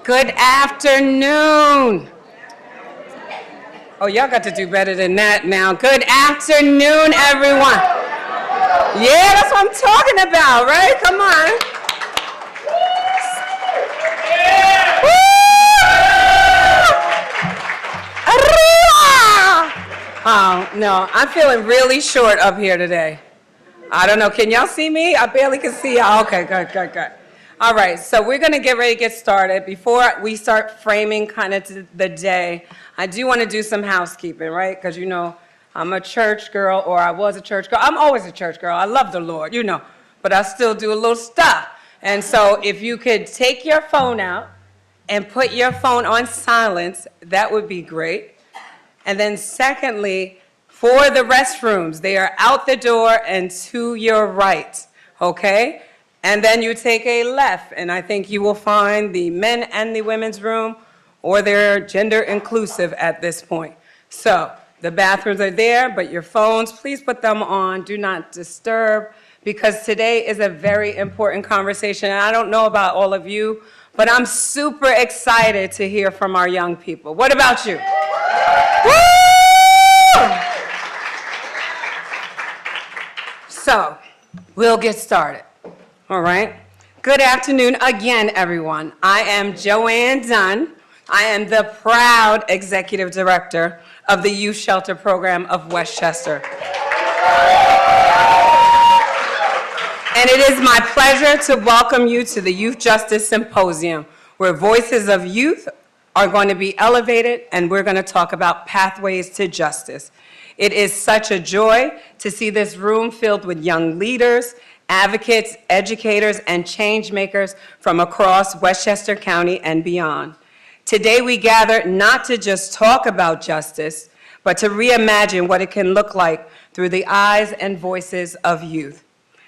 Good afternoon. Oh, y'all got to do better than that now. Good afternoon, everyone. Yeah, that's what I'm talking about, right? Come on. Oh, no, I'm feeling really short up here today. I don't know, can y'all see me? I barely can see y'all. Okay, good. All right, so we're gonna get ready to get started. Before we start framing kind of the day, I do wanna do some housekeeping, right? Because you know, I'm a church girl, or I was a church girl. I'm always a church girl. I love the Lord, you know, but I still do a little stuff. And so if you could take your phone out and put your phone on silence, that would be great. And then secondly, for the restrooms, they are out the door and to your right, okay? And then you take a left, and I think you will find the men and the women's room, or they're gender inclusive at this point. So the bathrooms are there, but your phones, please put them on, do not disturb, because today is a very important conversation. And I don't know about all of you, but I'm super excited to hear from our young people. What about you? Woo! So, we'll get started, all right? Good afternoon again, everyone. I am Joanne Dunn. I am the proud Executive Director of the Youth Shelter Program of Westchester. And it is my pleasure to welcome you to the Youth Justice Symposium, where voices of youth are going to be elevated, and we're going to talk about pathways to justice. It is such a joy to see this room filled with young leaders, advocates, educators, and change makers from across Westchester County and beyond. Today we gather not to just talk about justice, but to reimagine what it can look like through the eyes and voices of youth.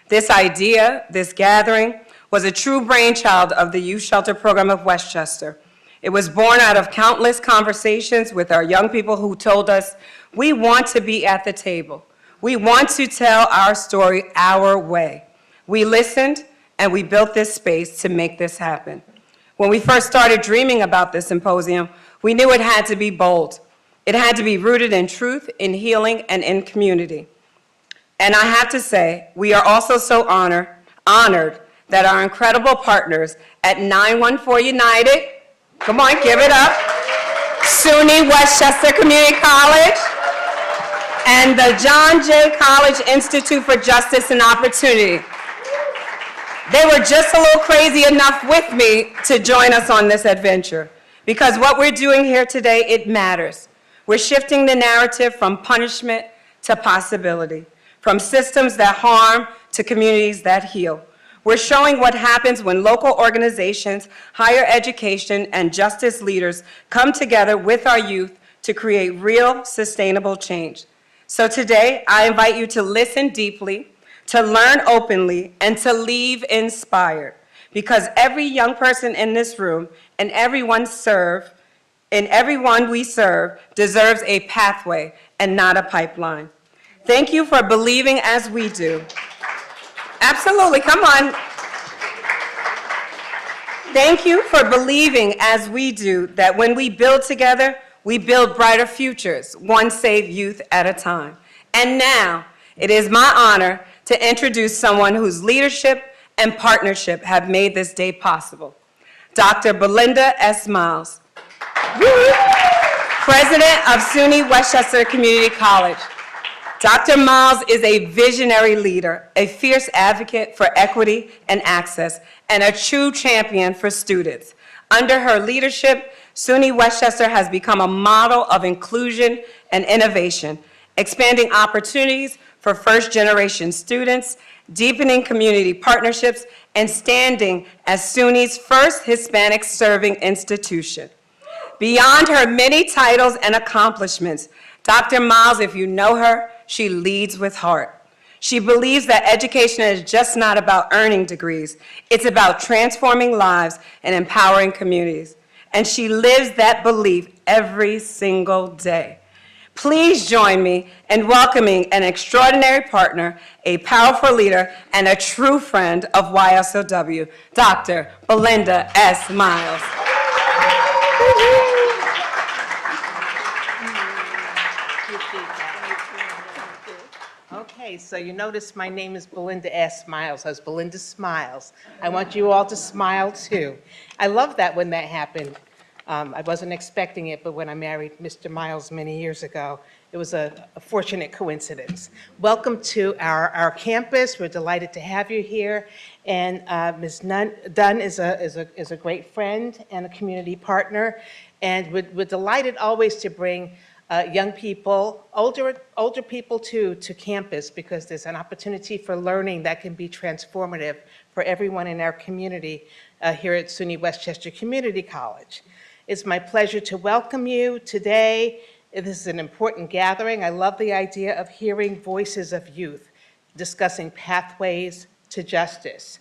This idea, this gathering, was a true brainchild of the Youth Shelter Program of Westchester. It was born out of countless conversations with our young people who told us, we want to be at the table. We want to tell our story our way. We listened, and we built this space to make this happen. When we first started dreaming about this symposium, we knew it had to be bold. It had to be rooted in truth, in healing, and in community. And I have to say, we are also so honored that our incredible partners at 914 United, come on, give it up, SUNY Westchester Community College, and the John Jay College Institute for Justice and Opportunity. They were just a little crazy enough with me to join us on this adventure, because what we're doing here today, it matters. We're shifting the narrative from punishment to possibility, from systems that harm to communities that heal. We're showing what happens when local organizations, higher education, and justice leaders come together with our youth to create real, sustainable change. So today, I invite you to listen deeply, to learn openly, and to leave inspired, because every young person in this room and everyone we serve deserves a pathway and not a pipeline. Thank you for believing as we do. Absolutely, come on. Thank you for believing as we do that when we build together, we build brighter futures, one saved youth at a time. And now, it is my honor to introduce someone whose leadership and partnership have made this day possible. Dr. Belinda S. Miles, President of SUNY Westchester Community College. Dr. Miles is a visionary leader, a fierce advocate for equity and access, and a true champion for students. Under her leadership, SUNY Westchester has become a model of inclusion and innovation, expanding opportunities for first-generation students, deepening community partnerships, and standing as SUNY's first Hispanic-serving institution. Beyond her many titles and accomplishments, Dr. Miles, if you know her, she leads with heart. She believes that education is just not about earning degrees. It's about transforming lives and empowering communities. And she lives that belief every single day. Please join me in welcoming an extraordinary partner, a powerful leader, and a true friend of YSOW, Dr. Belinda S. Miles. Okay, so you notice my name is Belinda S. Smiles. I was Belinda Smiles. I want you all to smile too. I love that when that happened. I wasn't expecting it, but when I married Mr. Miles many years ago, it was a fortunate coincidence. Welcome to our campus. We're delighted to have you here. And Ms. Dunn is a great friend and a community partner. And we're delighted always to bring young people, older people too, to campus because there's an opportunity for learning that can be transformative for everyone in our community here at SUNY Westchester Community College. It's my pleasure to welcome you today. This is an important gathering. I love the idea of hearing voices of youth discussing pathways to justice.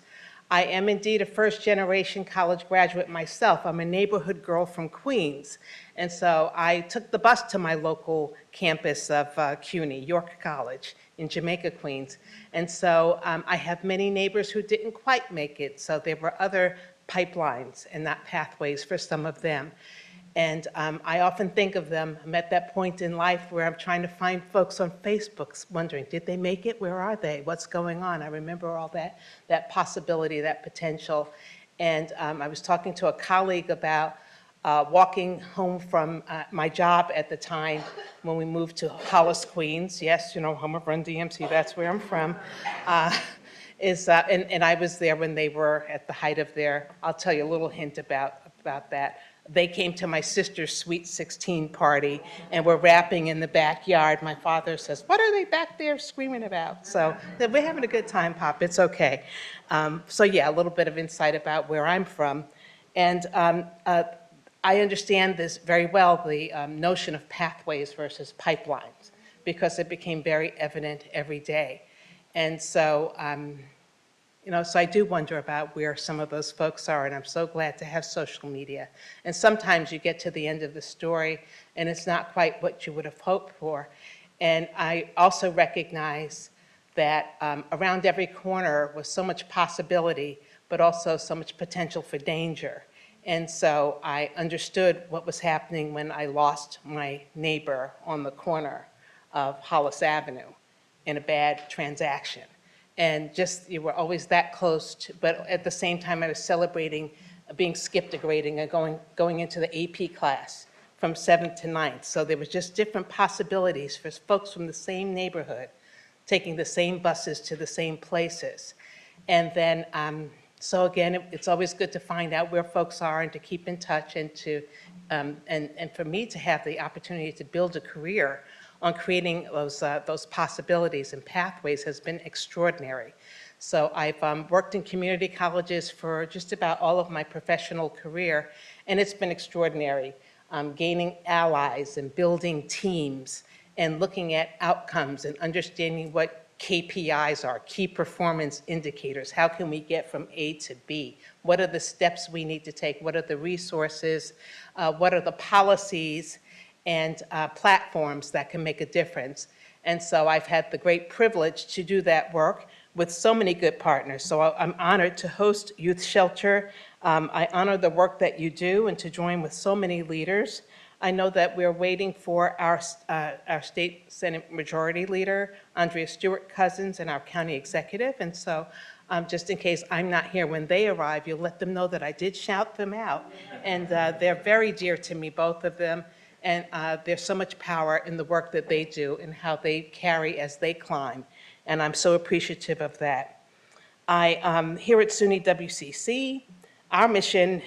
I am indeed a first-generation college graduate myself. I'm a neighborhood girl from Queens, and so I took the bus to my local campus of CUNY, York College in Jamaica, Queens. And so I have many neighbors who didn't quite make it, so there were other pipelines and not pathways for some of them. And I often think of them. I'm at that point in life where I'm trying to find folks on Facebook wondering, did they make it? Where are they? What's going on? I remember all that possibility, that potential. And I was talking to a colleague about walking home from my job at the time when we moved to Hollis, Queens. Yes, you know, home of Run DMC, that's where I'm from. And I was there when they were at the height of their, I'll tell you a little hint about that. They came to my sister's Sweet 16 party and were rapping in the backyard. My father says, "What are they back there screaming about?" So we're having a good time, Pop, it's okay. So yeah, a little bit of insight about where I'm from. And I understand this very well, the notion of pathways versus pipelines, because it became very evident every day. And so, so I do wonder about where some of those folks are, and I'm so glad to have social media. And sometimes you get to the end of the story, and it's not quite what you would have hoped for. And I also recognize that around every corner was so much possibility, but also so much potential for danger. And so I understood what was happening when I lost my neighbor on the corner of Hollis Avenue in a bad transaction. And just, you were always that close to, but at the same time I was celebrating being skipped a grading and going into the AP class from 7th to 9th. So there was just different possibilities for folks from the same neighborhood taking the same buses to the same places. And then, so again, it's always good to find out where folks are and to keep in touch and to, and for me to have the opportunity to build a career on creating those possibilities and pathways has been extraordinary. So I've worked in community colleges for just about all of my professional career, and it's been extraordinary. Gaining allies and building teams and looking at outcomes and understanding what KPIs are, key performance indicators. How can we get from A to B? What are the steps we need to take? What are the resources? What are the policies and platforms that can make a difference? And so I've had the great privilege to do that work with so many good partners. So I'm honored to host Youth Shelter. I honor the work that you do and to join with so many leaders. I know that we're waiting for our state Senate Majority Leader, Andrea Stewart-Cousins, and our county executive. And so just in case I'm not here when they arrive, you'll let them know that I did shout them out. And they're very dear to me, both of them. And there's so much power in the work that they do and how they carry as they climb. And I'm so appreciative of that. Here at SUNY WCC, our mission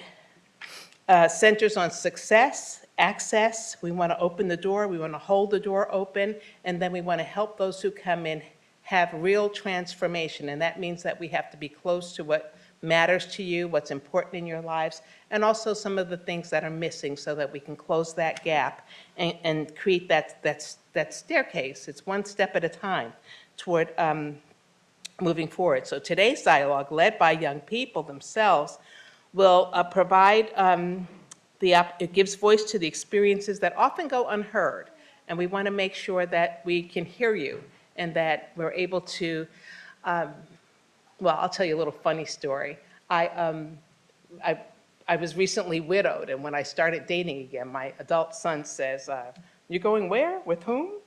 centers on success, access. We want to open the door, we want to hold the door open, and then we want to help those who come in have real transformation. And that means that we have to be close to what matters to you, what's important in your lives, and also some of the things that are missing so that we can close that gap and create that staircase. It's one step at a time toward moving forward. So today's dialogue, led by young people themselves, will provide, it gives voice to the experiences that often go unheard. And we want to make sure that we can hear you and that we're able to, well, I'll tell you a little funny story. I was recently widowed, and when I started dating again, my adult son says, "You're going where? With whom?"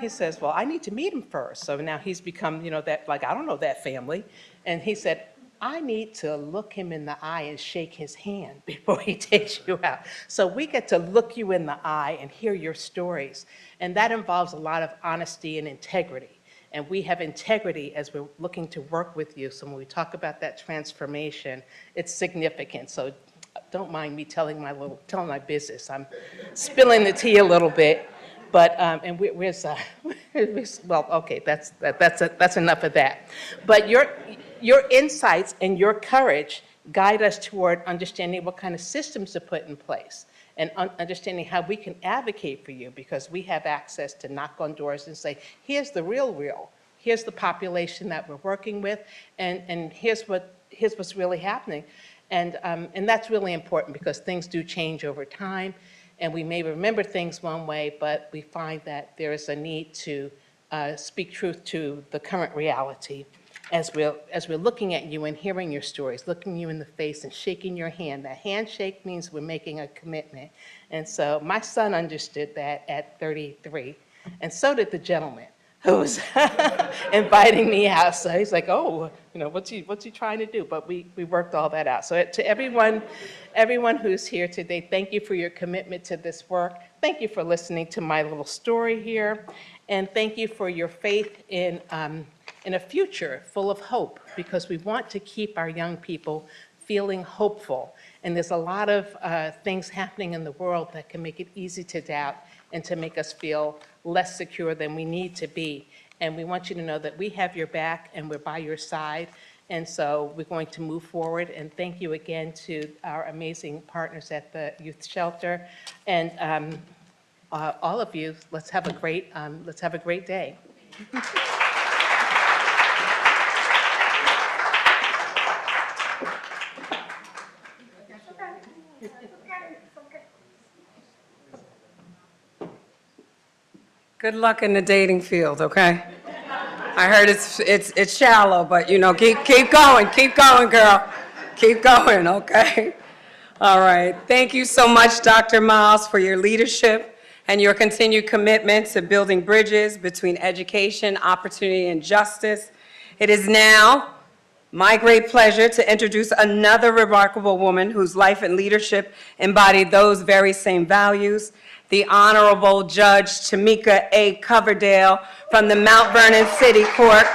He says, "Well, I need to meet him first." So now he's become, that, like, I don't know that family. And he said, "I need to look him in the eye and shake his hand before he takes you out." So we get to look you in the eye and hear your stories. And that involves a lot of honesty and integrity. And we have integrity as we're looking to work with you. So when we talk about that transformation, it's significant. So don't mind me telling my business. I'm spilling the tea a little bit. But, and well, okay, that's enough of that. But your insights and your courage guide us toward understanding what kind of systems to put in place and understanding how we can advocate for you, because we have access to knock on doors and say, here's the real, here's the population that we're working with, and here's what's really happening. And that's really important, because things do change over time. And we may remember things one way, but we find that there is a need to speak truth to the current reality as we're looking at you and hearing your stories, looking you in the face and shaking your hand. That handshake means we're making a commitment. And so my son understood that at 33, and so did the gentleman who was inviting me out. So he's like, "Oh, what's he trying to do?" But we worked all that out. So to everyone who's here today, thank you for your commitment to this work. Thank you for listening to my little story here. And thank you for your faith in a future full of hope, because we want to keep our young people feeling hopeful. And there's a lot of things happening in the world that can make it easy to doubt and to make us feel less secure than we need to be. And we want you to know that we have your back and we're by your side. And so we're going to move forward. And thank you again to our amazing partners at the youth shelter. And all of you, let's have a great day. Good luck in the dating field, okay? I heard it's shallow, but keep going, girl. Keep going, okay? All right. Thank you so much, Dr. Miles, for your leadership and your continued commitment to building bridges between education, opportunity, and justice. It is now my great pleasure to introduce another remarkable woman whose life and leadership embody those very same values, the Honorable Judge Tamika A. Coverdale from the Mount Vernon City Court.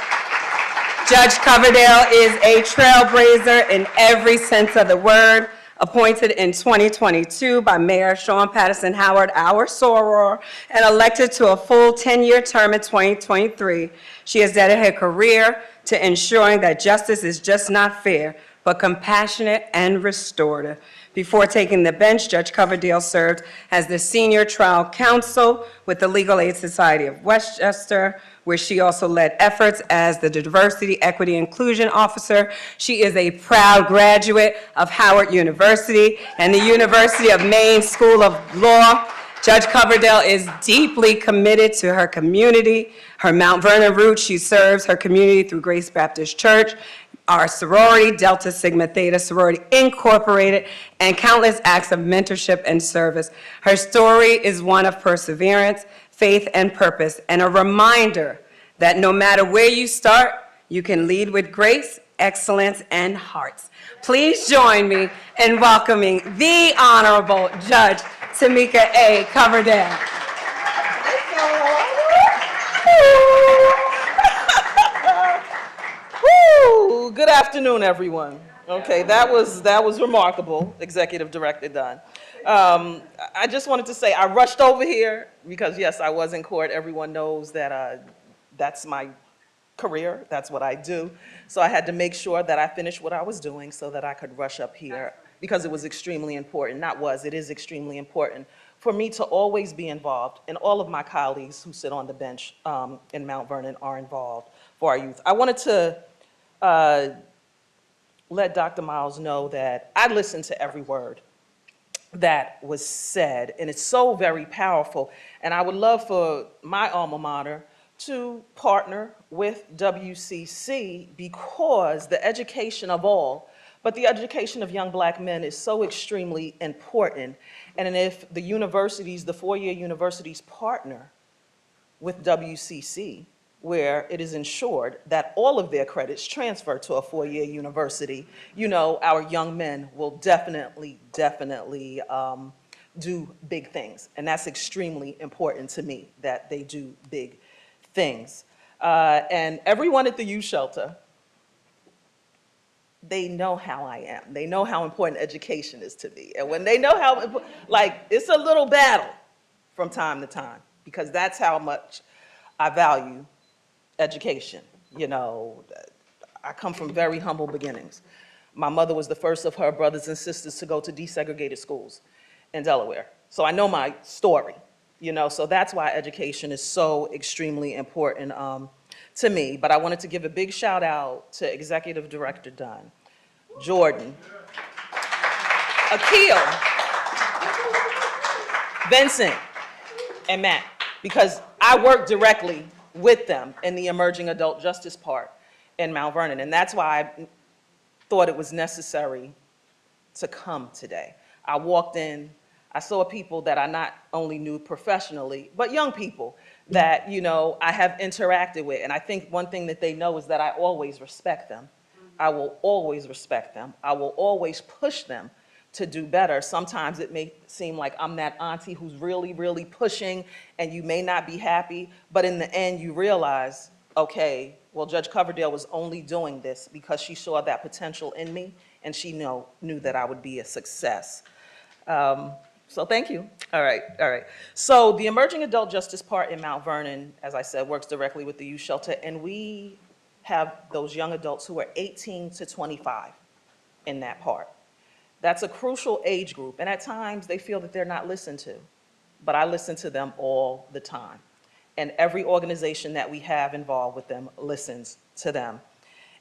Judge Coverdale is a trailblazer in every sense of the word, appointed in 2022 by Mayor Sean Patterson Howard, our soror, and elected to a full 10-year term in 2023. She has dedicated her career to ensuring that justice is just not fair, but compassionate and restorative. Before taking the bench, Judge Coverdale served as the senior trial counsel with the Legal Aid Society of Westchester, where she also led efforts as the Diversity, Equity, Inclusion Officer. She is a proud graduate of Howard University and the University of Maine School of Law. Judge Coverdale is deeply committed to her community, her Mount Vernon roots. She serves her community through Grace Baptist Church, our sorority, Delta Sigma Theta Sorority Incorporated, and countless acts of mentorship and service. Her story is one of perseverance, faith, and purpose, and a reminder that no matter where you start, you can lead with grace, excellence, and hearts. Please join me in welcoming the Honorable Judge Tamika A. Coverdale. Good afternoon, everyone. Okay, that was remarkable, Executive Director Dunn. I just wanted to say I rushed over here because, yes, I was in court. Everyone knows that that's my career. That's what I do. So I had to make sure that I finished what I was doing so that I could rush up here because it was extremely important. It is extremely important for me to always be involved, and all of my colleagues who sit on the bench in Mount Vernon are involved for our youth. I wanted to let Dr. Miles know that I listened to every word that was said, and it's so very powerful. And I would love for my alma mater to partner with WCC, because the education of all But the education of young black men is so extremely important. And if the universities, the four-year universities partner with WCC, where it is ensured that all of their credits transfer to a four-year university, our young men will definitely do big things. And that's extremely important to me, that they do big things. And everyone at the youth shelter, they know how I am. They know how important education is to me. And when they know how, it's a little battle from time to time, because that's how much I value education. I come from very humble beginnings. My mother was the first of her brothers and sisters to go to desegregated schools in Delaware. So I know my story, so that's why education is so extremely important to me. But I wanted to give a big shout out to Executive Director Dunn, Jordan, Akil, Vincent, and Matt, because I work directly with them in the emerging adult justice part in Mount Vernon. And that's why I thought it was necessary to come today. I walked in, I saw people that I not only knew professionally, but young people that, I have interacted with. And I think one thing that they know is that I always respect them. I will always respect them. I will always push them to do better. Sometimes it may seem like I'm that auntie who's really pushing, and you may not be happy, but in the end you realize, okay, well, Judge Coverdale was only doing this because she saw that potential in me, and she knew that I would be a success. So thank you. All right. So the emerging adult justice part in Mount Vernon, as I said, works directly with the youth shelter, and we have those young adults who are 18 to 25 in that part. That's a crucial age group, and at times they feel that they're not listened to, but I listen to them all the time. And every organization that we have involved with them listens to them.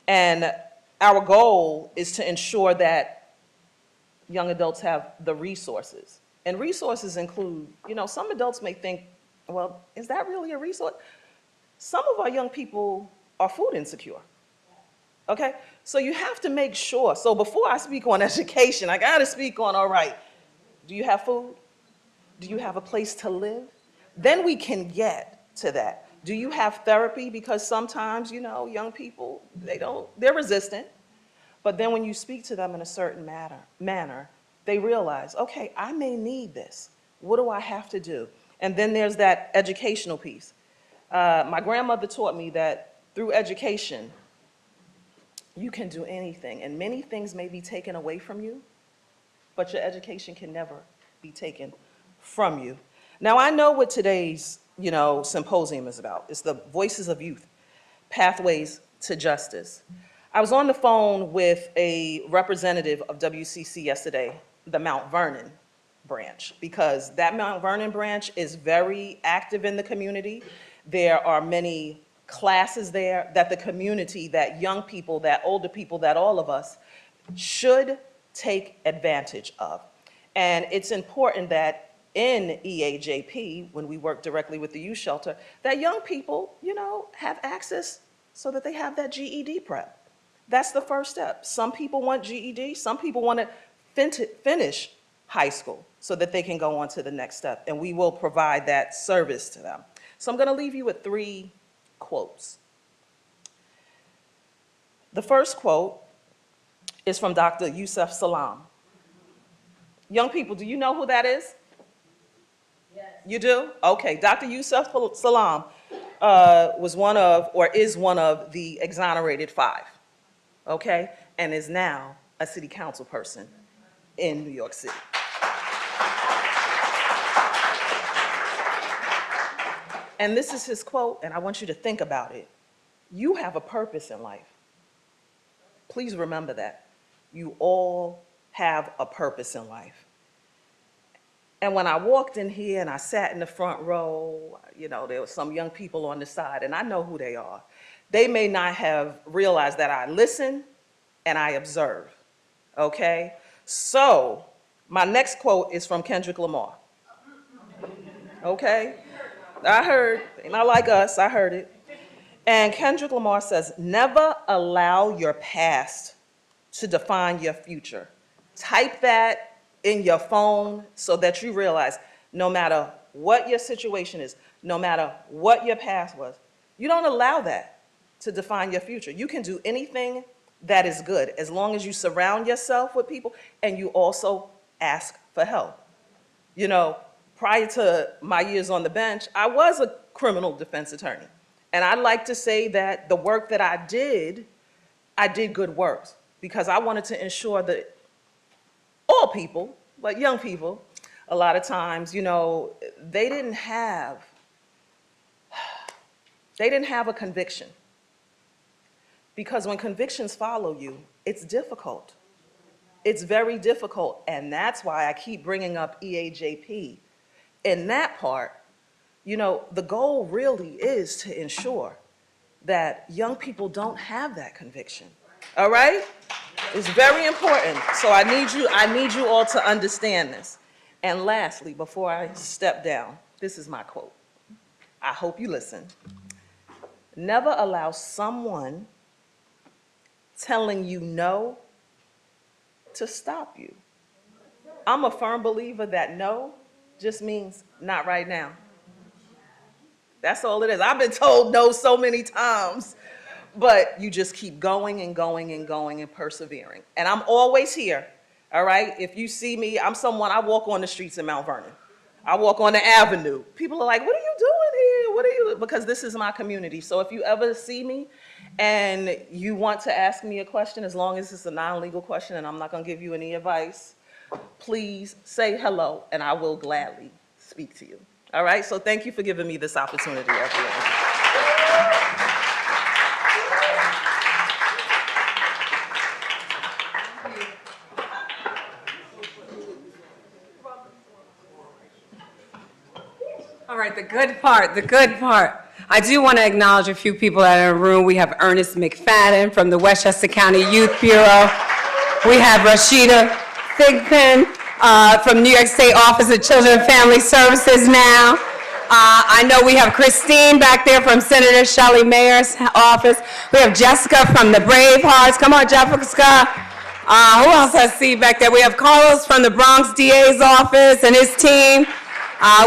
And our goal is to ensure that young adults have the resources. And resources include, some adults may think, well, is that really a resource? Some of our young people are food insecure. Okay, so you have to make sure. So before I speak on education, I gotta speak on, all right, do you have food? Do you have a place to live? Then we can get to that. Do you have therapy? Because sometimes, young people, they're resistant. But then when you speak to them in a certain manner, they realize, okay, I may need this. What do I have to do? And then there's that educational piece. My grandmother taught me that through education, you can do anything, and many things may be taken away from you, but your education can never be taken from you. Now, I know what today's, symposium is about. It's the Voices of Youth, Pathways to Justice. I was on the phone with a representative of WCC yesterday, the Mount Vernon branch, because that Mount Vernon branch is very active in the community. There are many classes there that the community, that young people, that older people, that all of us should take advantage of. And it's important that in EAJP, when we work directly with the youth shelter, that young people, have access so that they have that GED prep. That's the first step. Some people want GED, some people want to finish high school so that they can go on to the next step, and we will provide that service to them. So I'm going to leave you with 3 quotes. The first quote is from Dr. Yusuf Salaam. Young people, do you know who that is? Yes. You do? Okay, Dr. Yusuf Salaam was one of, or is one of, the exonerated 5, okay, and is now a city council person in New York City. And this is his quote, and I want you to think about it. You have a purpose in life. Please remember that. You all have a purpose in life. And when I walked in here and I sat in the front row, there were some young people on the side, and I know who they are. They may not have realized that I listen and I observe, okay? So my next quote is from Kendrick Lamar, okay? I heard, not like us, I heard it. And Kendrick Lamar says, never allow your past to define your future. Type that in your phone so that you realize no matter what your situation is, no matter what your past was, you don't allow that to define your future. You can do anything that is good as long as you surround yourself with people and you also ask for help. You know, prior to my years on the bench, I was a criminal defense attorney. And I like to say that the work that I did good work because I wanted to ensure that all people, but young people, a lot of times, you know, they didn't have a conviction. Because when convictions follow you, it's difficult. It's very difficult, and that's why I keep bringing up EAJP. In that part, you know, the goal really is to ensure that young people don't have that conviction, all right? It's very important, so I need you all to understand this. And lastly, before I step down, this is my quote. I hope you listen. Never allow someone telling you no to stop you. I'm a firm believer that no just means not right now. That's all it is. I've been told no so many times, but you just keep going and going and going and persevering. And I'm always here, all right? If you see me, I'm someone, I walk on the streets in Mount Vernon. I walk on the avenue. People are like, what are you doing here? What are you, because this is my community. So if you ever see me and you want to ask me a question, as long as it's a non-legal question and I'm not gonna give you any advice, please say hello and I will gladly speak to you. All right, so thank you for giving me this opportunity, everyone. All right, the good part, the good part. I do want to acknowledge a few people that are in the room. We have Ernest McFadden from the Westchester County Youth Bureau. We have Rashida Thigpen from New York State Office of Children and Family Services now. I know we have Christine back there from Senator Shelley Mayer's office. We have Jessica from the Bravehearts. Come on, Jessica. Who else I see back there? We have Carlos from the Bronx DA's office and his team.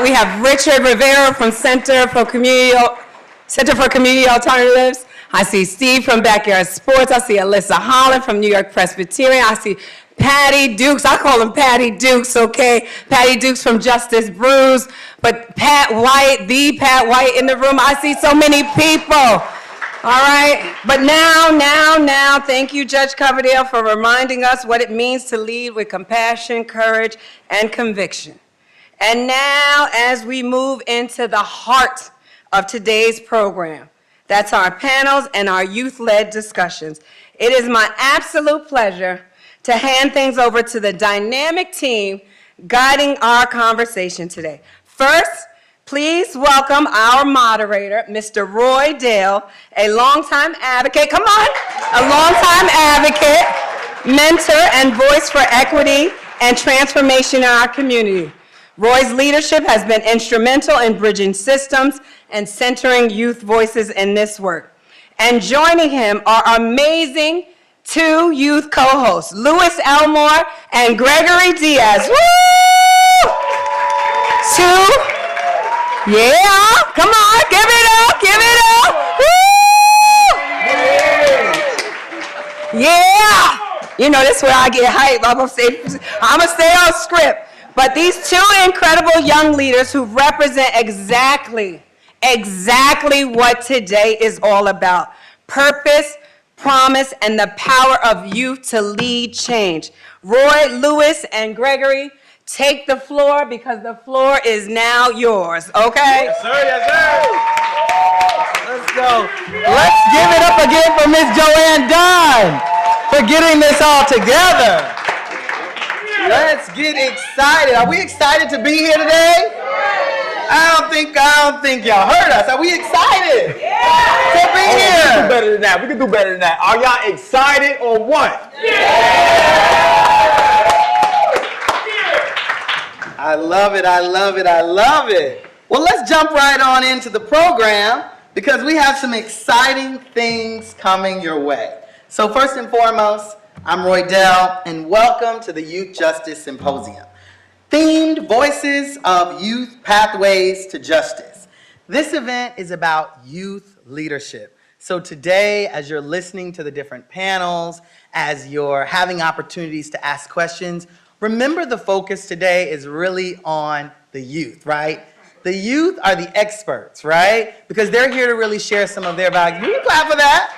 We have Richard Rivera from Center for Community Alternatives. I see Steve from Backyard Sports. I see Alyssa Holland from New York Presbyterian. I see Patty Dukes. I call him Patty Dukes, okay? Patty Dukes from Justice Brews. But Pat White, the Pat White in the room. I see so many people. All right, but now, thank you, Judge Coverdale, for reminding us what it means to lead with compassion, courage, and conviction. And now, as we move into the heart of today's program, that's our panels and our youth-led discussions. It is my absolute pleasure to hand things over to the dynamic team guiding our conversation today. First, please welcome our moderator, Mr. Roy Dale, a longtime advocate, come on, a longtime advocate, mentor, and voice for equity and transformation in our community. Roy's leadership has been instrumental in bridging systems and centering youth voices in this work. And joining him are amazing two youth co-hosts, Louis Elmore and Gregory Diaz. Woo! Yeah, come on, give it up, Woo! Yeah! You know, this is where I get hype. I'm gonna stay on script. But these two incredible young leaders who represent exactly what today is all about. Purpose, promise, and the power of youth to lead change. Roy, Louis, and Gregory, take the floor because the floor is now yours, okay? Yes, sir, yes, sir. Let's go. Let's give it up again for Miss Joanne Dunn for getting this all together. Let's get excited. Are we excited to be here today? I don't think y'all heard us. Are we excited to be here? We can do better than that. We can do better than that. Are y'all excited or what? I love it. I love it. I love it. Well, let's jump right on into the program because we have some exciting things coming your way. So first and foremost, I'm Roy Dell, and welcome to the Youth Justice Symposium, themed Voices of Youth Pathways to Justice. This event is about youth leadership. So today, as you're listening to the different panels, as you're having opportunities to ask questions, remember the focus today is really on the youth, right? The youth are the experts, right? Because they're here to really share some of their values. We can clap for that.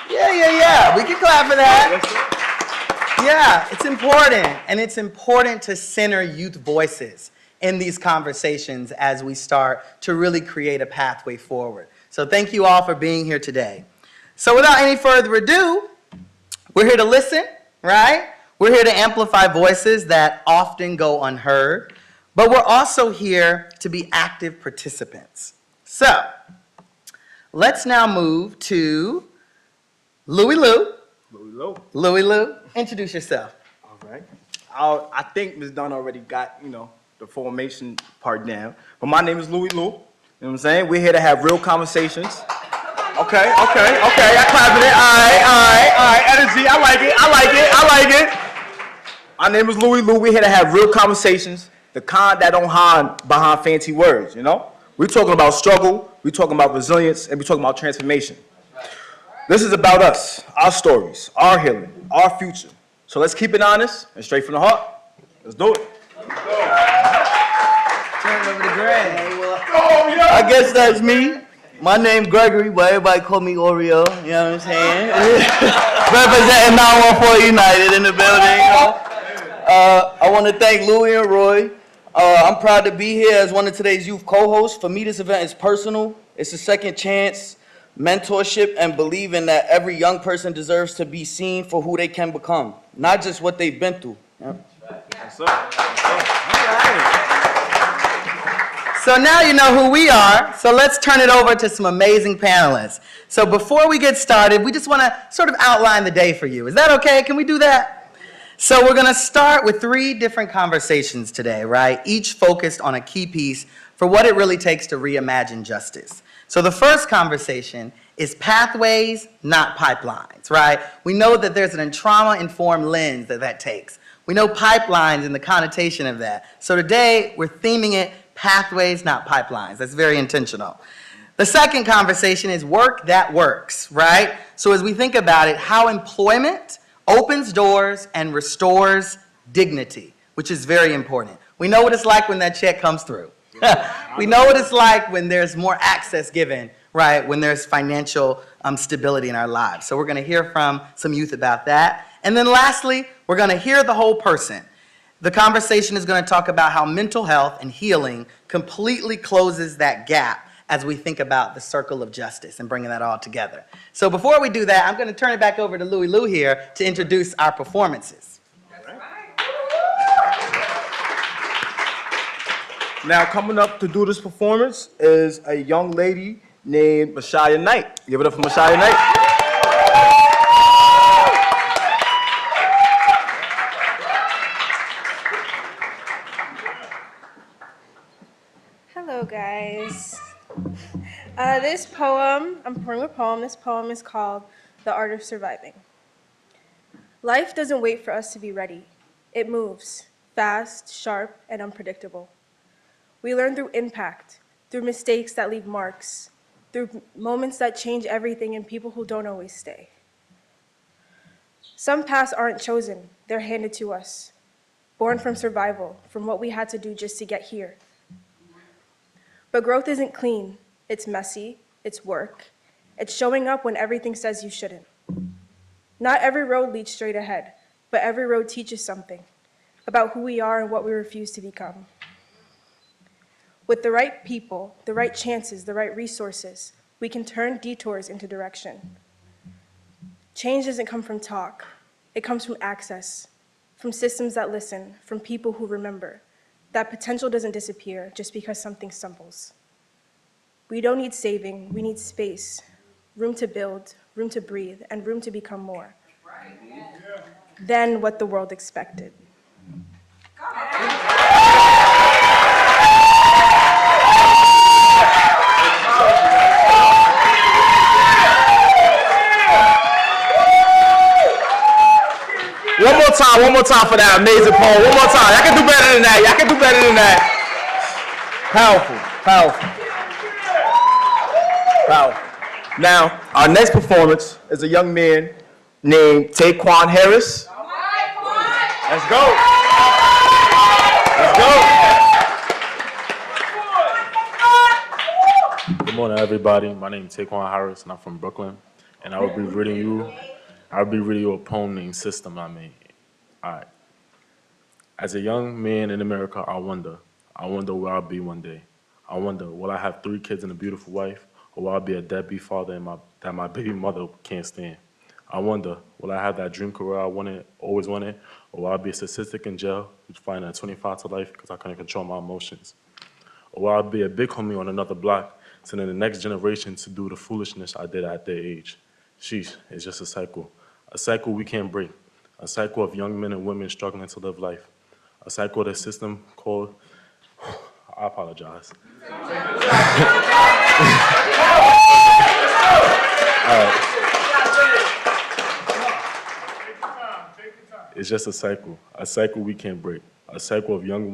Yeah. We can clap for that. Yeah, it's important. And it's important to center youth voices in these conversations as we start to really create a pathway forward. So thank you all for being here today. So without any further ado, we're here to listen, right? We're here to amplify voices that often go unheard, but we're also here to be active participants. So let's now move to Louie Lou. Louie Lou, introduce yourself. All right. I think Ms. Dunn already got, the formation part down. But my name is Louie Lou. You know what I'm saying? We're here to have real conversations. Okay. I clap it. All right. Energy. I like it. My name is Louie Lou. We're here to have real conversations. The kind that don't hide behind fancy words, We're talking about struggle. We're talking about resilience. And we're talking about transformation. This is about us, our stories, our healing, our future. So let's keep it honest and straight from the heart. Let's do it. Turn it over to Greg. I guess that's me. My name's Gregory, but everybody call me Oreo. You know what I'm saying? Representing 914 United in the building. I want to thank Louie and Roy. I'm proud to be here as one of today's youth co-hosts. For me, this event is personal. It's a second chance, mentorship, and believing that every young person deserves to be seen for who they can become, not just what they've been through. Yep. Yes, sir. So now you know who we are, so let's turn it over to some amazing panelists. So before we get started, we just want to sort of outline the day for you. Is that okay? Can we do that? So we're going to start with 3 different conversations today, right? Each focused on a key piece for what it really takes to reimagine justice. So the first conversation is pathways, not pipelines, right? We know that there's an trauma-informed lens that takes. We know pipelines and the connotation of that. So today, we're theming it pathways, not pipelines. That's very intentional. The second conversation is work that works, right? So as we think about it, how employment opens doors and restores dignity, which is very important. We know what it's like when that check comes through. We know what it's like when there's more access given, right? When there's financial stability in our lives. So we're going to hear from some youth about that. And then lastly, we're going to hear the whole person. The conversation is going to talk about how mental health and healing completely closes that gap as we think about the circle of justice and bringing that all together. So before we do that, I'm going to turn it back over to Louie Lou here to introduce our performances. Now, coming up to do this performance is a young lady named Mashaya Knight. Give it up for Mashaya Knight. Hello, guys. This poem, I'm performing a poem. This poem is called The Art of Surviving. Life doesn't wait for us to be ready. It moves, fast, sharp, and unpredictable. We learn through impact, through mistakes that leave marks, through moments that change everything and people who don't always stay. Some paths aren't chosen, they're handed to us, born from survival, from what we had to do just to get here. But growth isn't clean, it's messy, it's work, it's showing up when everything says you shouldn't. Not every road leads straight ahead, but every road teaches something about who we are and what we refuse to become. With the right people, the right chances, the right resources, we can turn detours into direction. Change doesn't come from talk. It comes from access, from systems that listen, from people who remember. That potential doesn't disappear just because something stumbles. We don't need saving, we need space, room to build, room to breathe, and room to become more than what the world expected. One more time for that amazing poem. One more time. Y'all can do better than that. Y'all can do better than that. Powerful, powerful, powerful. Now, our next performance is a young man named Taquan Harris. Let's go. Let's go. Good morning, everybody. My name is Taquan Harris, and I'm from Brooklyn. And I will be reading you a poem named System I Made. All right. As a young man in America, I wonder where I'll be one day. I wonder, will I have 3 kids and a beautiful wife, or will I be a deadbeat father that my baby mother can't stand? I wonder, will I have that dream career I always wanted, or will I be a statistic in jail who's finding 25 to life because I couldn't control my emotions? Or will I be a big homie on another block, sending the next generation to do the foolishness I did at their age? Sheesh, it's just a cycle we can't break, a cycle of young men and women struggling to live life, a cycle of the system called, I apologize. It's just a cycle we can't break, a cycle of young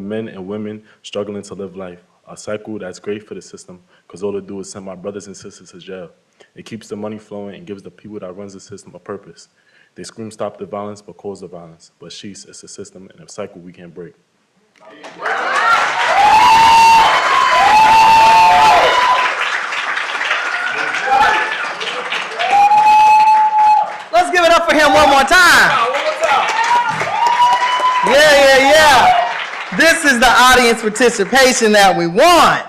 men and women struggling to live life, a cycle that's great for the system because all it do is send my brothers and sisters to jail. It keeps the money flowing and gives the people that runs the system a purpose. They scream stop the violence but cause the violence, but sheesh, it's a system and a cycle we can't break. Let's give it up for him one more time. Yeah. This is the audience participation that we want.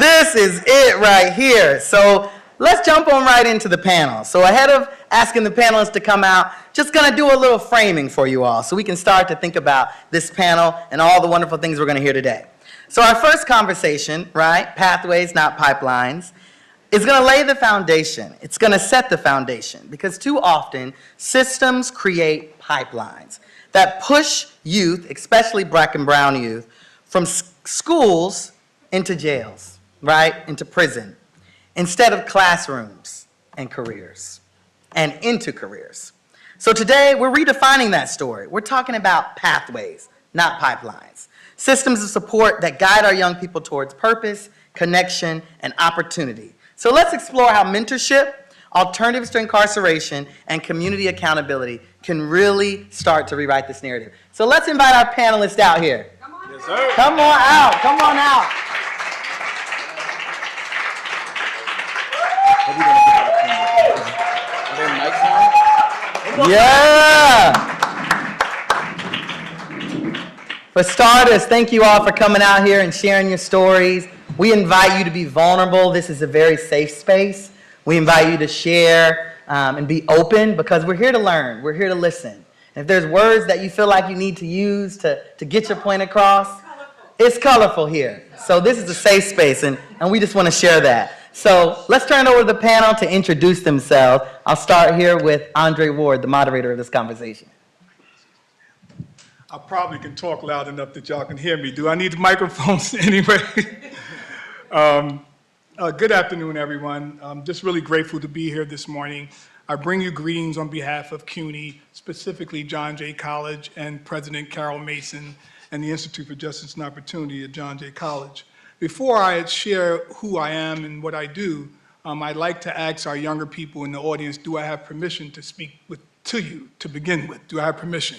This is it right here. So let's jump on right into the panel. So ahead of asking the panelists to come out, just gonna do a little framing for you all so we can start to think about this panel and all the wonderful things we're gonna hear today. So our first conversation, right, pathways, not pipelines, is gonna lay the foundation. It's gonna set the foundation because too often systems create pipelines that push youth, especially Black and brown youth, from schools into jails, right, into prison, instead of classrooms and careers, and into careers. So today, we're redefining that story. We're talking about pathways, not pipelines. Systems of support that guide our young people towards purpose, connection, and opportunity. So let's explore how mentorship, alternatives to incarceration, and community accountability can really start to rewrite this narrative. So let's invite our panelists out here. Come on. Yes, sir. Come on out. Come on out. Yeah. For starters, thank you all for coming out here and sharing your stories. We invite you to be vulnerable. This is a very safe space. We invite you to share and be open because we're here to learn. We're here to listen. And if there's words that you feel like you need to use to get your point across, it's colorful here. So this is a safe space, and we just want to share that. So let's turn it over to the panel to introduce themselves. I'll start here with Andre Ward, the moderator of this conversation. I probably can talk loud enough that y'all can hear me. Do I need the microphones anyway? Good afternoon, everyone. I'm just really grateful to be here this morning. I bring you greetings on behalf of CUNY, specifically John Jay College and President Carol Mason and the Institute for Justice and Opportunity at John Jay College. Before I share who I am and what I do, I'd like to ask our younger people in the audience, do I have permission to speak to you to begin with? Do I have permission?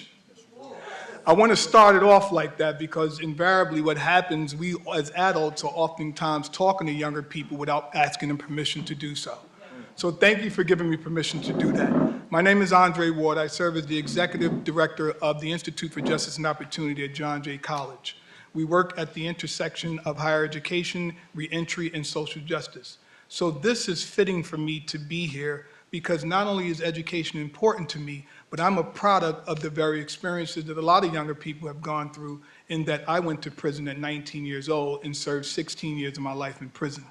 I want to start it off like that because invariably what happens, we as adults are oftentimes talking to younger people without asking them permission to do so. So thank you for giving me permission to do that. My name is Andre Ward. I serve as the Executive Director of the Institute for Justice and Opportunity at John Jay College. We work at the intersection of higher education, reentry, and social justice. So this is fitting for me to be here because not only is education important to me, but I'm a product of the very experiences that a lot of younger people have gone through in that I went to prison at 19 years old and served 16 years of my life in prison.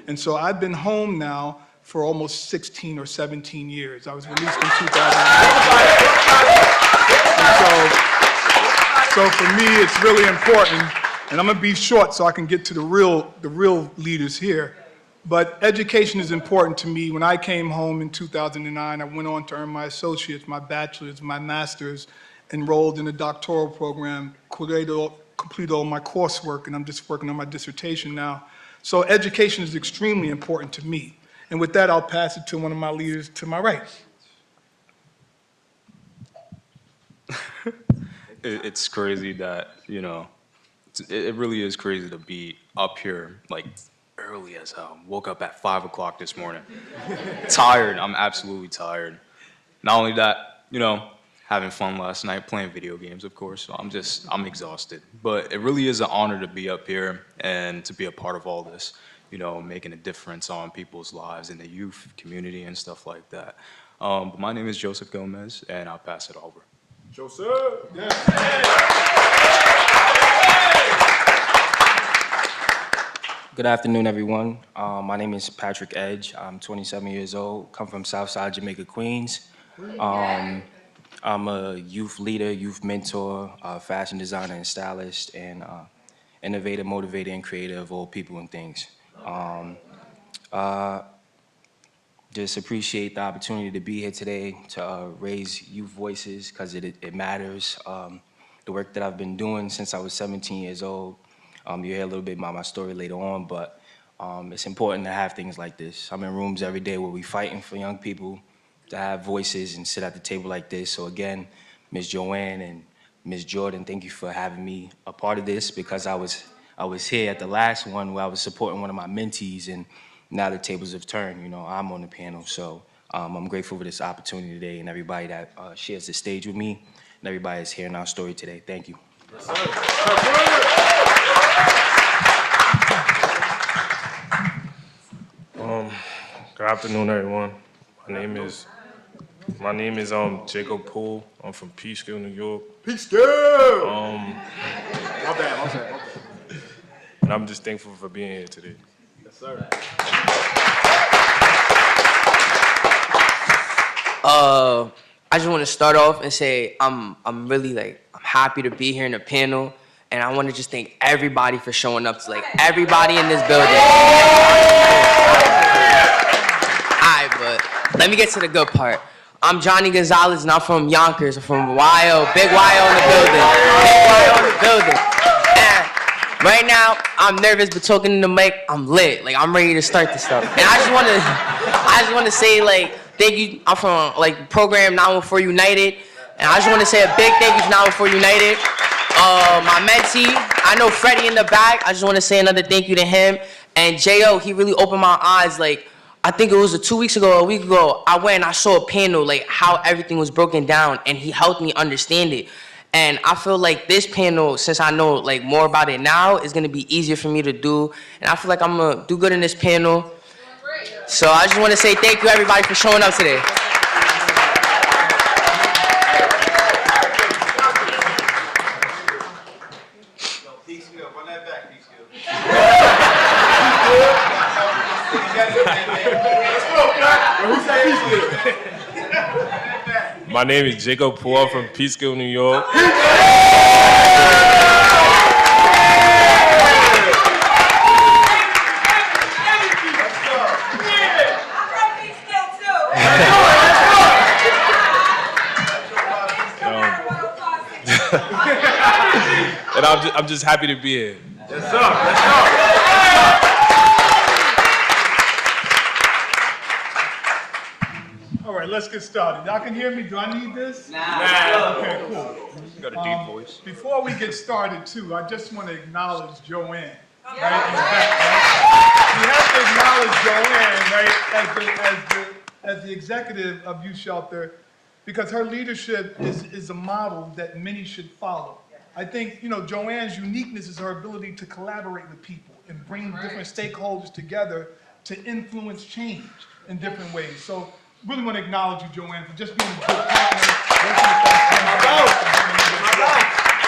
And so I've been home now for almost 16 or 17 years. I was released in 2009. So for me, it's really important, and I'm gonna be short so I can get to the real leaders here. But education is important to me. When I came home in 2009, I went on to earn my associate's, my bachelor's, my master's, enrolled in a doctoral program, completed all my coursework, and I'm just working on my dissertation now. So education is extremely important to me. And with that, I'll pass it to one of my leaders to my right. It's crazy that, you know, it really is crazy to be up here like early as hell. Woke up at 5 o'clock this morning. Tired, I'm absolutely tired. Not only that, you know, having fun last night, playing video games, of course, so I'm exhausted. But it really is an honor to be up here and to be a part of all this, you know, making a difference on people's lives in the youth community and stuff like that. But my name is Joseph Gomez, and I'll pass it over. Joseph. Good afternoon, everyone. My name is Patrick Edge. I'm 27 years old, come from Southside Jamaica, Queens. I'm a youth leader, youth mentor, fashion designer and stylist, and innovator, motivator, and creator of all people and things. Just appreciate the opportunity to be here today to raise youth voices because it matters. The work that I've been doing since I was 17 years old. You'll hear a little bit about my story later on, but it's important to have things like this. I'm in rooms every day where we're fighting for young people to have voices and sit at the table like this. So again, Ms. Joanne and Ms. Jordan, thank you for having me a part of this because I was here at the last one where I was supporting one of my mentees, and now the tables have turned. You know, I'm on the panel, so I'm grateful for this opportunity today and everybody that shares the stage with me and everybody that's hearing our story today. Thank you. Good afternoon, everyone. My name is Jacob Poole. I'm from Peekskill, New York. Peekskill. My bad. And I'm just thankful for being here today. Yes, sir. I just want to start off and say I'm happy to be here in the panel, and I want to just thank everybody for showing up, to everybody in this building. Alright, but let me get to the good part. I'm Johnny Gonzalez, and I'm from Yonkers. I'm from YO, big YO in the building. Big YO in the building. And right now, I'm nervous, but talking in the mic, I'm lit. I'm ready to start this stuff. And I just want to say, thank you. I'm from program 914 United, and I just want to say a big thank you to 914 United. My mentee, I know Freddie in the back. I just want to say another thank you to him. And J.O., he really opened my eyes. I think it was 2 weeks ago, a week ago, I went and I saw a panel, how everything was broken down, and he helped me understand it. And I feel like this panel, since I know more about it now, is gonna be easier for me to do. And I feel like I'm gonna do good in this panel. So I just want to say thank you, everybody, for showing up today. My name is Jacob Poole. I'm from Peekskill, New York. And I'm just happy to be here. Yes, sir. Yes, sir. All right, let's get started. Y'all can hear me? Do I need this? Nah. Okay, cool. You got a deep voice. Before we get started, too, I just want to acknowledge Joanne. Right? We have to acknowledge Joanne, right, as the executive of Youth Shelter, because her leadership is a model that many should follow. I think, Joanne's uniqueness is her ability to collaborate with people and bring different stakeholders together to influence change in different ways. So really want to acknowledge you, Joanne, for just being a good partner.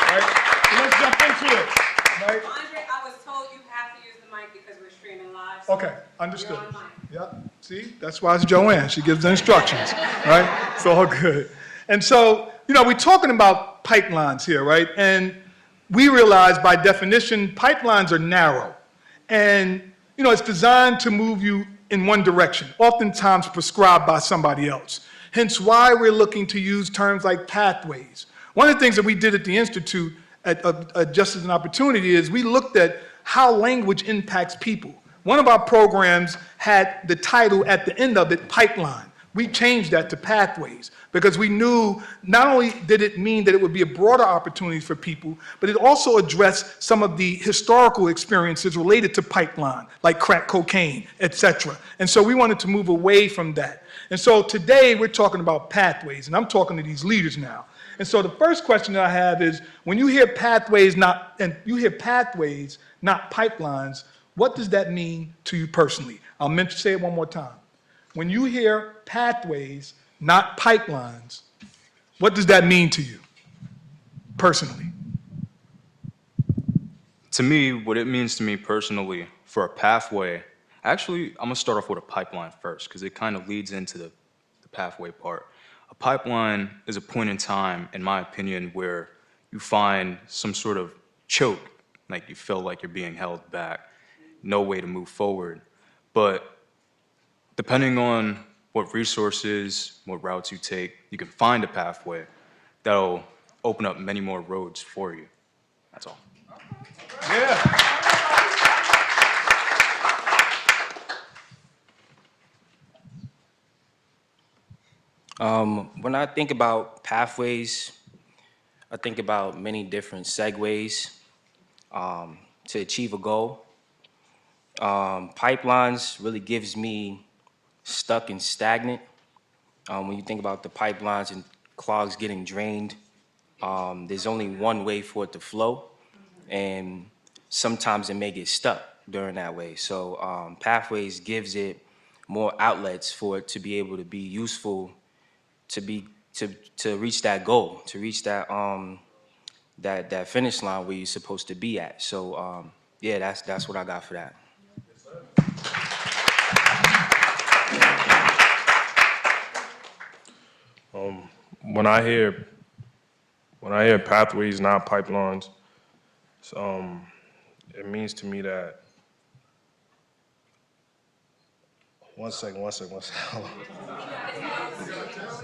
Right? So let's jump into it. Right? Andre, I was told you have to use the mic because we're streaming live. Okay, understood. Yep. See, that's why it's Joanne. She gives the instructions, right? It's all good. And so, we're talking about pipelines here, right? And we realize by definition, pipelines are narrow. And, it's designed to move you in one direction, oftentimes prescribed by somebody else. Hence why we're looking to use terms like pathways. One of the things that we did at the Institute at Justice and Opportunity is we looked at how language impacts people. One of our programs had the title at the end of it, Pipeline. We changed that to Pathways because we knew not only did it mean that it would be a broader opportunity for people, but it also addressed some of the historical experiences related to pipeline, like crack cocaine, et cetera. And so we wanted to move away from that. And so today we're talking about pathways, and I'm talking to these leaders now. And so the first question that I have is, when you hear pathways, not pipelines, what does that mean to you personally? I'll say it one more time. When you hear pathways, not pipelines, what does that mean to you personally? To me, what it means to me personally for a pathway, actually, I'm gonna start off with a pipeline first because it kind of leads into the pathway part. A pipeline is a point in time, in my opinion, where you find some sort of choke, like you feel like you're being held back, no way to move forward. But depending on what resources, what routes you take, you can find a pathway that'll open up many more roads for you. That's all. Yeah. When I think about pathways, I think about many different segues to achieve a goal. Pipelines really gives me stuck and stagnant. When you think about the pipelines and clogs getting drained, there's only one way for it to flow, and sometimes it may get stuck during that way. So pathways gives it more outlets for it to be able to be useful to reach that goal, to reach that that finish line where you're supposed to be at. So yeah, that's what I got for that. When I hear pathways, not pipelines, it means to me that. One second.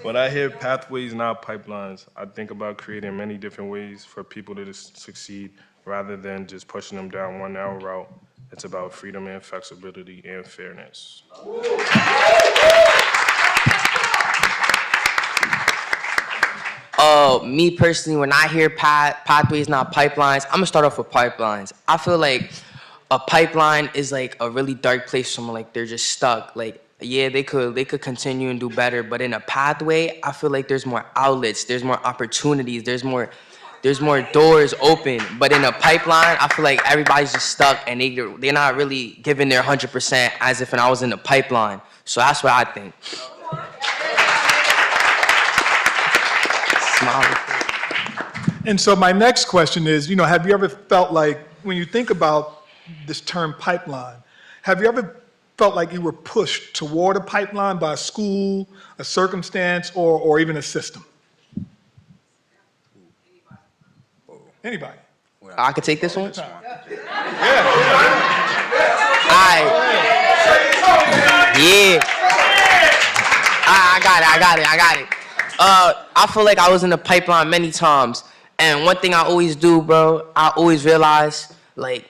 When I hear pathways, not pipelines, I think about creating many different ways for people to succeed rather than just pushing them down one narrow route. It's about freedom and flexibility and fairness. Me personally, when I hear pathways, not pipelines, I'm gonna start off with pipelines. I feel like a pipeline is like a really dark place for someone, like they're just stuck. Like, yeah, they could continue and do better, but in a pathway, I feel like there's more outlets, there's more opportunities, there's more doors open. But in a pipeline, I feel like everybody's just stuck and they're not really giving their 100% as if I was in a pipeline. So that's what I think. And so my next question is, have you ever felt like, when you think about this term pipeline, have you ever felt like you were pushed toward a pipeline by a school, a circumstance, or even a system? Anybody? I could take this one? Yeah. I got it. I feel like I was in the pipeline many times. And one thing I always do, bro, I always realize, like,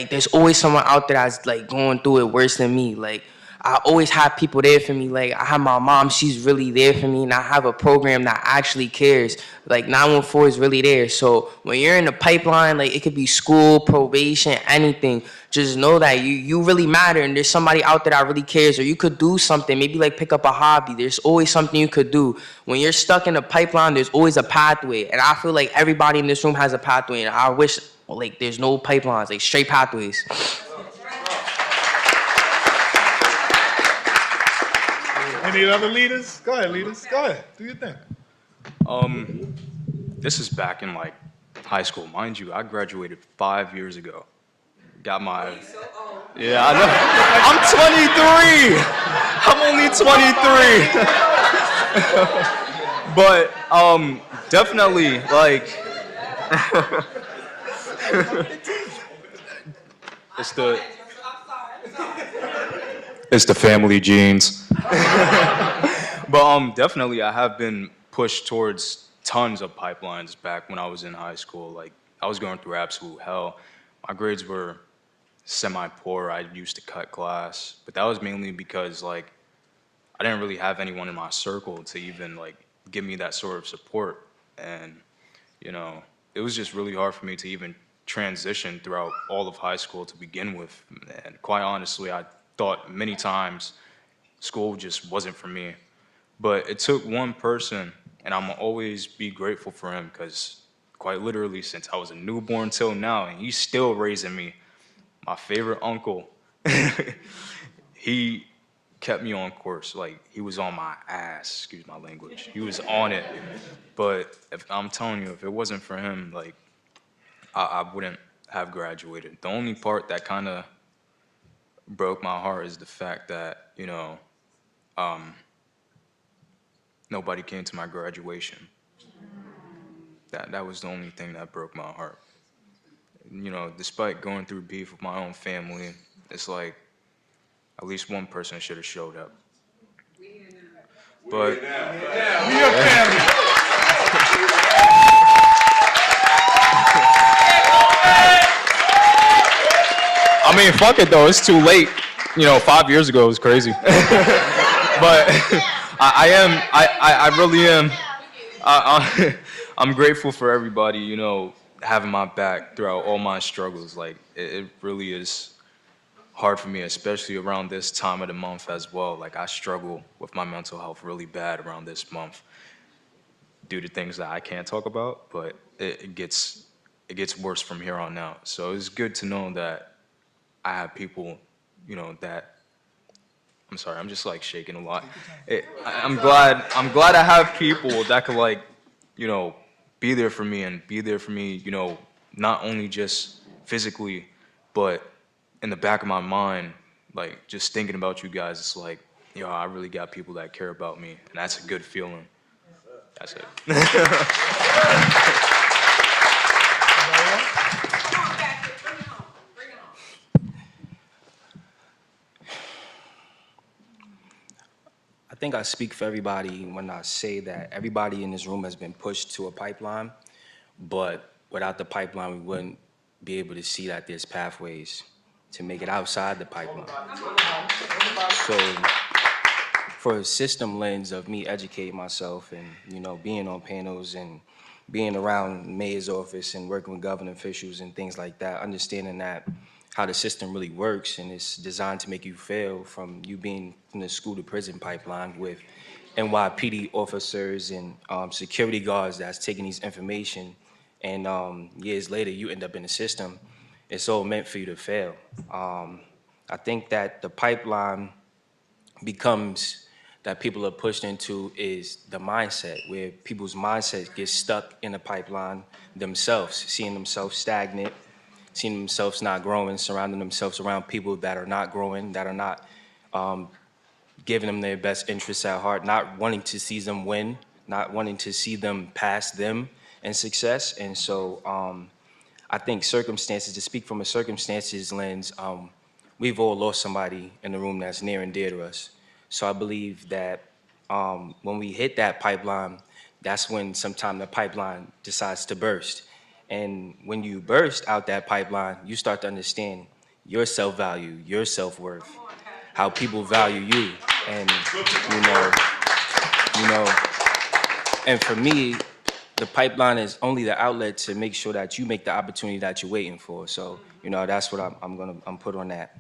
there's always someone out there that's, like, going through it worse than me. Like, I always have people there for me. Like, I have my mom, she's really there for me, and I have a program that actually cares. Like, 914 is really there. So when you're in the pipeline, like, it could be school, probation, anything. Just know that you really matter, and there's somebody out there that really cares, or you could do something, maybe like pick up a hobby. There's always something you could do. When you're stuck in a pipeline, there's always a pathway, and I feel like everybody in this room has a pathway, and I wish, like, there's no pipelines, like straight pathways. Any other leaders? Go ahead, leaders. Go ahead. Do your thing. This is back in like high school, mind you. I graduated 5 years ago. Got my. Yeah, I know. I'm 23. I'm only 23. But definitely like. It's the. It's the family genes. But definitely, I have been pushed towards tons of pipelines back when I was in high school. Like, I was going through absolute hell. My grades were semi-poor. I used to cut class, but that was mainly because, like, I didn't really have anyone in my circle to even, like, give me that sort of support. And, you know, it was just really hard for me to even transition throughout all of high school to begin with. And quite honestly, I thought many times school just wasn't for me. But it took one person, and I'm gonna always be grateful for him because quite literally since I was a newborn till now, and he's still raising me. My favorite uncle, he kept me on course. Like, he was on my ass, excuse my language. He was on it. But if I'm telling you, if it wasn't for him, like, I wouldn't have graduated. The only part that kind of broke my heart is the fact that, you know, nobody came to my graduation. That was the only thing that broke my heart. You know, despite going through beef with my own family, it's like at least one person should have showed up. But I mean, fuck it though. It's too late. You know, 5 years ago it was crazy. But I really am. I'm grateful for everybody, you know, having my back throughout all my struggles. Like, it really is hard for me, especially around this time of the month as well. Like, I struggle with my mental health really bad around this month due to things that I can't talk about, but it gets worse from here on out. So it's good to know that I have people, you know, that I'm sorry, I'm just like shaking a lot. I'm glad I have people that could, like, you know, be there for me and be there for me, you know, not only just physically, but in the back of my mind, like, just thinking about you guys, it's like, yo, I really got people that care about me, and that's a good feeling. That's it. I think I speak for everybody when I say that everybody in this room has been pushed to a pipeline, but without the pipeline, we wouldn't be able to see that there's pathways to make it outside the pipeline. So for a system lens of me educating myself and, you know, being on panels and being around mayor's office and working with government officials and things like that, understanding that how the system really works and it's designed to make you fail, from you being from the school to prison pipeline with NYPD officers and security guards that's taking these information, and years later you end up in the system. It's all meant for you to fail. I think that the pipeline becomes that people are pushed into is the mindset, where people's mindset gets stuck in the pipeline themselves, seeing themselves stagnant, seeing themselves not growing, surrounding themselves around people that are not growing, that are not giving them their best interests at heart, not wanting to see them win, not wanting to see them pass them in success. And so I think circumstances, to speak from a circumstances lens, we've all lost somebody in the room that's near and dear to us. So I believe that when we hit that pipeline, that's when sometime the pipeline decides to burst. And when you burst out that pipeline, you start to understand your self-value, your self-worth, how people value you. And, you know, and for me, the pipeline is only the outlet to make sure that you make the opportunity that you're waiting for. So, you know, that's what I'm put on that.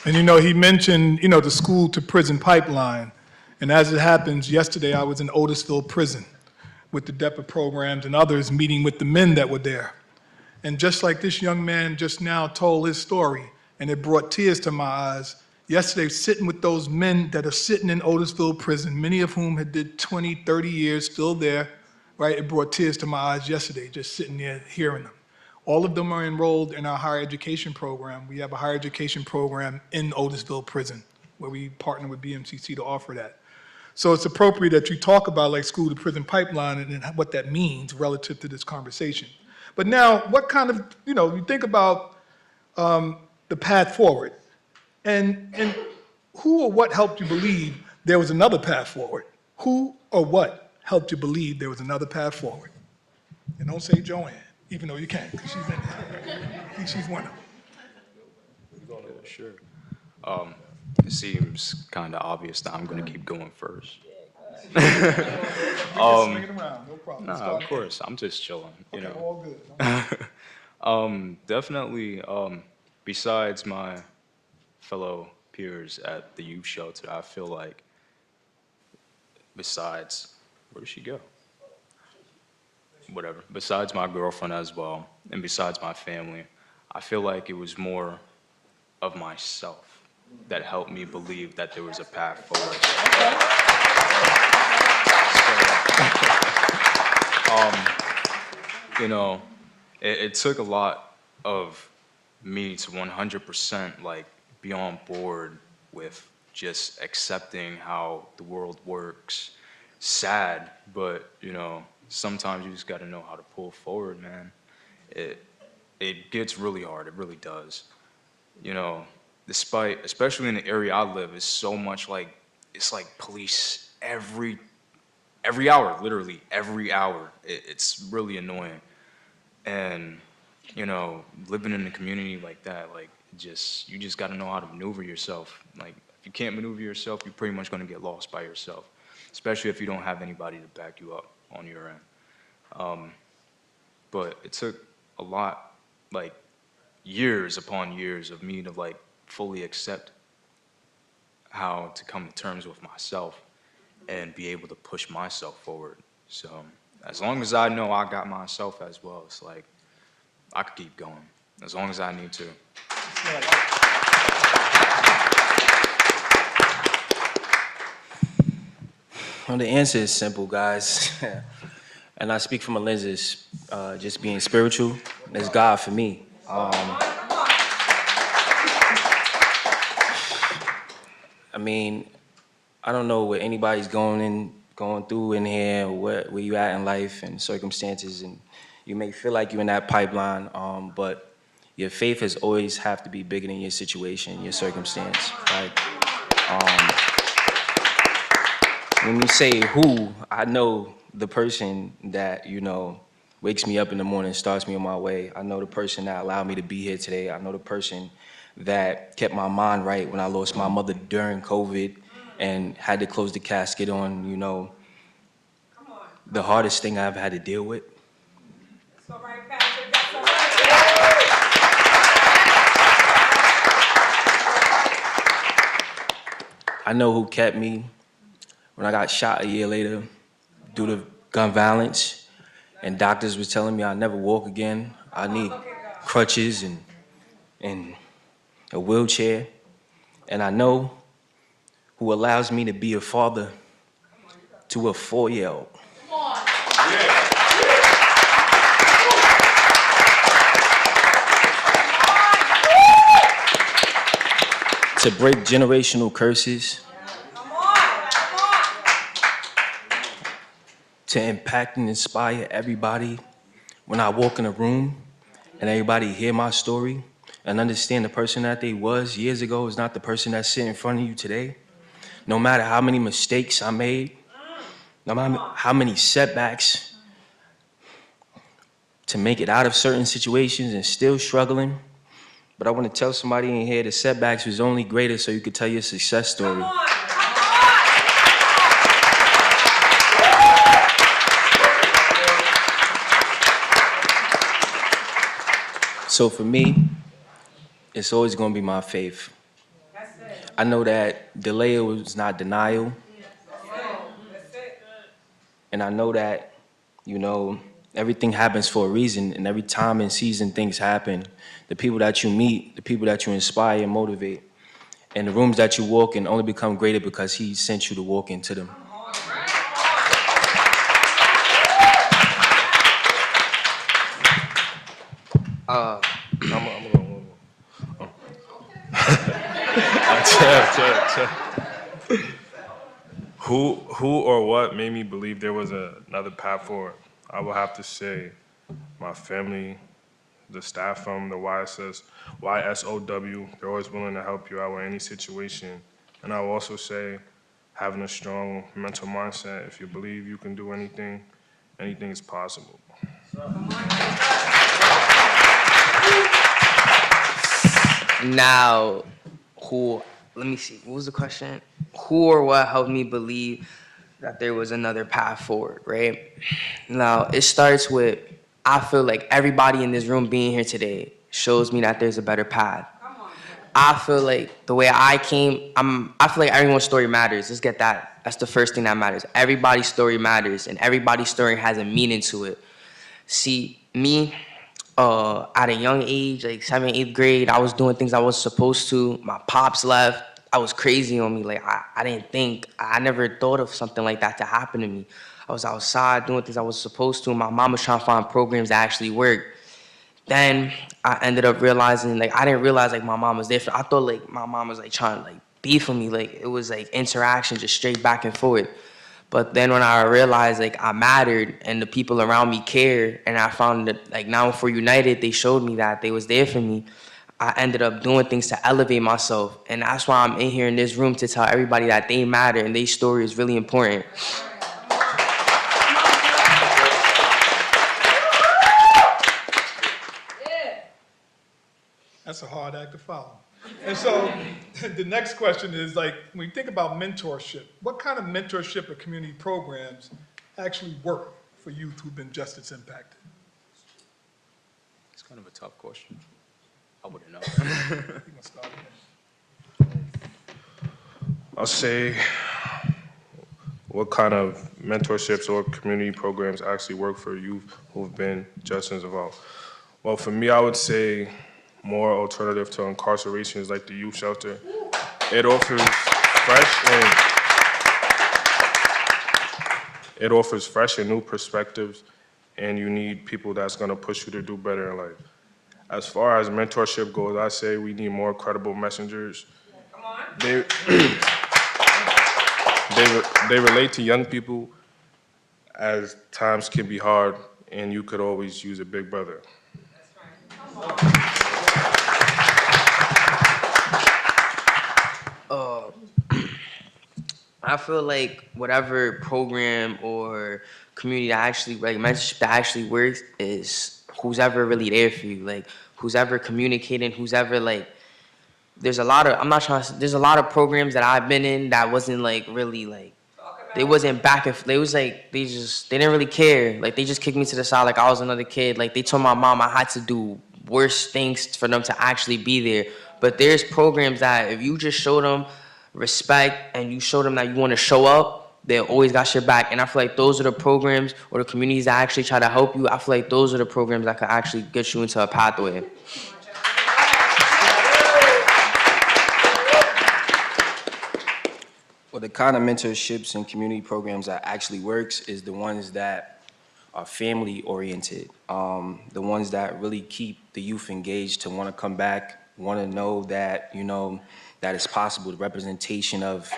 And you know, he mentioned, you know, the school to prison pipeline. And as it happens, yesterday I was in Otisville Prison with the DEPA programs and others meeting with the men that were there. And just like this young man just now told his story, and it brought tears to my eyes, yesterday sitting with those men that are sitting in Otisville Prison, many of whom had did 20, 30 years, still there, right? It brought tears to my eyes yesterday, just sitting there hearing them. All of them are enrolled in our higher education program. We have a higher education program in Otisville Prison where we partner with BMCC to offer that. So it's appropriate that you talk about like school to prison pipeline and what that means relative to this conversation. But now, what kind of, you know, you think about the path forward. And who or what helped you believe there was another path forward? Who or what helped you believe there was another path forward? And don't say Joanne, even though you can, because she's in there. I think she's one of them. Sure. It seems kind of obvious that I'm going to keep going first. Swing it around, no problem. Nah, Start of course. I'm just chilling, you Okay, know. all good. Definitely, besides my fellow peers at the youth shelter, I feel like besides, where did she go? Whatever. Besides my girlfriend as well, and besides my family, I feel like it was more of myself that helped me believe that there was a path forward. You know, it took a lot of me to 100% like be on board with just accepting how the world works. Sad, but you know, sometimes you just got to know how to pull forward, man. It gets really hard. It really does. You know, despite, especially in the area I live, it's so much like, it's like police every hour, literally every hour. It's really annoying. And, you know, living in a community like that, like, you just got to know how to maneuver yourself. Like, if you can't maneuver yourself, you're pretty much going to get lost by yourself, especially if you don't have anybody to back you up on your end. But it took a lot, like, years upon years of me to, like, fully accept how to come to terms with myself and be able to push myself forward. So as long as I know I got myself as well, it's like I could keep going as long as I need to. Well, the answer is simple, guys. And I speak from a lens of just being spiritual. It's God for me. I mean, I don't know what anybody's going through in here, or where you at in life and circumstances, and you may feel like you're in that pipeline, but your faith has always have to be bigger than your situation, your circumstance, right? When you say who, I know the person that, you know, wakes me up in the morning, starts me on my way. I know the person that allowed me to be here today. I know the person that kept my mind right when I lost my mother during COVID and had to close the casket on, you know, the hardest thing I've had to deal with. That's all right, Patrick. That's all right. I know who kept me when I got shot a year later due to gun violence, and doctors was telling me I'd never walk again. I need crutches and a wheelchair. And I know who allows me to be a father to a 4-year-old. To break generational curses, to impact and inspire everybody when I walk in a room and everybody hear my story and understand the person that they was years ago is not the person that's sitting in front of you today. No matter how many mistakes I made, no matter how many setbacks, to make it out of certain situations and still struggling. But I want to tell somebody in here the setbacks was only greater so you could tell your success story. So for me, it's always going to be my faith. I know that delay was not denial. And I know that, you know, everything happens for a reason, and every time and season things happen. The people that you meet, the people that you inspire and motivate, and the rooms that you walk in only become greater because he sent you to walk into them. Who or what made me believe there was another path forward? I would have to say my family, the staff from the YSOW, they're always willing to help you out with any situation. And I will also say, having a strong mental mindset, if you believe you can do anything, anything is possible. Now, let me see, what was the question? Who or what helped me believe that there was another path forward, right? Now, it starts with, I feel like everybody in this room being here today shows me that there's a better path. I feel like the way I came, I feel like everyone's story matters. Let's get that. That's the first thing that matters. Everybody's story matters, and everybody's story has a meaning to it. See, me, at a young age, like 7th, 8th grade, I was doing things I wasn't supposed to. My pops left. I was crazy on me. Like, I didn't think, I never thought of something like that to happen to me. I was outside doing things I wasn't supposed to. My mom was trying to find programs that actually worked. Then I ended up realizing, like, I didn't realize, like, my mom was different. I thought, like, my mom was, like, trying to, like, beef with me. Like, it was, like, interaction just straight back and forth. But then when I realized, like, I mattered and the people around me cared, and I found that, like, now for United, they showed me that they was there for me, I ended up doing things to elevate myself. And that's why I'm in here in this room to tell everybody that they matter and their story is really important. That's a hard act to follow. And so the next question is, like, when you think about mentorship, what kind of mentorship or community programs actually work for youth who've been justice impacted? It's kind of a tough question. I wouldn't know. You can start with I'll say, what kind of mentorships or community programs actually work for youth who've been justice involved? Well, for me, I would say more alternative to incarceration is like the youth shelter. It offers fresh and new perspectives, and you need people that's gonna push you to do better in life. As far as mentorship goes, I say we need more credible messengers. They relate to young people as times can be hard, and you could always use a big brother. I feel like whatever program or community that actually, like, mentorship that actually works is who's ever really there for you. Like, who's ever communicating, who's ever, like, there's a lot of, there's a lot of programs that I've been in that wasn't, like, really, like, they wasn't back and, they was like, they didn't really care. Like, they just kicked me to the side like I was another kid. Like, they told my mom I had to do worse things for them to actually be there. But there's programs that if you just show them respect and you show them that you want to show up, they always got your back. And I feel like those are the programs or the communities that actually try to help you. I feel like those are the programs that could actually get you into a pathway. Well, the kind of mentorships and community programs that actually works is the ones that are family oriented. The ones that really keep the youth engaged to want to come back, want to know that, you know, that it's possible, the representation of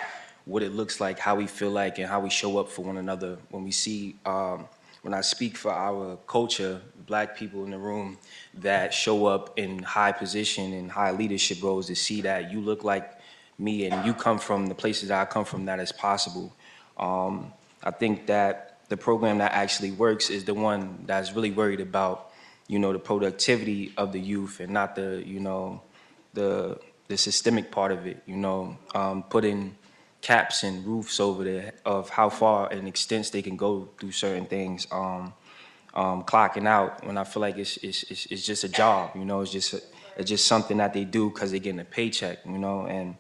what it looks like, how we feel like, and how we show up for one another. When we see, when I speak for our culture, Black people in the room that show up in high position and high leadership roles, to see that you look like me and you come from the places that I come from, that is possible. I think that the program that actually works is the one that's really worried about, you know, the productivity of the youth and not the, you know, the systemic part of it, you know, putting caps and roofs over there of how far and extents they can go through certain things, clocking out when I feel like it's just a job, you know, it's just something that they do because they're getting a paycheck, you know. And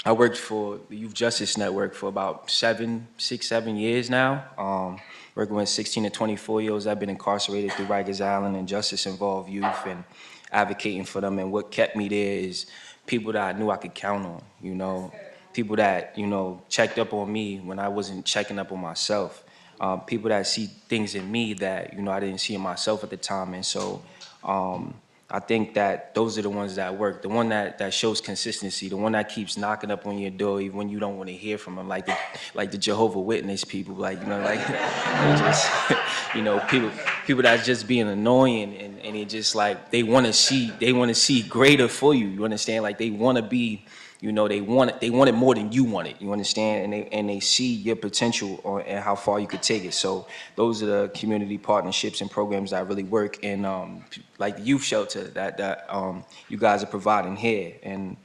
I worked for the Youth Justice Network for about 7 years now, working with 16 to 24-year-olds that have been incarcerated through Rikers Island and justice-involved youth, and advocating for them. And what kept me there is people that I knew I could count on, you know, people that, you know, checked up on me when I wasn't checking up on myself, people that see things in me that, you know, I didn't see in myself at the time. And so I think that those are the ones that work. The one that shows consistency, the one that keeps knocking up on your door even when you don't want to hear from them, like the Jehovah Witness people, like they just, people that's just being annoying and it just like they want to see greater for you. You understand? Like they want to be. They want it more than you want it. You understand? And they see your potential and how far you could take it. So those are the community partnerships and programs that really work. And like the youth shelter that you guys are providing here, and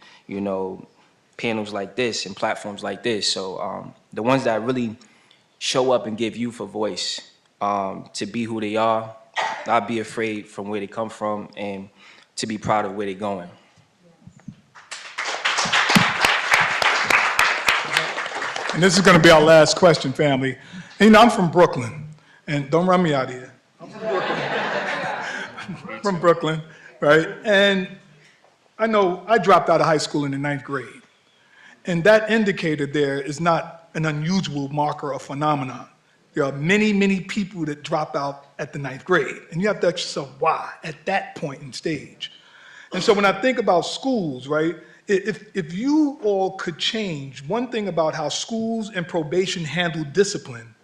panels like this and platforms like this. So the ones that really show up and give youth a voice to be who they are, not be afraid from where they come from, and to be proud of where they're going. And this is going to be our last question, family. And, I'm from Brooklyn, and don't run me out of here. I'm from Brooklyn. From Brooklyn, right? And I know I dropped out of high school in the 9th grade. And that indicator there is not an unusual marker or phenomenon. There are many, many people that drop out at the 9th grade. And you have to ask yourself, why at that point in stage? And so when I think about schools, right, if you all could change one thing about how schools and probation handle discipline,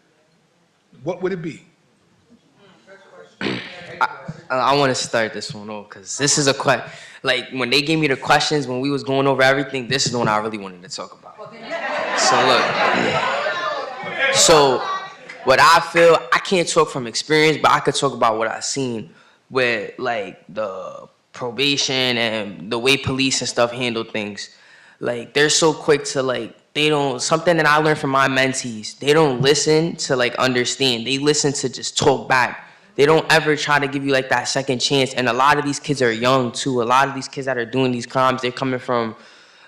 what would it be? I want to start this one off because this is a question. Like when they gave me the questions when we was going over everything, this is the one I really wanted to talk about. So what I feel, I can't talk from experience, but I could talk about what I've seen with like the probation and the way police and stuff handle things. Like they're so quick to something that I learned from my mentees, they don't listen to like understand. They listen to just talk back. They don't ever try to give you like that second chance. And a lot of these kids are young too. A lot of these kids that are doing these crimes, they're coming from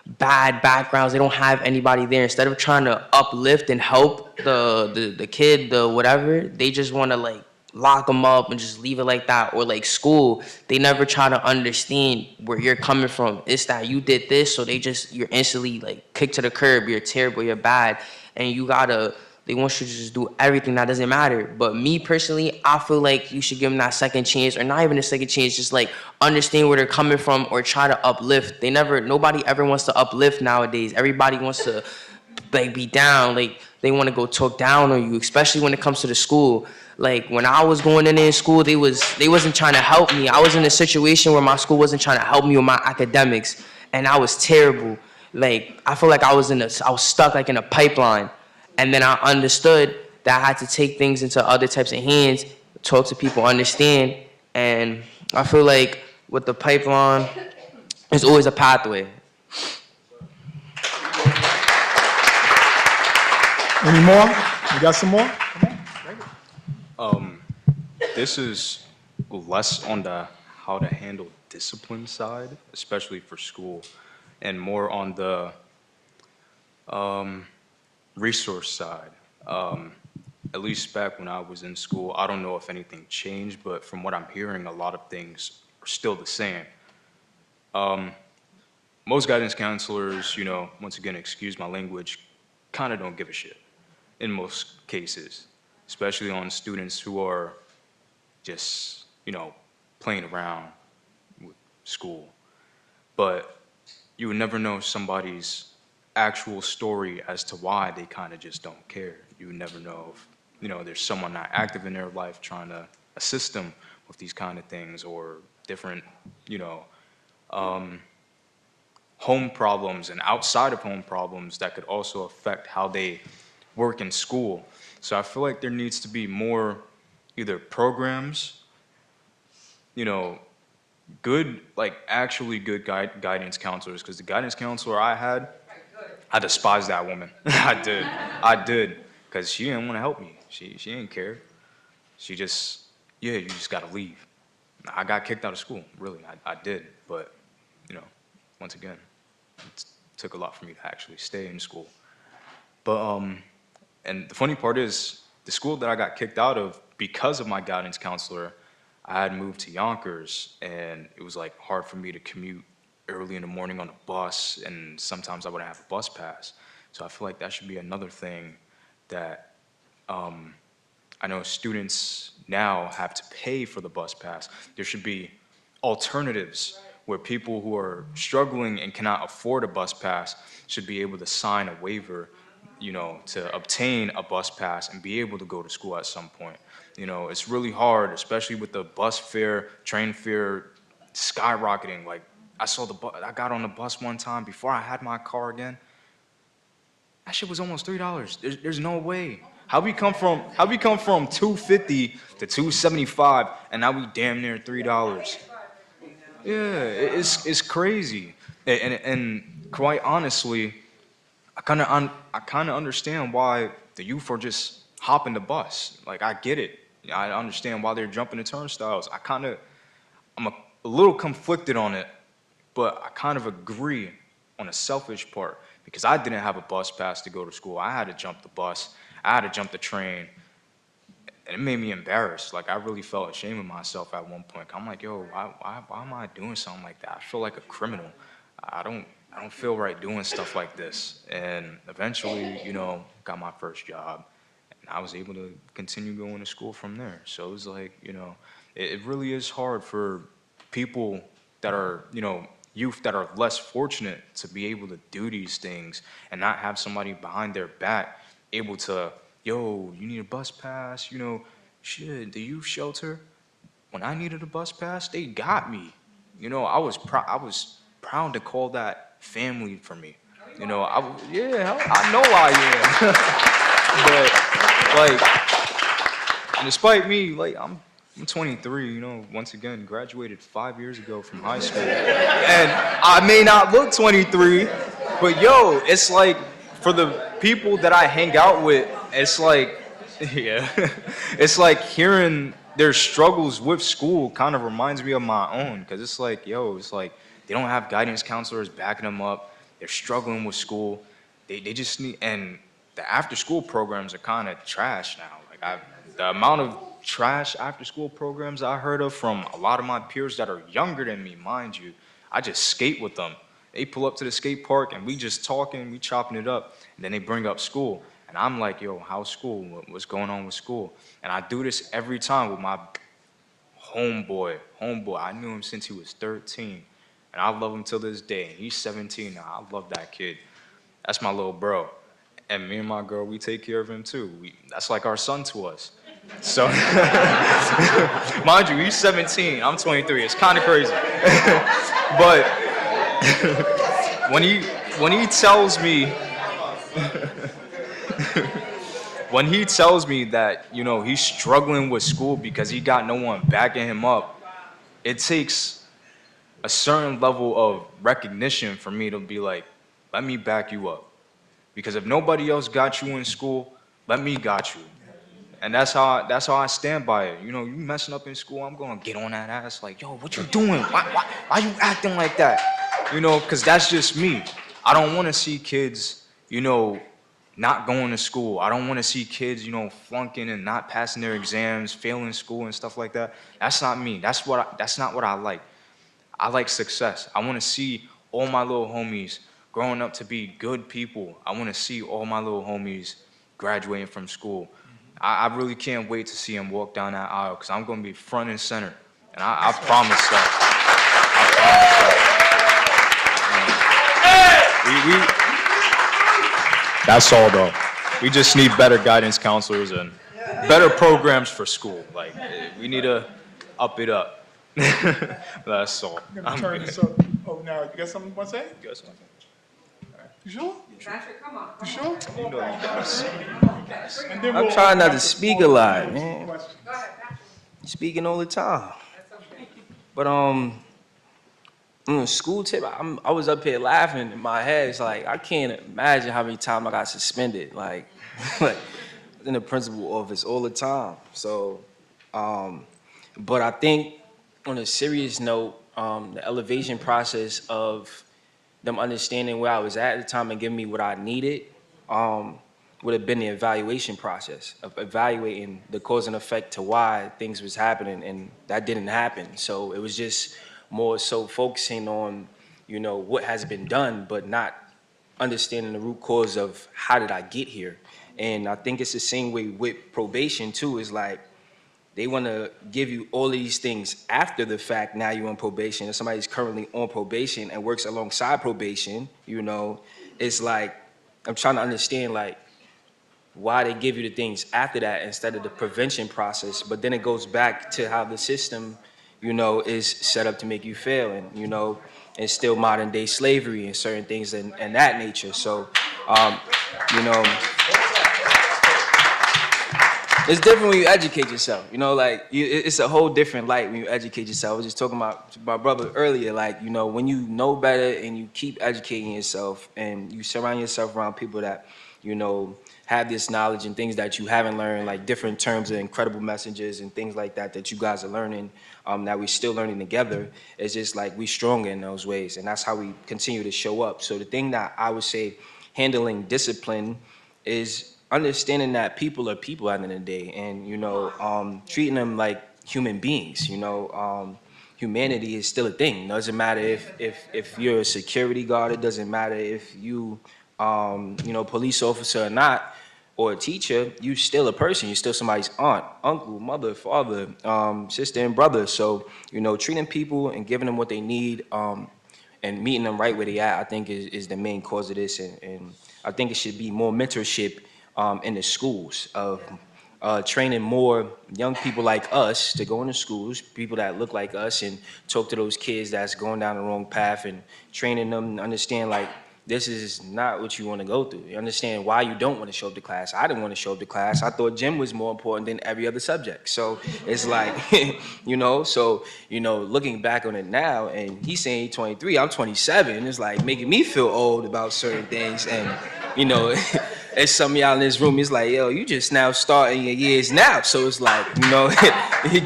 bad backgrounds. They don't have anybody there. Instead of trying to uplift and help the kid, the whatever, they just want to like lock them up and just leave it like that. Or like school, they never try to understand where you're coming from. It's that you did this, so you're instantly like kicked to the curb. You're terrible, you're bad, and they want you to just do everything that doesn't matter. But me personally, I feel like you should give them that second chance, or not even a second chance, just like understand where they're coming from or try to uplift. Nobody ever wants to uplift nowadays. Everybody wants to like be down. Like they want to go talk down on you, especially when it comes to the school. Like when I was going in school, they wasn't trying to help me. I was in a situation where my school wasn't trying to help me with my academics, and I was terrible. Like I feel like I was stuck like in a pipeline. And then I understood that I had to take things into other types of hands, talk to people, understand. And I feel like with the pipeline, there's always a pathway. Any more? We got some more? This is less on the how to handle discipline side, especially for school, and more on the resource side. At least back when I was in school, I don't know if anything changed, but from what I'm hearing, a lot of things are still the same. Most guidance counselors, once again, excuse my language, kind of don't give a shit in most cases, especially on students who are just, playing around with school. But you would never know somebody's actual story as to why they kind of just don't care. You would never know if, there's someone not active in their life trying to assist them with these kind of things, or different, home problems and outside of home problems that could also affect how they work in school. So I feel like there needs to be more either programs, good, like actually good guidance counselors, because the guidance counselor I despised that woman. I did, because she didn't want to help me. She didn't care. She just, you just got to leave. I got kicked out of school, really, I did, but, once again, it took a lot for me to actually stay in school. But, and the funny part is, the school that I got kicked out of, because of my guidance counselor, I had moved to Yonkers, and it was like hard for me to commute early in the morning on a bus, and sometimes I wouldn't have a bus pass. So I feel like that should be another thing that I know students now have to pay for the bus pass. There should be alternatives where people who are struggling and cannot afford a bus pass should be able to sign a waiver, to obtain a bus pass and be able to go to school at some point. It's really hard, especially with the bus fare, train fare skyrocketing. Like, I got on the bus one time before I had my car again. That shit was almost $3. There's no way. How we come from $2.50 to $2.75 and now we damn near $3? Yeah, it's crazy. And quite honestly, I kind of understand why the youth are just hopping the bus. Like, I get it. I understand why they're jumping the turnstiles. I'm a little conflicted on it, but I kind of agree on a selfish part because I didn't have a bus pass to go to school. I had to jump the bus. I had to jump the train. And it made me embarrassed. Like, I really felt ashamed of myself at one point. I'm like, yo, why am I doing something like that? I feel like a criminal. I don't feel right doing stuff like this. And eventually, got my first job. And I was able to continue going to school from there. So it was like, it really is hard for people that are, youth that are less fortunate to be able to do these things and not have somebody behind their back able to, yo, you need a bus pass, shit, the youth shelter, when I needed a bus pass, they got me. I was proud to call that family for me. I know I am. But, like, despite me, like, I'm 23, once again, graduated 5 years ago from high school. And I may not look 23, but yo, it's like, for the people that I hang out with, it's like, yeah, it's like hearing their struggles with school kind of reminds me of my own, because it's like, yo, it's like they don't have guidance counselors backing them up. They're struggling with school. They just need, and the after school programs are kind of trash now. Like, the amount of trash after school programs I heard of from a lot of my peers that are younger than me, mind you, I just skate with them. They pull up to the skate park and we just talking, we chopping it up, and then they bring up school. And I'm like, yo, how's school? What's going on with school? And I do this every time with my homeboy. I knew him since he was 13. And I love him till this day. He's 17 now. I love that kid. That's my little bro. And me and my girl, we take care of him too. That's like our son to us. So, mind you, he's 17, I'm 23. It's kind of crazy. But when he tells me that, he's struggling with school because he got no one backing him up, it takes a certain level of recognition for me to be like, let me back you up. Because if nobody else got you in school, let me got you. And that's how I stand by it. You messing up in school, I'm gonna get on that ass like, yo, what you doing? Why you acting like that? Because that's just me. I don't want to see kids, not going to school. I don't want to see kids, flunking and not passing their exams, failing school and stuff like that. That's not me. That's not what I like. I like success. I want to see all my little homies growing up to be good people. I want to see all my little homies graduating from school. I really can't wait to see him walk down that aisle because I'm going to be front and center. And I promise that. That's all, though. We just need better guidance counselors and better programs for school. Like, we need to up it up. That's all. I'm going to turn this up. Oh, now, you got something you want to say? You got something? You sure? Patrick, come on. You sure? You know you guys. And then I'm we'll trying not open to up speak for a lot, man. questions. Speaking all the time. But school tip, I was up here laughing in my head. It's like, I can't imagine how many times I got suspended. Like in the principal office all the time. So, but I think on a serious note, the elevation process of them understanding where I was at the time and giving me what I needed would have been the evaluation process of evaluating the cause and effect to why things was happening, and that didn't happen. So it was just more so focusing on, what has been done, but not understanding the root cause of how did I get here. And I think it's the same way with probation too, is like, they want to give you all of these things after the fact. Now you're on probation. If somebody's currently on probation and works alongside probation, it's like, I'm trying to understand, like, why they give you the things after that instead of the prevention process. But then it goes back to how the system, is set up to make you fail, and, and still modern day slavery and certain things and that nature. So, it's different when you educate yourself, it's a whole different light when you educate yourself. I was just talking about my brother earlier, like, when you know better and you keep educating yourself and you surround yourself around people that, have this knowledge and things that you haven't learned, like different terms and incredible messages and things like that you guys are learning, that we're still learning together. It's just like we stronger in those ways, and that's how we continue to show up. So the thing that I would say handling discipline is understanding that people are people at the end of the day, and treating them like human beings. Humanity is still a thing. Doesn't matter if you're a security guard. It doesn't matter if you police officer or not, or a teacher. You still a person. You're still somebody's aunt, uncle, mother, father, sister, and brother. So treating people and giving them what they need, and meeting them right where they at, I think is the main cause of this. And I think it should be more mentorship in the schools of training more young people like us to go into schools, people that look like us, and talk to those kids that's going down the wrong path, and training them to understand, like, this is not what you want to go through. You understand why you don't want to show up to class. I didn't want to show up to class. I thought gym was more important than every other subject. So it's like, looking back on it now, and he's saying he's 23, I'm 27, it's like making me feel old about certain things. And, as some of y'all in this room, it's like, yo, you just now starting your years now. So it's like, you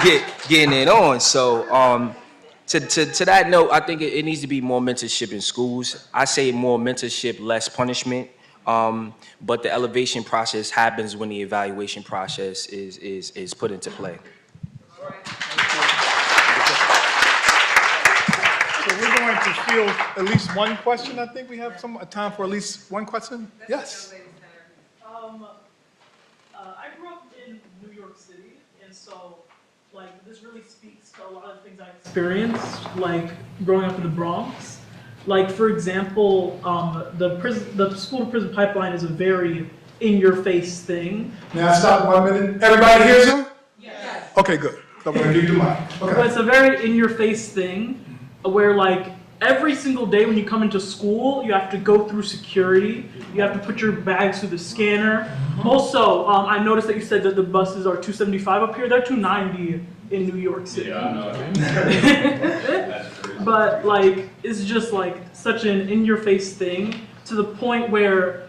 getting it on. So, to that note, I think it needs to be more mentorship in schools. I say more mentorship, less punishment. But the elevation process happens when the evaluation process is put into play. So we're going to field at least one question. I think we have time for at least one question. Yes. I grew up in New York City, and so, like, this really speaks to a lot of the things I experienced, like, growing up in the Bronx. Like, for example, the school-to-prison pipeline is a very in-your-face thing. Now stop 1 minute. Everybody hears him? Yes. Okay, good. I'm going to give you the mic. Okay. But it's a very in-your-face thing where, like, every single day when you come into school, you have to go through security. You have to put your bags through the scanner. Also, I noticed that you said that the buses are $275 up here. They're $290 in New York City. Yeah, I know. But, like, it's just, like, such an in-your-face thing to the point where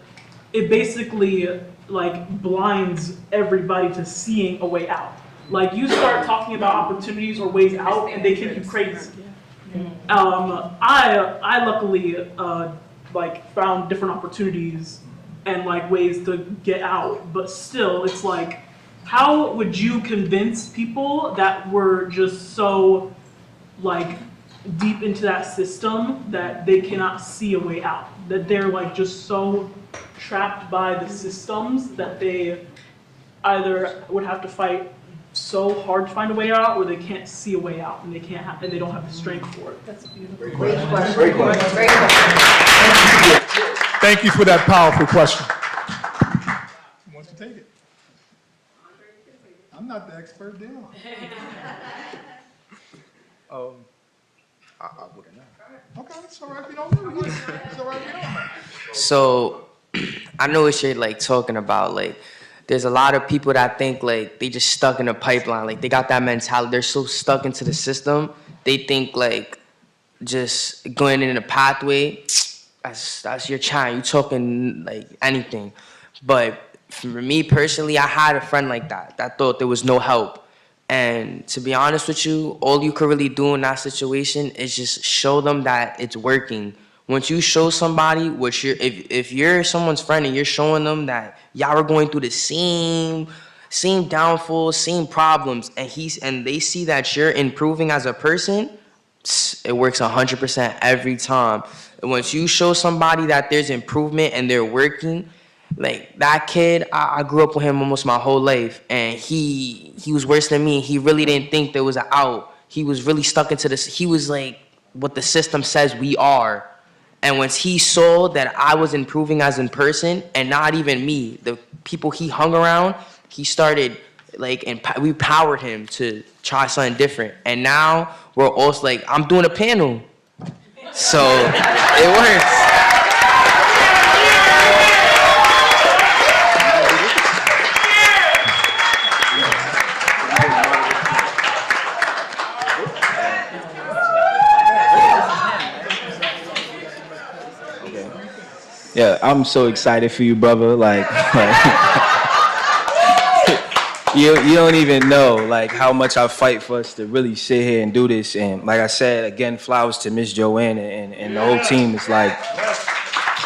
it basically, like, blinds everybody to seeing a way out. Like, you start talking about opportunities or ways out, and they think you crazy. I luckily like found different opportunities and like ways to get out, but still it's like, how would you convince people that were just so like deep into that system that they cannot see a way out, that they're like just so trapped by the systems that they either would have to fight so hard to find a way out, or they can't see a way out, and they don't have the strength for it. That's beautiful. Great question. Great question. Great question. Thank you for that powerful question. Who wants to take it? I'm not the expert there. I wouldn't know. Okay, it's all right. We don't know. It's all right. We don't know. So, I know what you're like talking about, like. There's a lot of people that think like they just stuck in a pipeline. Like they got that mentality. They're so stuck into the system. They think like just going in a pathway, that's your chance. You talking like anything. But for me personally, I had a friend like that thought there was no help. And to be honest with you, all you could really do in that situation is just show them that it's working. Once you show somebody what if you're someone's friend and you're showing them that y'all are going through the same downfalls, same problems, and they see that you're improving as a person, it works 100% every time. And once you show somebody that there's improvement and they're working, Like that kid, I grew up with him almost my whole life, and he was worse than me. He really didn't think there was an out. He was really stuck into this. He was like what the system says we are. And once he saw that I was improving as a person, and not even me, the people he hung around, he started like, and we powered him to try something different. And now we're also like, I'm doing a panel, so it works. Yeah, I'm so excited for you, brother. Like you don't even know like how much I fight for us to really sit here and do this. And like I said, again, flowers to Miss Joanne and the whole team. It's like,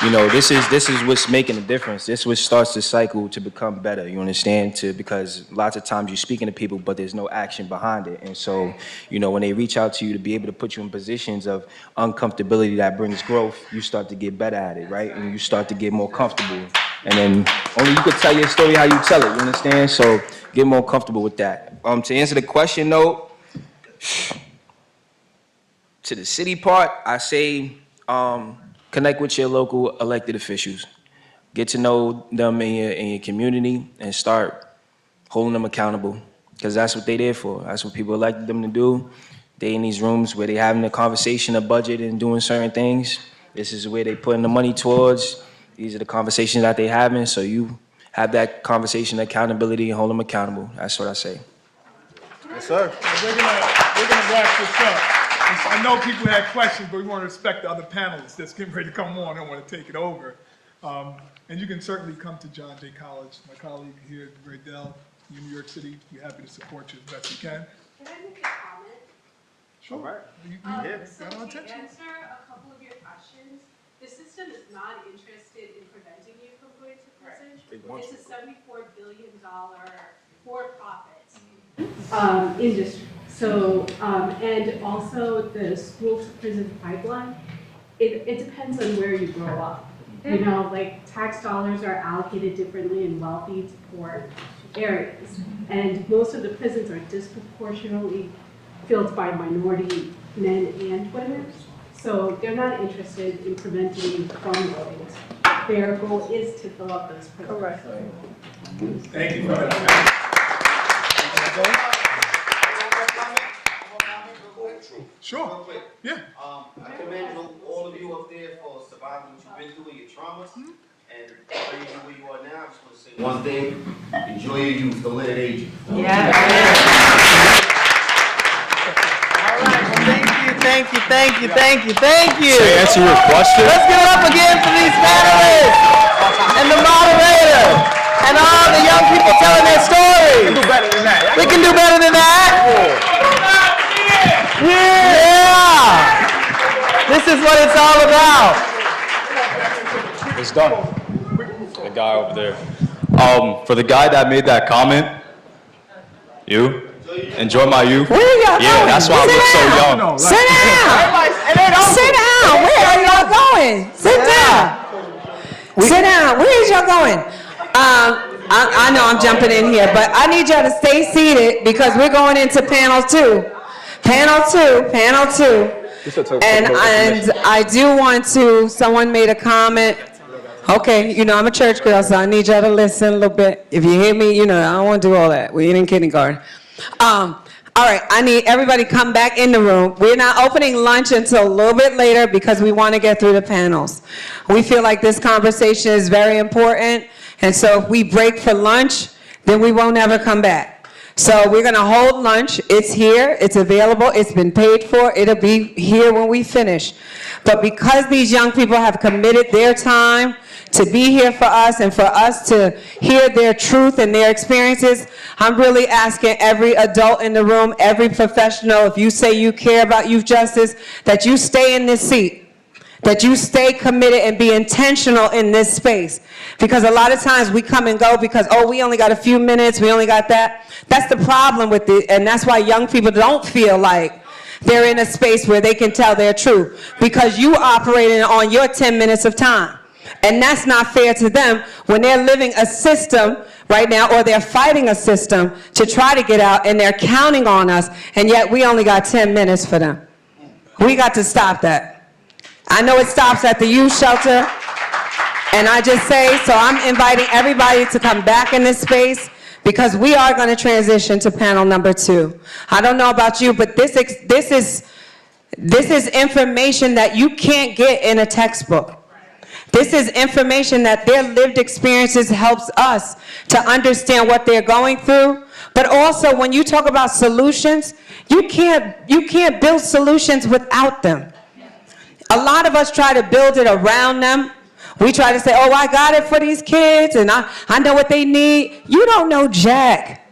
you know, this is what's making a difference. This is what starts the cycle to become better. You understand? Because lots of times you're speaking to people, but there's no action behind it. And so, you know, when they reach out to you to be able to put you in positions of uncomfortability that brings growth, you start to get better at it, right? And you start to get more comfortable. And then only you could tell your story how you tell it. You understand? So get more comfortable with that. To answer the question, though, to the city part, I say. Connect with your local elected officials. Get to know them in your community and start holding them accountable, because that's what they're there for. That's what people elected them to do. They in these rooms where they having a conversation, a budget, and doing certain things. This is where they putting the money towards. These are the conversations that they having, so you have that conversation, accountability, and hold them accountable. That's what I say. Yes, sir. We're gonna wrap this up. I know people had questions, but we want to respect the other panelists that's getting ready to come on. I don't want to take it over. And you can certainly come to John Jay College. My colleague here at Braydell, New York City, we're happy to support you as best we can. Can I make a comment? Sure. All right. So to answer a couple of your questions, the system is not interested in preventing you from going to prison. It's a $74 billion for-profit industry. So, and also the school to prison pipeline, it depends on where you grow up. You know, like tax dollars are allocated differently in wealthy to poor areas. And most of the prisons are disproportionately filled by minority men and women. So they're not interested in preventing you from going. Their goal is to fill up those prisons. Correct. Thank you for that. Sure. Real quick. Yeah. I commend all of you up there for surviving what you've been through and your traumas, and bringing you where you are now. I just want to say one thing: enjoy your youth. Don't let it age you. Yeah. All right. Well, thank you. To answer your question, Let's give it up again for these panelists and the moderator and all the young people telling their stories. We can do better than that. We can do better than that. Yeah! This is what it's all about. it's done. The guy over there. For the guy that made that comment, you enjoy my youth. Where are y'all Yeah, going? that's why I look so young. Sit down. Sit down. Where are y'all going? Sit down. Sit down. Where is y'all going? I know I'm jumping in here, but I need y'all to stay seated because we're going into panel two. Panel two. And I do want to, someone made a comment. Okay, you know, I'm a church girl, so I need y'all to listen a little bit. If you hear me, you know, I don't want to do all that. We ain't in kindergarten. All right, I need everybody come back in the room. We're not opening lunch until a little bit later because we want to get through the panels. We feel like this conversation is very important, and so if we break for lunch, then we won't ever come back. So we're going to hold lunch. It's here. It's available. It's been paid for. It'll be here when we finish. But because these young people have committed their time to be here for us and for us to hear their truth and their experiences, I'm really asking every adult in the room, every professional, if you say you care about youth justice, that you stay in this seat. That you stay committed and be intentional in this space. Because a lot of times we come and go because, oh, we only got a few minutes, we only got that. That's the problem with it, and that's why young people don't feel like they're in a space where they can tell their truth. Because you operating on your 10 minutes of time. And that's not fair to them when they're living a system right now, or they're fighting a system to try to get out, and they're counting on us, and yet we only got 10 minutes for them. We got to stop that. I know it stops at the youth shelter, and I just say, so I'm inviting everybody to come back in this space, because we are going to transition to panel number 2. I don't know about you, but this is information that you can't get in a textbook. This is information that their lived experiences helps us to understand what they're going through. But also, when you talk about solutions, you can't build solutions without them. A lot of us try to build it around them. We try to say, oh, I got it for these kids, and I know what they need. You don't know jack.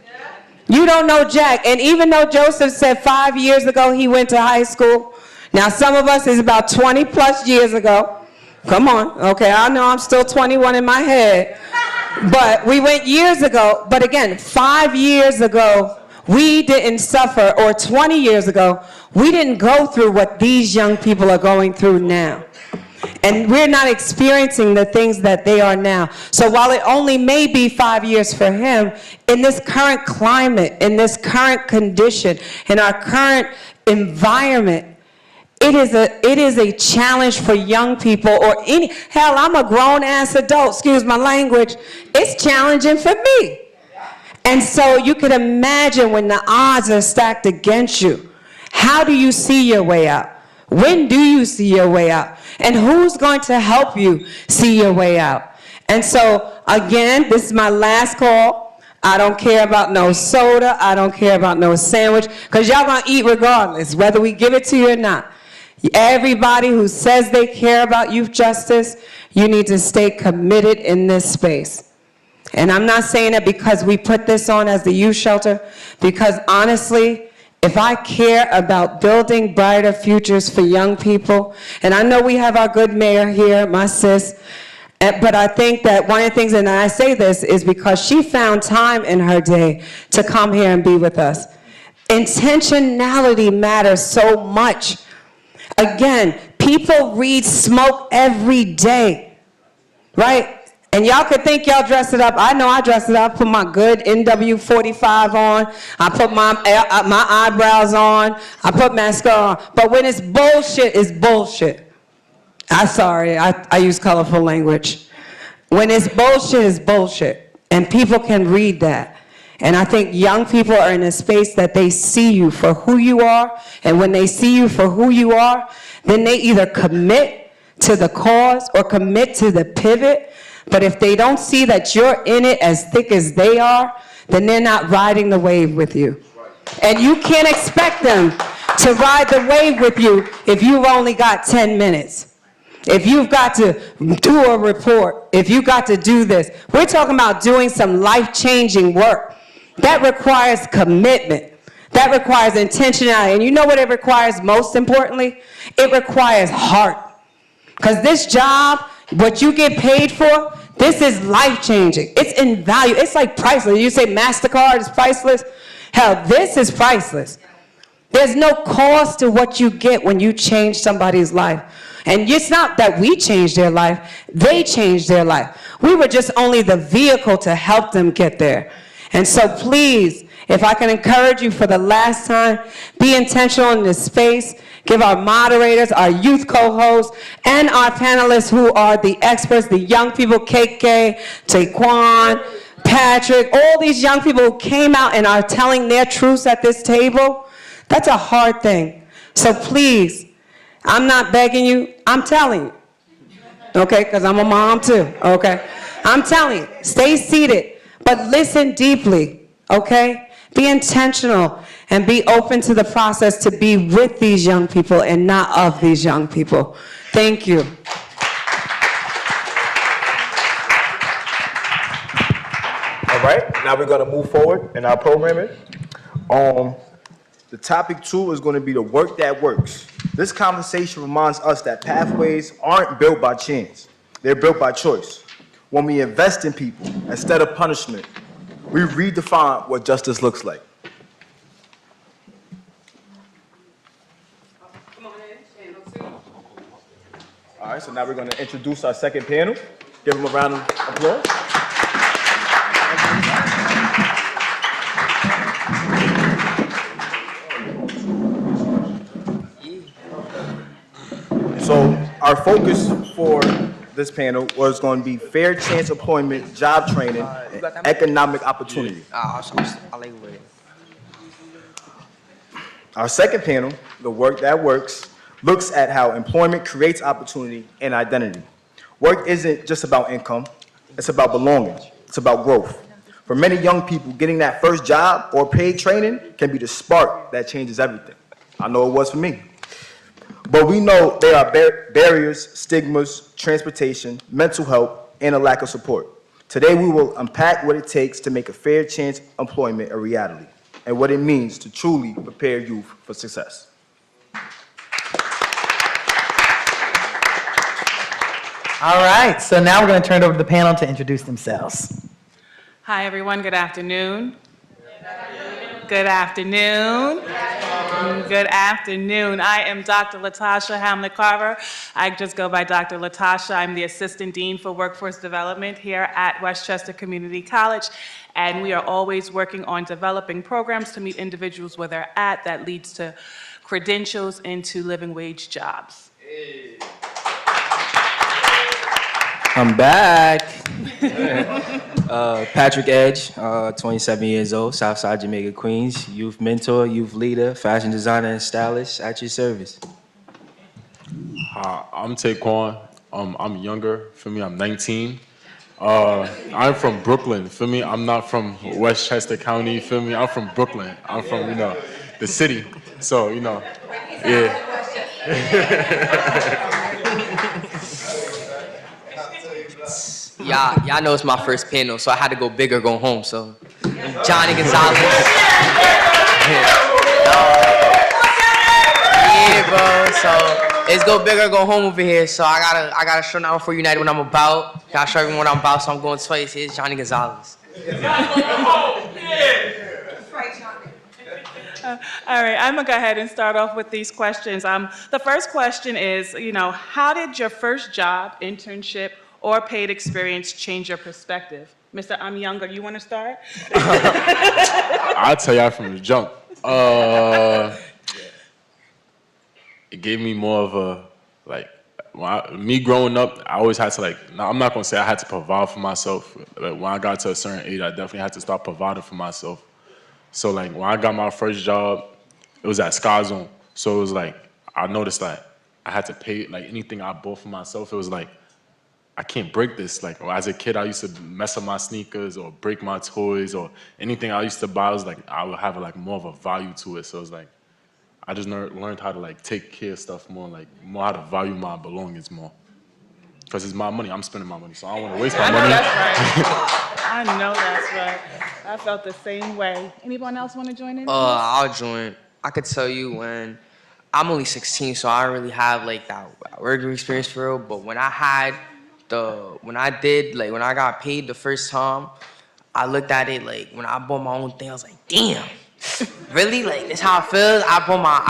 You don't know jack. And even though Joseph said 5 years ago he went to high school, now some of us is about 20 plus years ago. Come on, okay, I know I'm still 21 in my head. But we went years ago, but again, 5 years ago, we didn't suffer, or 20 years ago, we didn't go through what these young people are going through now. And we're not experiencing the things that they are now. So while it only may be 5 years for him, in this current climate, in this current condition, in our current environment, it is a challenge for young people, or hell, I'm a grown-ass adult, excuse my language. It's challenging for me. And so you can imagine when the odds are stacked against you, how do you see your way out? When do you see your way out? And who's going to help you see your way out? And so, again, this is my last call. I don't care about no soda. I don't care about no sandwich, because y'all gonna eat regardless, whether we give it to you or not. Everybody who says they care about youth justice, you need to stay committed in this space. And I'm not saying that because we put this on as the youth shelter, because honestly, if I care about building brighter futures for young people, and I know we have our good mayor here, my sis, but I think that one of the things, and I say this, is because she found time in her day to come here and be with us. Intentionality matters so much. Again, people read smoke every day, right? And y'all could think y'all dress it up. I know I dress it up. I put my good NW45 on. I put my eyebrows on. I put mascara on. But when it's bullshit, it's bullshit. I'm sorry, I use colorful language. When it's bullshit, it's bullshit. And people can read that. And I think young people are in a space that they see you for who you are. And when they see you for who you are, then they either commit to the cause or commit to the pivot. But if they don't see that you're in it as thick as they are, then they're not riding the wave with you. And you can't expect them to ride the wave with you if you've only got 10 minutes. If you've got to do a report, if you've got to do this. We're talking about doing some life-changing work. That requires commitment. That requires intentionality. And you know what it requires most importantly? It requires heart. Because this job, what you get paid for, this is life-changing. It's invaluable. It's like priceless. You say MasterCard is priceless. Hell, this is priceless. There's no cost to what you get when you change somebody's life. And it's not that we changed their life, they changed their life. We were just only the vehicle to help them get there. And so please, if I can encourage you for the last time, be intentional in this space. Give our moderators, our youth co-hosts, and our panelists who are the experts, the young people, KK, Taekwon, Patrick, all these young people who came out and are telling their truths at this table. That's a hard thing. So please, I'm not begging you, I'm telling you. Okay, because I'm a mom too, okay? I'm telling you, stay seated, but listen deeply, okay? Be intentional and be open to the process to be with these young people and not of these young people. Thank you. All right, now we're gonna move forward in our programming. The topic 2 is gonna be the work that works. This conversation reminds us that pathways aren't built by chance. They're built by choice. When we invest in people instead of punishment, we redefine what justice looks like. All right, so now we're going to introduce our second panel. Give them a round of applause. So our focus for this panel was going to be fair chance employment, job training, and economic opportunity. I like it. Our second panel, The Work That Works, looks at how employment creates opportunity and identity. Work isn't just about income, it's about belonging, it's about growth. For many young people, getting that first job or paid training can be the spark that changes everything. I know it was for me. But we know there are barriers, stigmas, transportation, mental health, and a lack of support. Today, we will unpack what it takes to make a fair chance employment a reality, and what it means to truly prepare youth for success. All right, so now we're going to turn it over to the panel to introduce themselves. Hi, everyone. Good afternoon. Good afternoon. Good afternoon. I am Dr. Latasha Hamlet-Carver. I just go by Dr. Latasha. I'm the Assistant Dean for Workforce Development here at Westchester Community College, and we are always working on developing programs to meet individuals where they're at that leads to credentials into living wage jobs. I'm back. Patrick Edge, 27 years old, Southside Jamaica, Queens, youth mentor, youth leader, fashion designer, and stylist at your service. Hi, I'm Taekwon. I'm younger. For me, I'm 19. I'm from Brooklyn. For me, I'm not from Westchester County. For me, I'm from Brooklyn. I'm from, the city. So, yeah. Y'all know it's my first panel, so I had to go big or go home. So, Johnny Gonzalez. Yeah, bro. So it's go big or go home over here. So I gotta show now for United what I'm about. Gotta show everyone what I'm about. So I'm going twice. Here's Johnny Gonzalez. All right, I'm gonna go ahead and start off with these questions. The first question is, how did your first job, internship, or paid experience change your perspective? Mr. I'm younger, you wanna start? I'll tell y'all from the jump. It gave me more of a, me growing up, I always had to I'm not gonna say I had to provide for myself. When I got to a certain age, I definitely had to start providing for myself. So when I got my first job, it was at Sky Zone. So it was I noticed that I had to pay, anything I bought for myself, it was I can't break this. As a kid, I used to mess up my sneakers or break my toys or anything I used to buy, was I would have more of a value to it. So it's I just learned how to take care of stuff more, more how to value my belongings more. Because it's my money, I'm spending my money, so I don't want to waste my money. I know that's right. I felt the same way. Anyone else want to join in? I'll join. I could tell you when I'm only 16, so I don't really have that working experience for real. But when I got paid the first time, I looked at it when I bought my own thing, I was like, damn. Really? This how it feels? I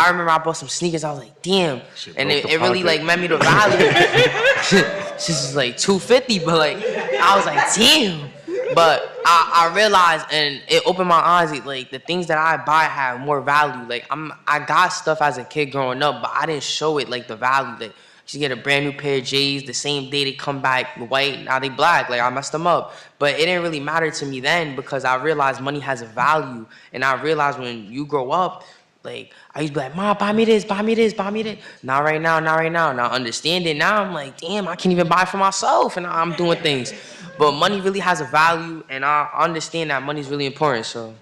remember I bought some sneakers, I was like, damn. And it really meant me the value. This is $250, but I was like, damn. But I realized, and it opened my eyes, the things that I buy have more value. I got stuff as a kid growing up, but I didn't show it the value. You get a brand new pair of J's, the same day they come back white, now they black, I messed them up. But it didn't really matter to me then because I realized money has a value. And I realized when you grow up, I used to be like, Mom, buy me this, buy me this, buy me this. Not right now, not right now. Now understand it, now I'm like, damn, I can't even buy for myself and I'm doing things. But money really has a value and I understand that money is really important, so.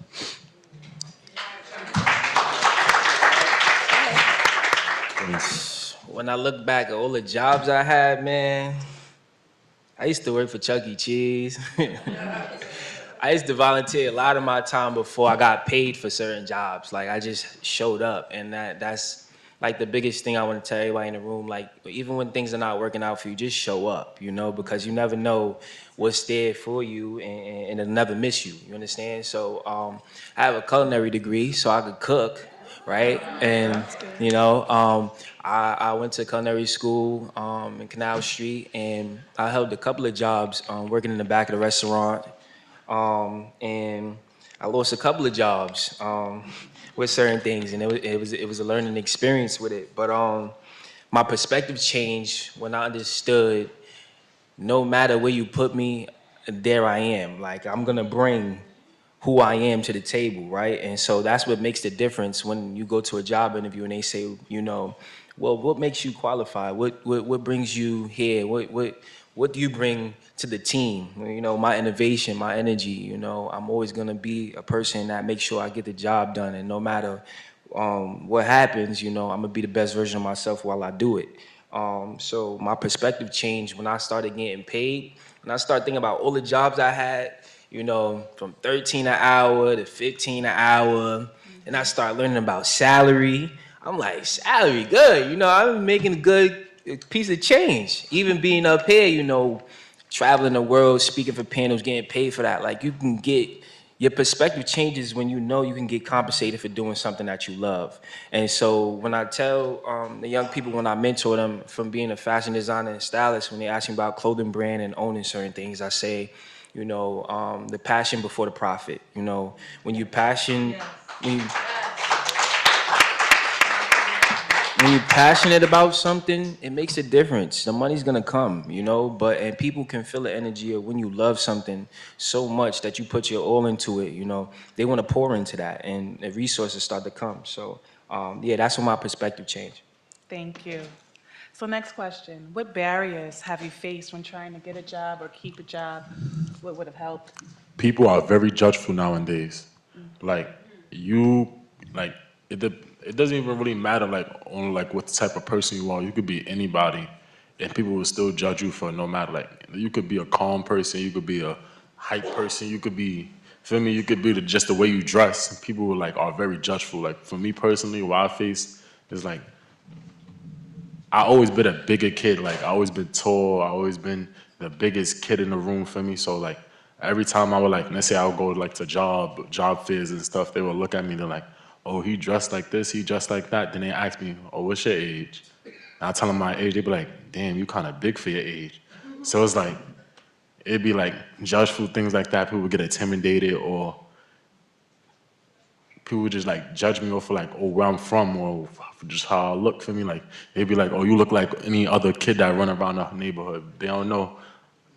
When I look back at all the jobs I had, man, I used to work for Chuck E. Cheese. I used to volunteer a lot of my time before I got paid for certain jobs. I just showed up, and that's the biggest thing I want to tell everybody in the room. Even when things are not working out for you, just show up, because you never know what's there for you, and it'll never miss you. You understand? So I have a culinary degree, so I could cook. right? And I went to culinary school in Canal Street, and I held a couple of jobs working in the back of the restaurant, and I lost a couple of jobs with certain things, and it was a learning experience with it. But my perspective changed when I understood no matter where you put me, there I am. Like I'm gonna bring who I am to the table, right? And so that's what makes the difference when you go to a job interview and they say, well, what makes you qualified? What brings you here? What do you bring to the team? My innovation, my energy. I'm always gonna be a person that makes sure I get the job done, and no matter what happens, I'm gonna be the best version of myself while I do it. So my perspective changed when I started getting paid, and I started thinking about all the jobs I had, from 13 an hour to 15 an hour. And I started learning about salary. I'm like, salary, good. I'm making a good piece of change. Even being up here, traveling the world, speaking for panels, getting paid for that. Like your perspective changes when you can get compensated for doing something that you love. And so when I tell the young people, when I mentor them from being a fashion designer and stylist, when they ask me about clothing brand and owning certain things, I say, the passion before the profit. When you passion, when you're passionate about something, it makes a difference. The money's gonna come, and people can feel the energy of when you love something so much that you put your all into it, they wanna pour into that and the resources start to come. So, yeah, that's when my perspective changed. Thank you. So next question, what barriers have you faced when trying to get a job or keep a job? What would have helped? People are very judgeful nowadays. Like you, like it doesn't even really matter like on like what type of person you are. You could be anybody, and people will still judge you for no matter. Like you could be a calm person, you could be a hype person, you could be, feel me? You could be just the way you dress. People were like are very judgeful. Like for me personally, what I face is like I always been a bigger kid. Like I always been tall. I always been the biggest kid in the room for me. So like every time I would like, let's say I would go like to job fairs and stuff, they would look at me. They're like, "Oh, he dressed like this. He dressed like that." Then they ask me, "Oh, what's your age?" And I tell them my age. They be like, "Damn, you kind of big for your age." So it's like it'd be like judgeful things like that. People would get intimidated or people would just like judge me off of like, oh, where I'm from or just how I look for me. Like they'd be like, oh, you look like any other kid that run around the neighborhood. They don't know.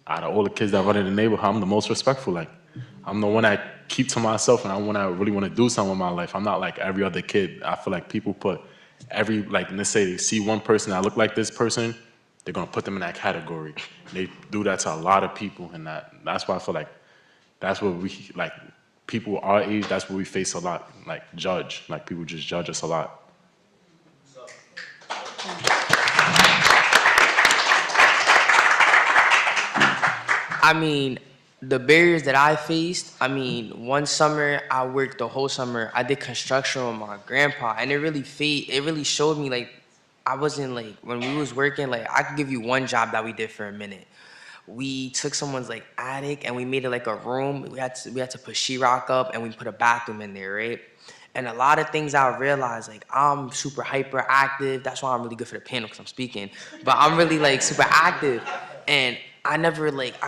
Out of all the kids that run in the neighborhood, I'm the most respectful. Like I'm the one that keep to myself and I'm one that really want to do something with my life. I'm not like every other kid. I feel like people put let's say they see one person that look like this person, they're gonna put them in that category. They do that to a lot of people, and that's why I feel like that's what we like. People our age, that's what we face a lot. Like like people just judge us a lot. I mean, the barriers that I faced, one summer I worked the whole summer. I did construction with my grandpa, and it really showed me like I wasn't like when we was working, like I could give you one job that we did for a minute. We took someone's like attic and we made it like a room. We had to put sheetrock up and we put a bathroom in there, right? And a lot of things I realized, like I'm super hyperactive. That's why I'm really good for the panel because I'm speaking. But I'm really like super active, and I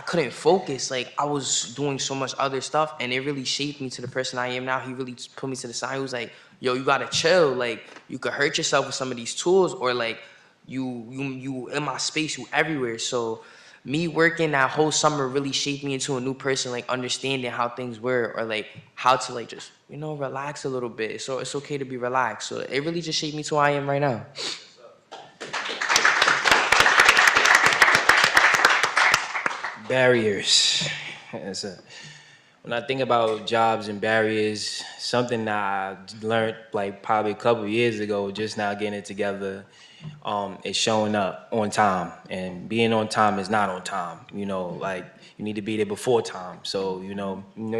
couldn't focus. Like I was doing so much other stuff, and it really shaped me to the person I am now. He really just put me to the side. He was like, "Yo, you gotta chill. Like you could hurt yourself with some of these tools, or like you in my space, you everywhere." So me working that whole summer really shaped me into a new person, like understanding how things were or like how to like just, relax a little bit. So it's okay to be relaxed. So it really just shaped me to who I am right now. Barriers. When I think about jobs and barriers, something that I learned like probably a couple of years ago, just now getting it together, is showing up on time. And being on time is not on time. Like you need to be there before time. So, you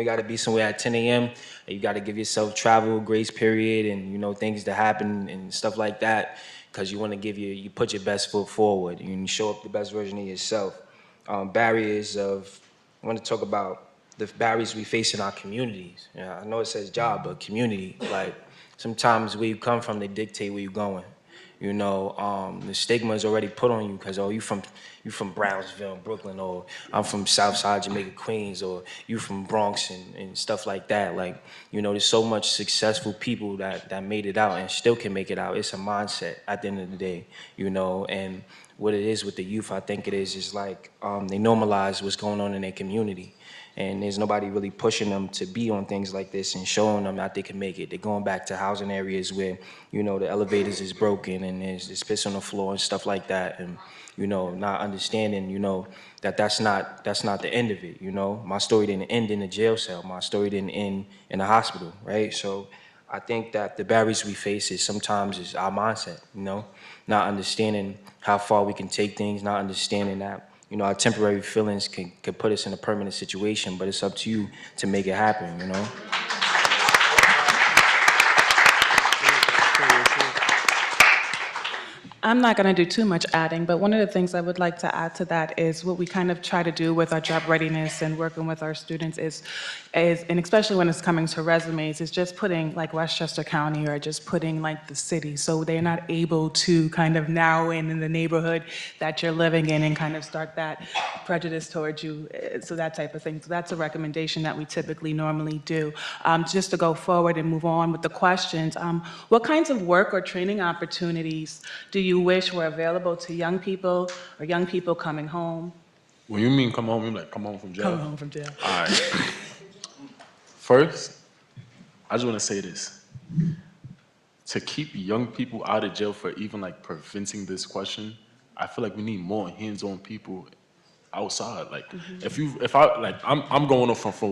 got to be somewhere at 10 a.m. and you got to give yourself travel grace period and, things to happen and stuff like that. Because you want to you put your best foot forward and you show up the best version of yourself. I want to talk about the barriers we face in our communities. I know it says job, but community. Like sometimes where you come from, they dictate where you're going. You know, the stigma is already put on you because, oh, you from Brownsville, Brooklyn, or I'm from Southside Jamaica, Queens, or you from Bronx and stuff like that. Like, you know, there's so much successful people that made it out and still can make it out. It's a mindset at the end of the day, you know, and what it is with the youth, I think it is like they normalize what's going on in their community. And there's nobody really pushing them to be on things like this and showing them that they can make it. They're going back to housing areas where, you know, the elevators is broken and there's piss on the floor and stuff like that. And, you know, not understanding, you know, that's not the end of it, you know. My story didn't end in a jail cell. My story didn't end in a hospital, right? So I think that the barriers we face is sometimes is our mindset, you know, not understanding how far we can take things, not understanding that, you know, our temporary feelings can put us in a permanent situation, but it's up to you to make it happen, you know? I'm not going to do too much adding, but one of the things I would like to add to that is what we kind of try to do with our job readiness and working with our students is and especially when it's coming to resumes, is just putting like Westchester County or just putting like the city, so they're not able to kind of narrow in the neighborhood that you're living in and kind of start that prejudice towards you, so that type of thing. So that's a recommendation that we typically normally do. Just to go forward and move on with the questions, what kinds of work or training opportunities do you wish were available to young people or young people coming home? When you mean come home, you mean like come home from jail? Coming home from jail. All right. First, I just want to say this. To keep young people out of jail for even like preventing this question, I feel like we need more hands-on people outside. Like I'm going off from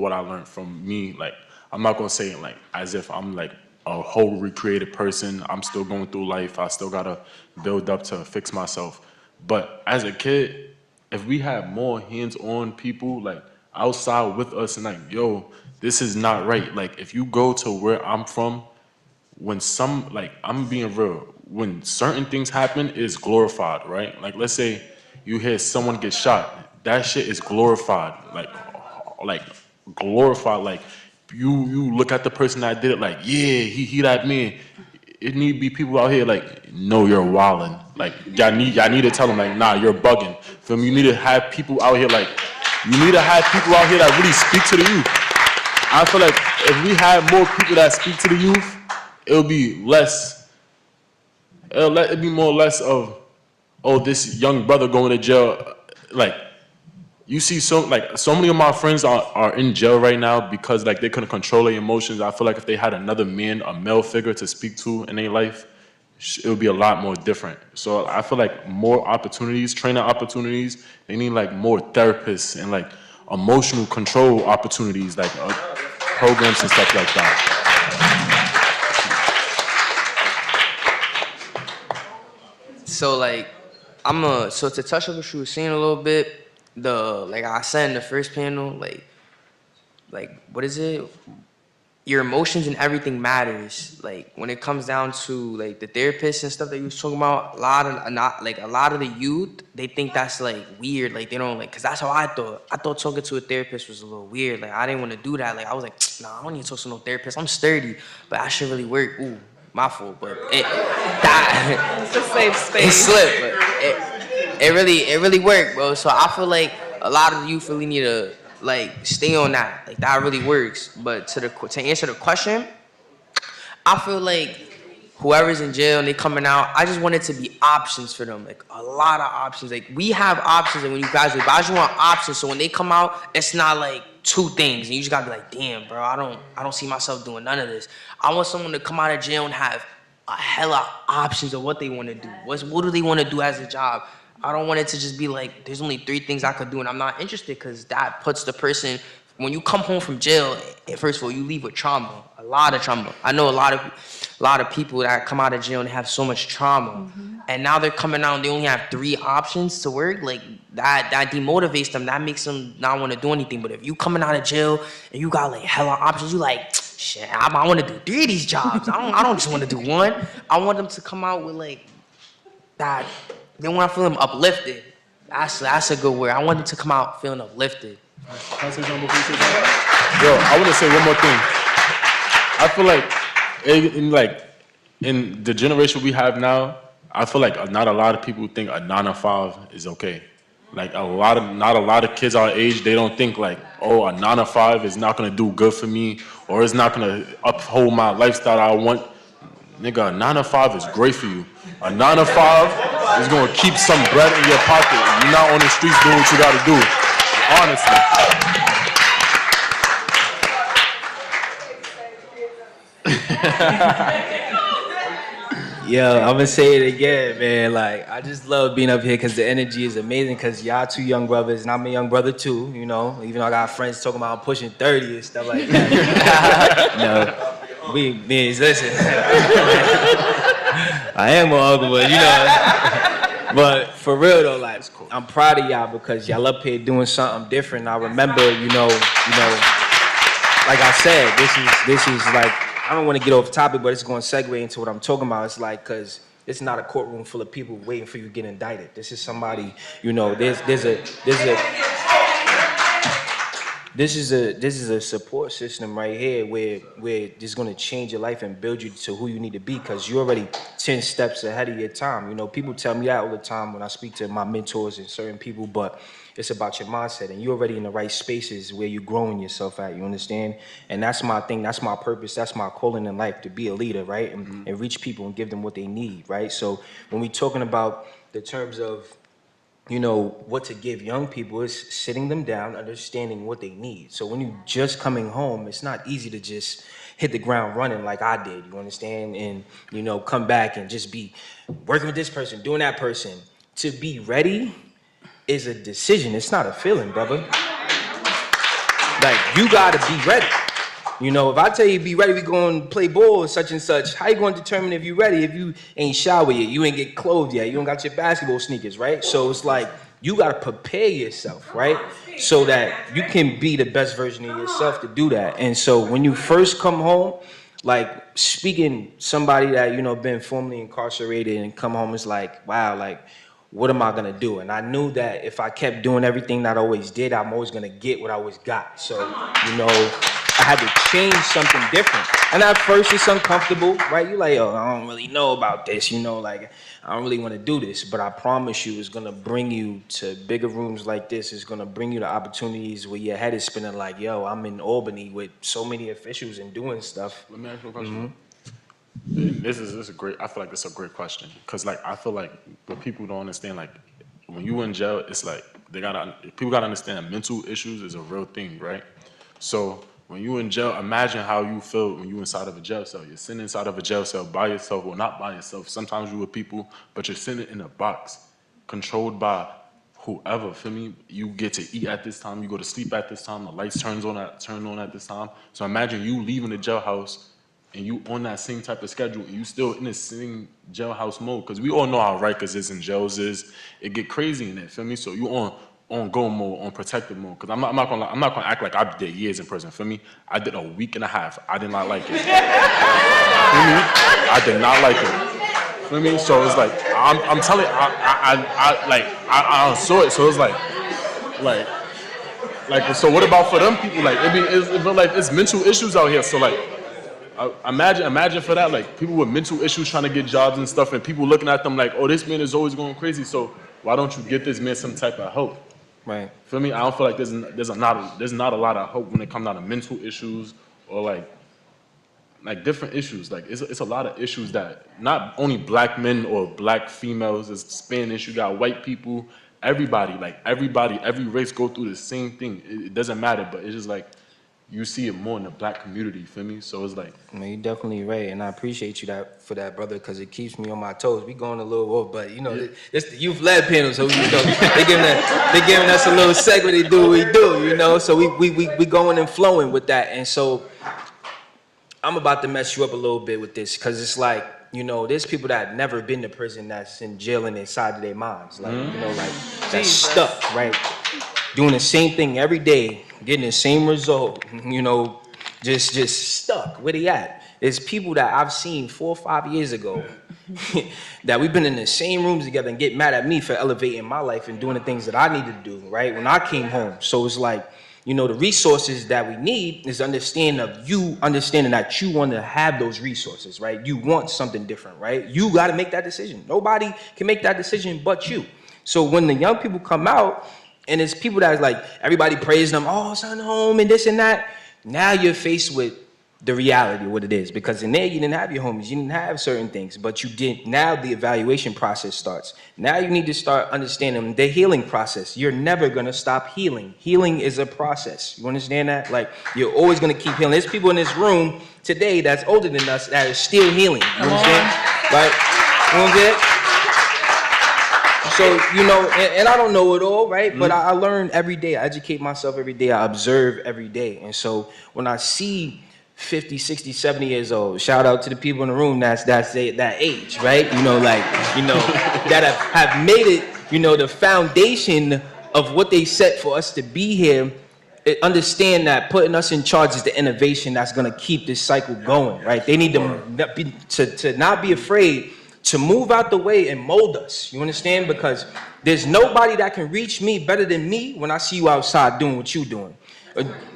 what I learned from me. Like I'm not gonna say it like as if I'm like a whole recreated person. I'm still going through life. I still gotta build up to fix myself. But as a kid, if we had more hands-on people like outside with us and like, yo, this is not right. Like if you go to where I'm from, when I'm being real, when certain things happen, it's glorified, right? Like let's say you hear someone get shot, that shit is glorified, like glorified. Like you look at the person that did it, like yeah, he that man. It need to be people out here like, no, you're wildin'. Like y'all need to tell them like, nah, you're bugging. Feel me? You need to have people out here like, that really speak to the youth. I feel like if we had more people that speak to the youth, it'll be more or less of, oh, this young brother going to jail. Like, you see so many of my friends are in jail right now because like they couldn't control their emotions. I feel like if they had another man, a male figure to speak to in their life, it would be a lot more different. So I feel like more opportunities, training opportunities, they need like more therapists and like emotional control opportunities, like programs and stuff like that. So like, so to touch on what you were saying a little bit, like I said in the first panel, like what is it? Your emotions and everything matters. Like when it comes down to like the therapists and stuff that you was talking about, a lot of the youth, they think that's like weird. Like they don't like, cause that's how I thought. I thought talking to a therapist was a little weird. Like I didn't want to do that. Like I was like, nah, I don't need to talk to no therapist. I'm sturdy, but I should really work. Ooh, my fault, but It's a safe space. it slipped, but it really worked, bro. So I feel like a lot of the youth really need to like stay on that. Like that really works. But to answer the question, I feel like whoever's in jail and they coming out, I just want it to be options for them. Like a lot of options. Like we have options, and when you graduate, but I just want options. So when they come out, it's not like two things, and you just gotta be like, damn, bro, I don't see myself doing none of this. I want someone to come out of jail and have a hella options of what they want to do. What do they want to do as a job? I don't want it to just be like, there's only 3 things I could do and I'm not interested, because that puts the person, when you come home from jail, first of all, you leave with trauma, a lot of trauma. I know a lot of people that come out of jail and have so much trauma, and now they're coming out and they only have 3 options to work. Like that demotivates them. That makes them not want to do anything. But if you coming out of jail and you got like hella options, you like, shit, I want to do 3 of these jobs. I don't just want to do one. I want them to come out with like that. They want to feel them uplifted. That's a good word. I want them to come out feeling uplifted. Can I say something before you say something? Yo, I want to say one more thing. I feel like in the generation we have now, I feel like not a lot of people think a 9 to 5 is okay. Like not a lot of kids our age, they don't think like, oh, a 9 to 5 is not gonna do good for me, or it's not gonna uphold my lifestyle I want. Nigga, a 9 to 5 is great for you. A 9 to 5 is gonna keep some bread in your pocket. You're not on the streets doing what you gotta do. Honestly. Yo, I'm gonna say it again, man. Like, I just love being up here because the energy is amazing. Because y'all two young brothers, and I'm a young brother too. You know, even though I got friends talking about I'm pushing 30 and stuff like that. No, we means listen. I am an uncle, but you know. But for real though, like, I'm proud of y'all because y'all up here doing something different. I remember, you know, like I said, this is like. I don't want to get off topic, but it's going to segue into what I'm talking about. It's like, because it's not a courtroom full of people waiting for you to get indicted. This is somebody, you know, this is a support system right here where this is going to change your life and build you to who you need to be because you're already 10 steps ahead of your time. You know, people tell me that all the time when I speak to my mentors and certain people, but it's about your mindset and you're already in the right spaces where you're growing yourself at, you understand? And that's my thing, that's my purpose, that's my calling in life, to be a leader, right? And reach people and give them what they need, right? So when we're talking about the terms of, you know, what to give young people, is sitting them down, understanding what they need. So when you just coming home, it's not easy to just hit the ground running like I did, you understand? And, you know, come back and just be working with this person, doing that person. To be ready is a decision. It's not a feeling, brother. Like, you gotta be ready. You know, if I tell you be ready, we going to play ball and such, how you going to determine if you ready if you ain't showered yet, you ain't get clothed yet, you don't got your basketball sneakers, right? So it's like, you got to prepare yourself, right? So that you can be the best version of yourself to do that. And so when you first come home, like speaking somebody that, you know, been formerly incarcerated and come home is like, wow, like, what am I gonna do? And I knew that if I kept doing everything that I always did, I'm always gonna get what I always got. So, you know, I had to change something different. And at first it's uncomfortable, right? You're like, oh, I don't really know about this, you know, like, I don't really wanna do this. But I promise you, it's gonna bring you to bigger rooms like this. It's gonna bring you to opportunities where your head is spinning like, yo, I'm in Albany with so many officials and doing stuff. Let me ask you a question. This is a great. I feel like this is a great question because like I feel like what people don't understand, like when you in jail, it's like people gotta understand that mental issues is a real thing, right? So when you in jail, imagine how you feel when you inside of a jail cell. You're sitting inside of a jail cell by yourself, well not by yourself. Sometimes you with people, but you're sitting in a box, controlled by whoever. Feel me? You get to eat at this time, you go to sleep at this time, the lights turn on at this time. So imagine you leaving the jailhouse. And you on that same type of schedule, and you still in the same jailhouse mode, because we all know how Rikers is and jails is. It get crazy in there, feel me? So you on go mode, on protective mode. Because I'm not gonna act like I did years in prison, feel me? I did a week and a half. I did not like it. Feel me? I did not like it. Feel me? So it's like I'm telling I saw it. So it's like so what about for them people? Like it's mental issues out here. So like. Imagine for that, like people with mental issues trying to get jobs and stuff, and people looking at them like, oh, this man is always going crazy. So why don't you get this man some type of help? Right. Feel me? I don't feel like there's not a lot of hope when it comes down to mental issues or like different issues. Like it's a lot of issues that not only black men or black females, it's Spanish. You got white people, everybody, every race go through the same thing. It doesn't matter, but it's just like. You see it more in the black community, you feel me? So it's like... Man, you're definitely right, and I appreciate you for that, brother, because it keeps me on my toes. We going a little off, but, you know, it's the youth-led panel, so, you know, they giving us a little segment to do what we do, you know? So we going and flowing with that, and so I'm about to mess you up a little bit with this, because it's like, you know, there's people that have never been to prison that's in jail and inside of their minds, like, you know, like, that's stuck, right? Doing the same thing every day, getting the same result, you know, just stuck. Where they at? It's people that I've seen 4 or 5 years ago that we've been in the same rooms together and get mad at me for elevating my life and doing the things that I needed to do, right? When I came home. So it's like, the resources that we need is understanding that you want to have those resources, right? You want something different, right? You got to make that decision. Nobody can make that decision but you. So when the young people come out and it's people that is like, everybody praising them, oh, son home and this and that, now you're faced with the reality of what it is. Because in there, you didn't have your homies, you didn't have certain things, but you did. Now the evaluation process starts. Now you need to start understanding the healing process. You're never going to stop healing. Healing is a process. You understand that? Like, you're always going to keep healing. There's people in this room today that's older than us that are still healing. You understand? Like, you know what I'm saying? So, and I don't know it all, right? But I learn every day. I educate myself every day. I observe every day. And so when I see 50, 60, 70 years old, shout out to the people in the room that age, right? That have made it, the foundation of what they set for us to be here. Understand that putting us in charge is the innovation that's going to keep this cycle going, right? They need to not be afraid to move out the way and mold us. You understand? Because there's nobody that can reach me better than me when I see you outside doing what you're doing.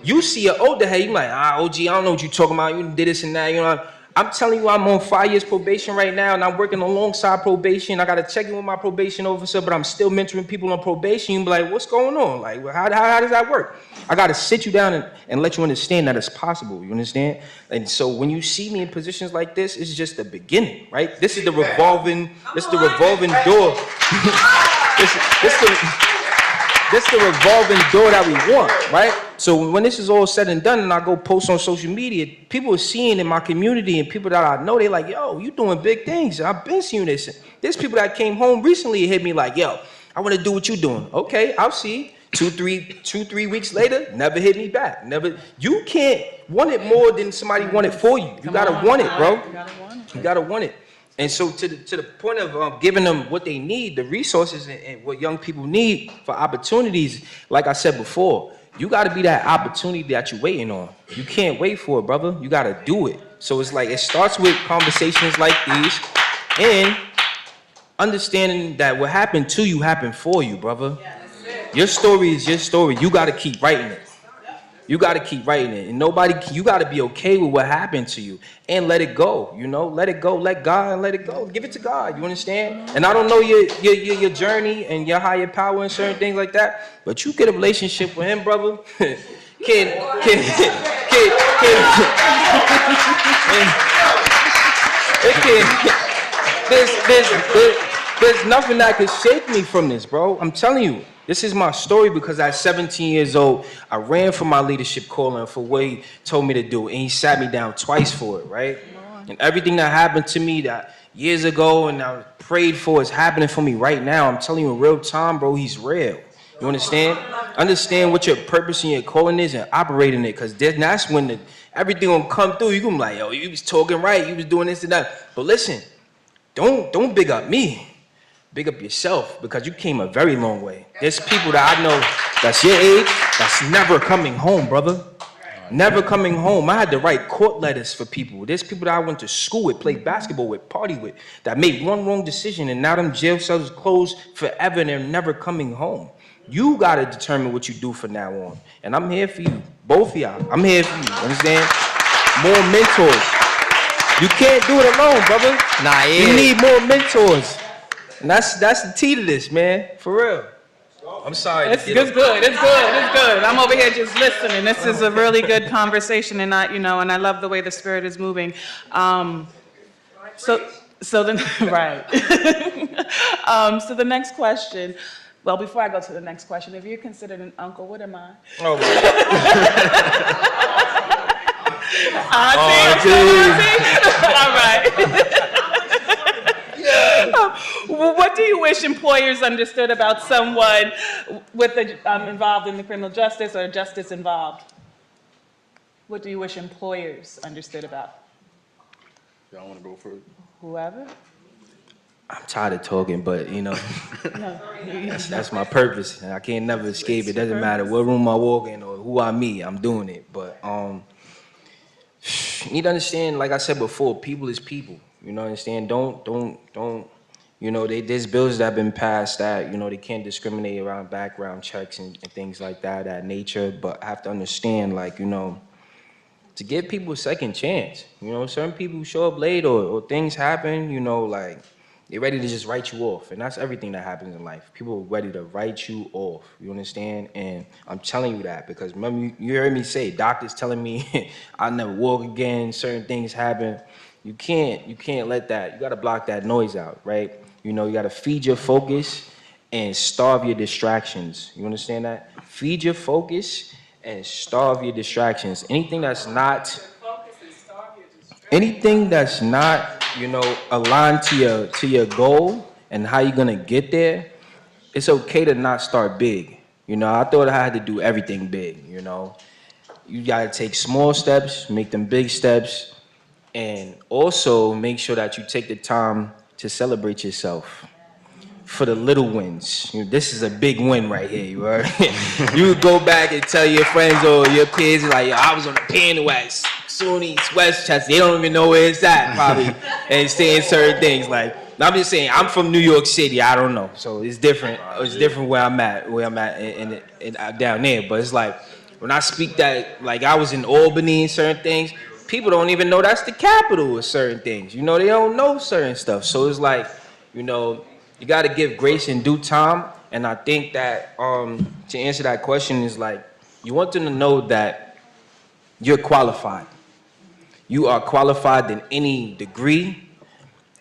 You see an older head, you're like, OG, I don't know what you're talking about. You did this and that. I'm telling you, I'm on 5 years probation right now, and I'm working alongside probation. I got to check in with my probation officer, but I'm still mentoring people on probation. You be like, what's going on? Like, how does that work? I got to sit you down and let you understand that it's possible. You understand? And so when you see me in positions like this, it's just the beginning, right? This is the revolving door. This is the revolving door that we want, right? So when this is all said and done and I go post on social media, people are seeing in my community and people that I know, they like, yo, you doing big things. I've been seeing this. There's people that came home recently and hit me like, yo, I want to do what you're doing. Okay, I'll see. 2-3 weeks later, never hit me back. Never. You can't want it more than somebody want it for you. You gotta want it, bro. You gotta want it. And so to the point of giving them what they need, the resources and what young people need for opportunities, like I said before, you got to be that opportunity that you're waiting on. You can't wait for it, brother. You got to do it. So it's like it starts with conversations like these and understanding that what happened to you happened for you, brother. Your story is your story. You got to keep writing it. You got to keep writing it. And you got to be okay with what happened to you and let it go, let it go, let God and let it go. Give it to God, you understand? And I don't know your journey and your higher power and certain things like that, but you get a relationship with him, brother. There's nothing that can shake me from this, bro. I'm telling you. This is my story because at 17 years old, I ran for my leadership calling for what he told me to do, and he sat me down twice for it, right? And everything that happened to me that years ago and I prayed for is happening for me right now. I'm telling you in real time, bro, he's real. You understand? Understand what your purpose and your calling is and operate in it, because that's when everything will come through. You can be like, yo, you was talking right, you was doing this and that. But listen, don't big up me. Big up yourself, because you came a very long way. There's people that I know that's your age that's never coming home, brother. Never coming home. I had to write court letters for people. There's people that I went to school with, played basketball with, party with, that made one wrong decision and now them jail cells closed forever and they're never coming home. You got to determine what you do from now on. And I'm here for you, both of y'all. I'm here for you, understand? More mentors. You can't do it alone, brother. Nah, yeah. You need more mentors. And that's the key to this, man. For real. I'm sorry. It's good. I'm over here just listening. This is a really good conversation, and I love the way the spirit is moving. So the next question. Well, before I go to the next question, if you're considered an uncle, what am I? Oh, Auntie? All right. What do you wish employers understood about someone with involved in the criminal justice or justice involved? What do you wish employers understood about? Y'all want to go first? Whoever? I'm tired of talking, but that's my purpose, and I can't never escape it. Doesn't matter what room I walk in or who I meet, I'm doing it. But you need to understand, like I said before, people is people. You know, understand? Don't You know, there's bills that have been passed that, you know, they can't discriminate around background checks and things like that nature. But I have to understand, like, you know, to give people a second chance. You know, certain people show up late or things happen, you know, like they're ready to just write you off. And that's everything that happens in life. People are ready to write you off. You understand? And I'm telling you that because remember, you heard me say, doctors telling me I'll never walk again, certain things happen. You can't let that, you gotta block that noise out, right? You know, you gotta feed your focus and starve your distractions. You understand that? Feed your focus and starve your distractions. Anything that's not, you know, aligned to your goal and how you're gonna get there, it's okay to not start big. You know, I thought I had to do everything big, you know. You gotta take small steps, make them big steps, and also make sure that you take the time to celebrate yourself for the little wins. You know, this is a big win right here, you heard? You go back and tell your friends or your peers, like, yo, I was on the piano at SUNY Westchester. They don't even know where it's at, probably, and saying certain things. Like, I'm just saying, I'm from New York City. I don't know, so it's different. It's different where I'm at in down there. But it's like when I speak that, like I was in Albany and certain things. People don't even know that's the capital of certain things. You know, they don't know certain stuff. So it's like, you know, you got to give grace in due time. And I think that to answer that question is like, you want them to know that you're qualified. You are qualified in any degree,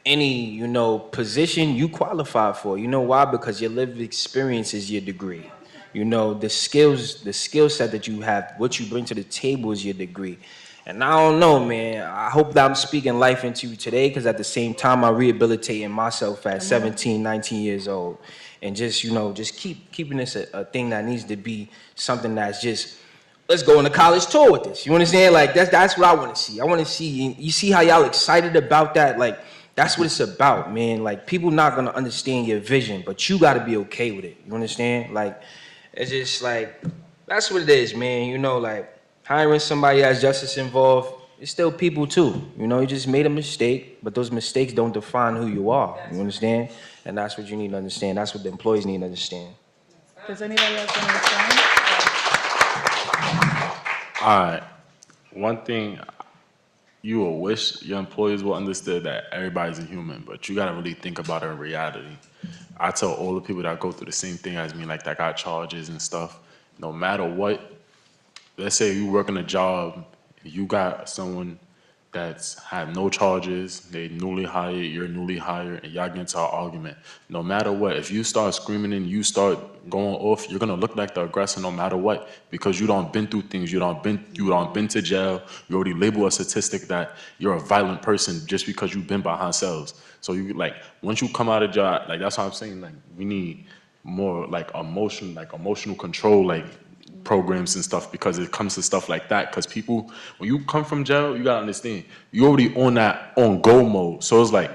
any, you know, position you qualify for. You know why? Because your lived experience is your degree. You know, the skill set that you have, what you bring to the table is your degree. And I don't know, man. I hope that I'm speaking life into you today because at the same time, I'm rehabilitating myself at 17, 19 years old. And just, you know, just keeping this a thing that needs to be something that's just, let's go on a college tour with this. You understand? Like, that's what I want to see. I want to see, you see how y'all excited about that? Like, that's what it's about, man. Like, people not going to understand your vision, but you got to be okay with it. You understand? Like, it's just like, that's what it is, man. You know, like, hiring somebody as justice involved, it's still people too. You know, you just made a mistake, but those mistakes don't define who you are. You understand? And that's what you need to understand. That's what the employees need to understand. Does anybody else want to respond? All right. One thing you will wish your employees will understand that everybody's a human, but you gotta really think about it in reality. I tell all the people that go through the same thing as me, like that got charges and stuff, no matter what, let's say you work in a job, you got someone that's had no charges, they newly hired, you're newly hired, and y'all get into an argument. No matter what, if you start screaming and you start going off, you're gonna look like the aggressor no matter what, because you don't been through things, you don't been to jail, you already label a statistic that you're a violent person just because you've been behind cells. So you like, once you come out of job, like that's what I'm saying, like we need more like emotional control, like programs and stuff, because it comes to stuff like that. Because people, when you come from jail, you gotta understand, you already on go mode. So it's like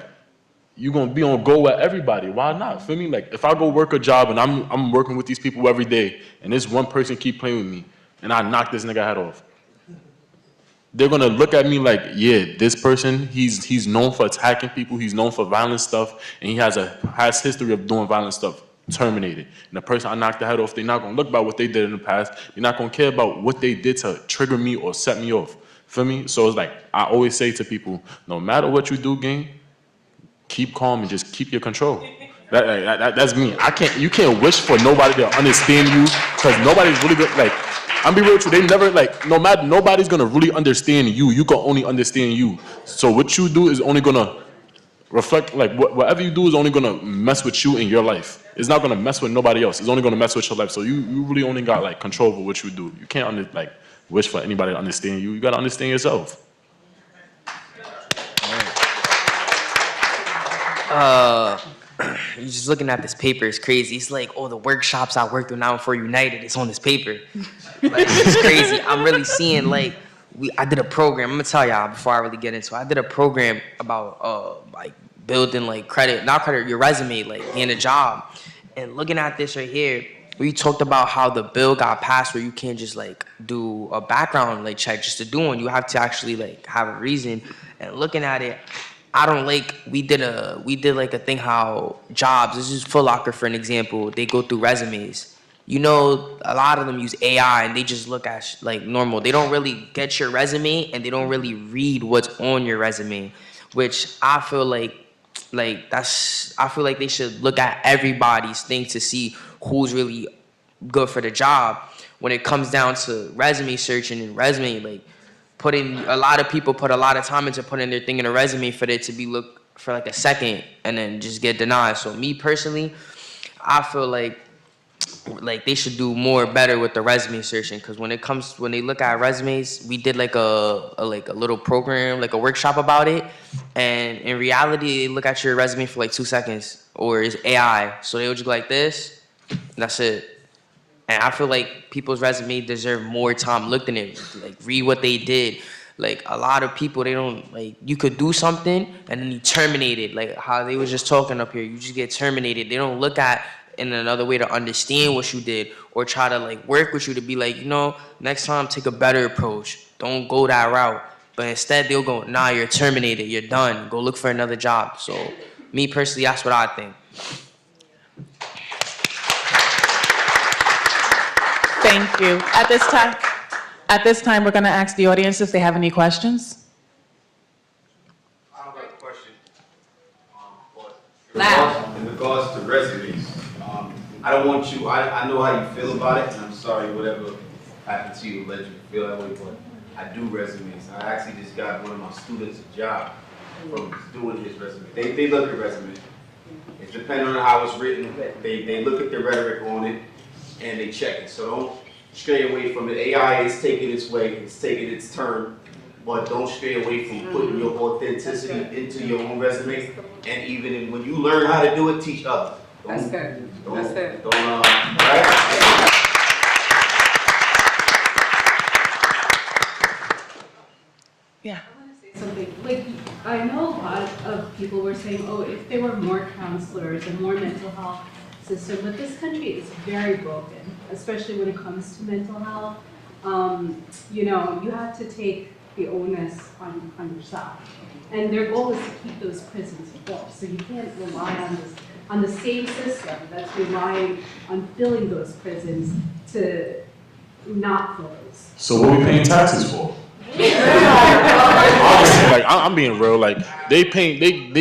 you're gonna be on go with everybody. Why not? Feel me? Like if I go work a job and I'm working with these people every day, and this one person keep playing with me, and I knock this nigga head off, they're gonna look at me like, yeah, this person, he's known for attacking people, he's known for violent stuff, and he has history of doing violent stuff. Terminated. And the person I knocked the head off, they're not gonna look about what they did in the past. They're not gonna care about what they did to trigger me or set me off. Feel me? So it's like I always say to people, no matter what you do, gang, keep calm and just keep your control. That's me. You can't wish for nobody to understand you, because nobody's really good. Like, I'm be real with you, they never, like, nobody's gonna really understand you. You can only understand you. So what you do is only gonna reflect, like, whatever you do is only gonna mess with you in your life. It's not gonna mess with nobody else. It's only gonna mess with your life. So you really only got like control over what you do. You can't wish for anybody to understand you. You gotta understand yourself. You're just looking at this paper, it's crazy. It's like, oh, the workshops I worked on now for United, it's on this paper. Like, it's crazy. I'm really seeing, like, I did a program. I'm gonna tell y'all before I really get into it. I did a program about, like, building, like, your resume, like, getting a job. And looking at this right here, we talked about how the bill got passed where you can't just, like, do a background, like, check just to do one. You have to actually, like, have a reason. And looking at it, I don't like, we did like a thing how jobs, this is Foot Locker for an example, they go through resumes. You know, a lot of them use AI and they just look at like normal. They don't really get your resume and they don't really read what's on your resume, which I feel like I feel like they should look at everybody's thing to see who's really good for the job. When it comes down to resume searching and resume, like a lot of people put a lot of time into putting their thing in a resume for it to be looked for like a second and then just get denied. So me personally, I feel like they should do better with the resume searching, because when they look at resumes, we did like a little program, like a workshop about it, and in reality they look at your resume for like 2 seconds, or it's AI, so they'll just go like this, and that's it. And I feel like people's resume deserve more time looked in it, like read what they did. Like a lot of people, they don't, like, you could do something and then you terminate it, like how they was just talking up here, you just get terminated. They don't look at in another way to understand what you did or try to like work with you to be like, next time take a better approach. Don't go that route. But instead they'll go, nah, you're terminated, you're done. Go look for another job. So me personally, that's what I think. Thank you. At this time, we're going to ask the audience if they have any questions. I have a question. In regards to resumes, I don't want you, I know how you feel about it, and I'm sorry whatever happened to you led you to feel that way, but I do resumes. I actually just got one of my students a job from doing his resume. They look at resume. It depends on how it's written. They look at the rhetoric on it and they check it. So don't stray away from it. AI is taking its way, it's taking its turn, but don't stray away from putting your authenticity into your own resume. And even when you learn how to do it, teach others. That's good. That's good. Right? Yeah. Something like, I know a lot of people were saying, oh, if there were more counselors and more mental health system, but this country is very broken, especially when it comes to mental health. You have to take the onus on yourself. And their goal is to keep those prisons full. So you can't rely on the same system that's relying on filling those prisons to not fill those. So what are we paying taxes for? Honestly, like I'm being real. Like they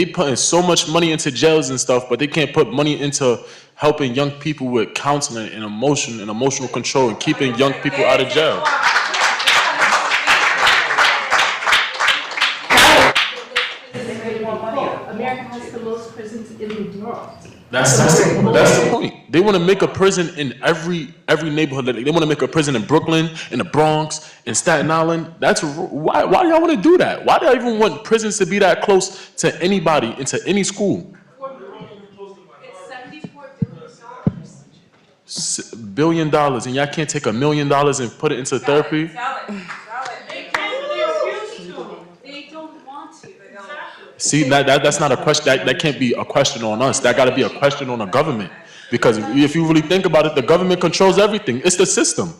putting so much money into jails and stuff, but they can't put money into helping young people with counseling and emotional control and keeping young people out of jail. America has the most prisons in the world. That's the point. They want to make a prison in every neighborhood. They want to make a prison in Brooklyn, in the Bronx, in Staten Island. That's why do y'all want to do that? Why do y'all even want prisons to be that close to anybody, into any school? It's $74 $1 billion, and y'all can't take $1 million and put it into therapy? They don't want to. See, that's not a question. That can't be a question on us. That got to be a question on the government. Because if you really think about it, the government controls everything. It's the system.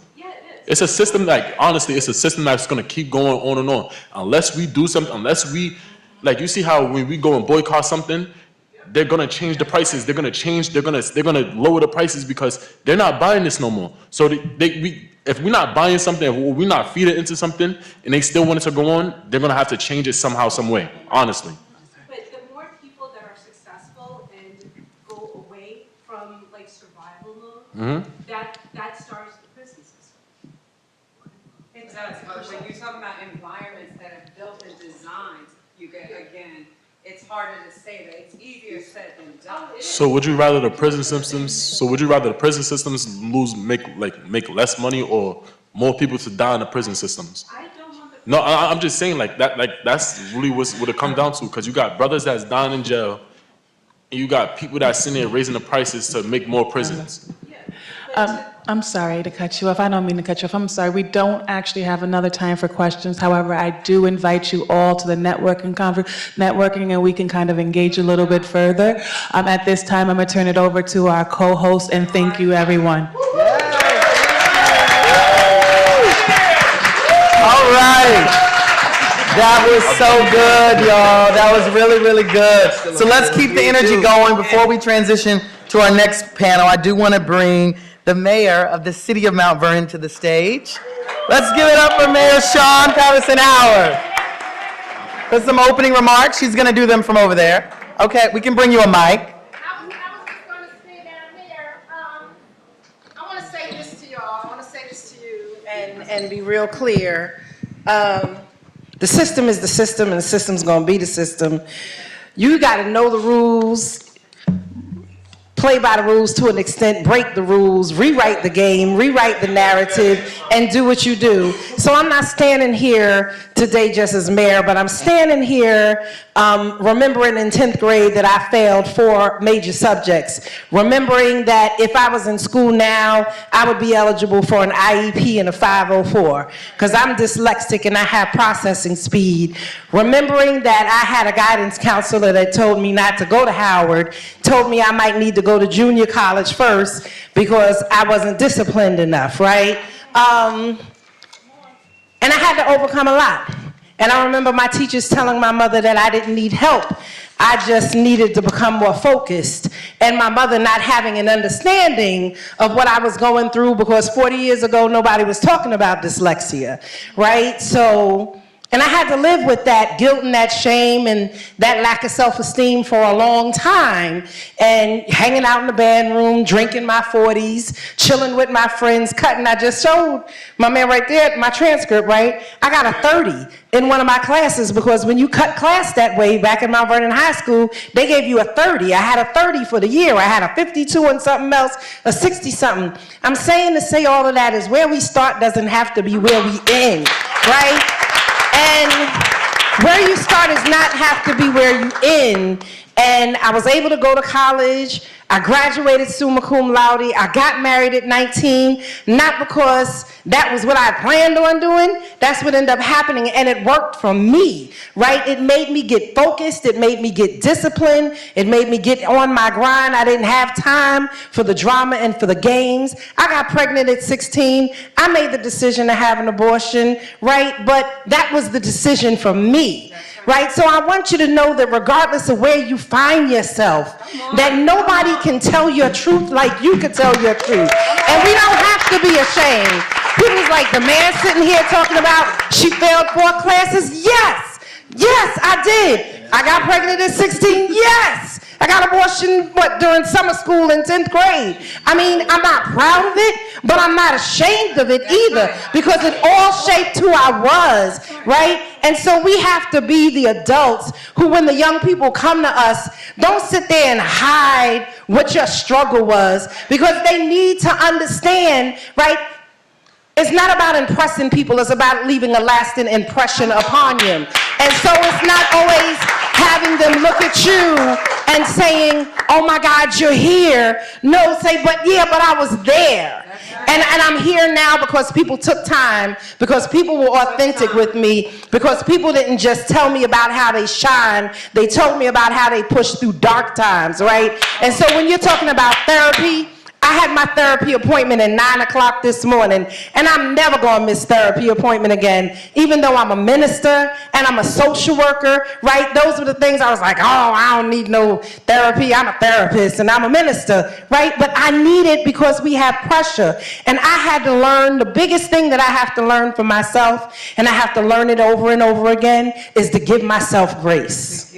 It's a system honestly, it's a system that's going to keep going on and on. Unless we do something, you see how when we go and boycott something, they're going to change the prices. They're going to lower the prices because they're not buying this no more. So if we're not buying something, if we're not feeding into something, and they still want it to go on, they're going to have to change it somehow, some way, honestly. But the more people that are successful and go away from survival mode, that starts the prison system. It does, but when you're talking about environments that are built and designed, you get, again, it's harder to say that. It's easier said than done. So would you rather the prison systems make less money, or more people to die in the prison systems? No, I'm just saying that's really what it comes down to, because you got brothers that's dying in jail, and you got people that's sitting there raising the prices to make more prisons. I'm sorry to cut you off. I don't mean to cut you off. I'm sorry. We don't actually have another time for questions. However, I do invite you all to the networking, and we can kind of engage a little bit further. At this time, I'm going to turn it over to our co-host, and thank you, everyone. All right. That was so good, y'all. That was really, really good. So let's keep the energy going before we transition to our next panel. I do want to bring the mayor of the city of Mount Vernon to the stage. Let's give it up for Mayor Sean Patterson Howard. For some opening remarks, she's going to do them from over there. Okay, we can bring you a mic. I was just going to stay down there. I want to say this to y'all. I want to say this to you and be real clear. The system is the system, and the system's going to be the system. You got to know the rules, play by the rules to an extent, break the rules, rewrite the game, rewrite the narrative, and do what you do. So I'm not standing here today just as mayor, but I'm standing here remembering in 10th grade that I failed 4 major subjects. Remembering that if I was in school now, I would be eligible for an IEP and a 504, because I'm dyslexic and I have processing speed. Remembering that I had a guidance counselor that told me not to go to Howard, told me I might need to go to junior college first because I wasn't disciplined enough, right? And I had to overcome a lot. And I remember my teachers telling my mother that I didn't need help. I just needed to become more focused. And my mother not having an understanding of what I was going through, because 40 years ago, nobody was talking about dyslexia, right? So, and I had to live with that guilt and that shame and that lack of self-esteem for a long time, and hanging out in the band room, drinking my 40s, chilling with my friends, cutting. I just showed my man right there, my transcript, right? I got a 30 in one of my classes, because when you cut class that way back in Mount Vernon High School, they gave you a 30. I had a 30 for the year. I had a 52 and something else, a 60-something. I'm saying to say all of that is where we start doesn't have to be where we end, right? And where you start does not have to be where you end. And I was able to go to college. I graduated summa cum laude. I got married at 19, not because that was what I planned on doing. That's what ended up happening, and it worked for me, right? It made me get focused. It made me get disciplined. It made me get on my grind. I didn't have time for the drama and for the games. I got pregnant at 16. I made the decision to have an abortion, right? But that was the decision for me. Right? So I want you to know that regardless of where you find yourself, that nobody can tell your truth like you could tell your truth. And we don't have to be ashamed. People's like, the man sitting here talking about she failed 4 classes. Yes, I did. I got pregnant at 16. Yes. I got abortion, during summer school in 10th grade. I mean, I'm not proud of it, but I'm not ashamed of it either, because it all shaped who I was, right? And so we have to be the adults who, when the young people come to us, don't sit there and hide what your struggle was, because they need to understand, right? It's not about impressing people, it's about leaving a lasting impression upon them. And so it's not always having them look at you and saying, oh my God, you're here. No, say, but I was there. And I'm here now because people took time, because people were authentic with me, because people didn't just tell me about how they shine, they told me about how they pushed through dark times, right? And so when you're talking about therapy, I had my therapy appointment at 9 o'clock this morning, and I'm never gonna miss therapy appointment again, even though I'm a minister and I'm a social worker, right? Those were the things I was like, oh, I don't need no therapy, I'm a therapist and I'm a minister, right? But I need it because we have pressure, and I had to learn, the biggest thing that I have to learn for myself, and I have to learn it over and over again, is to give myself grace.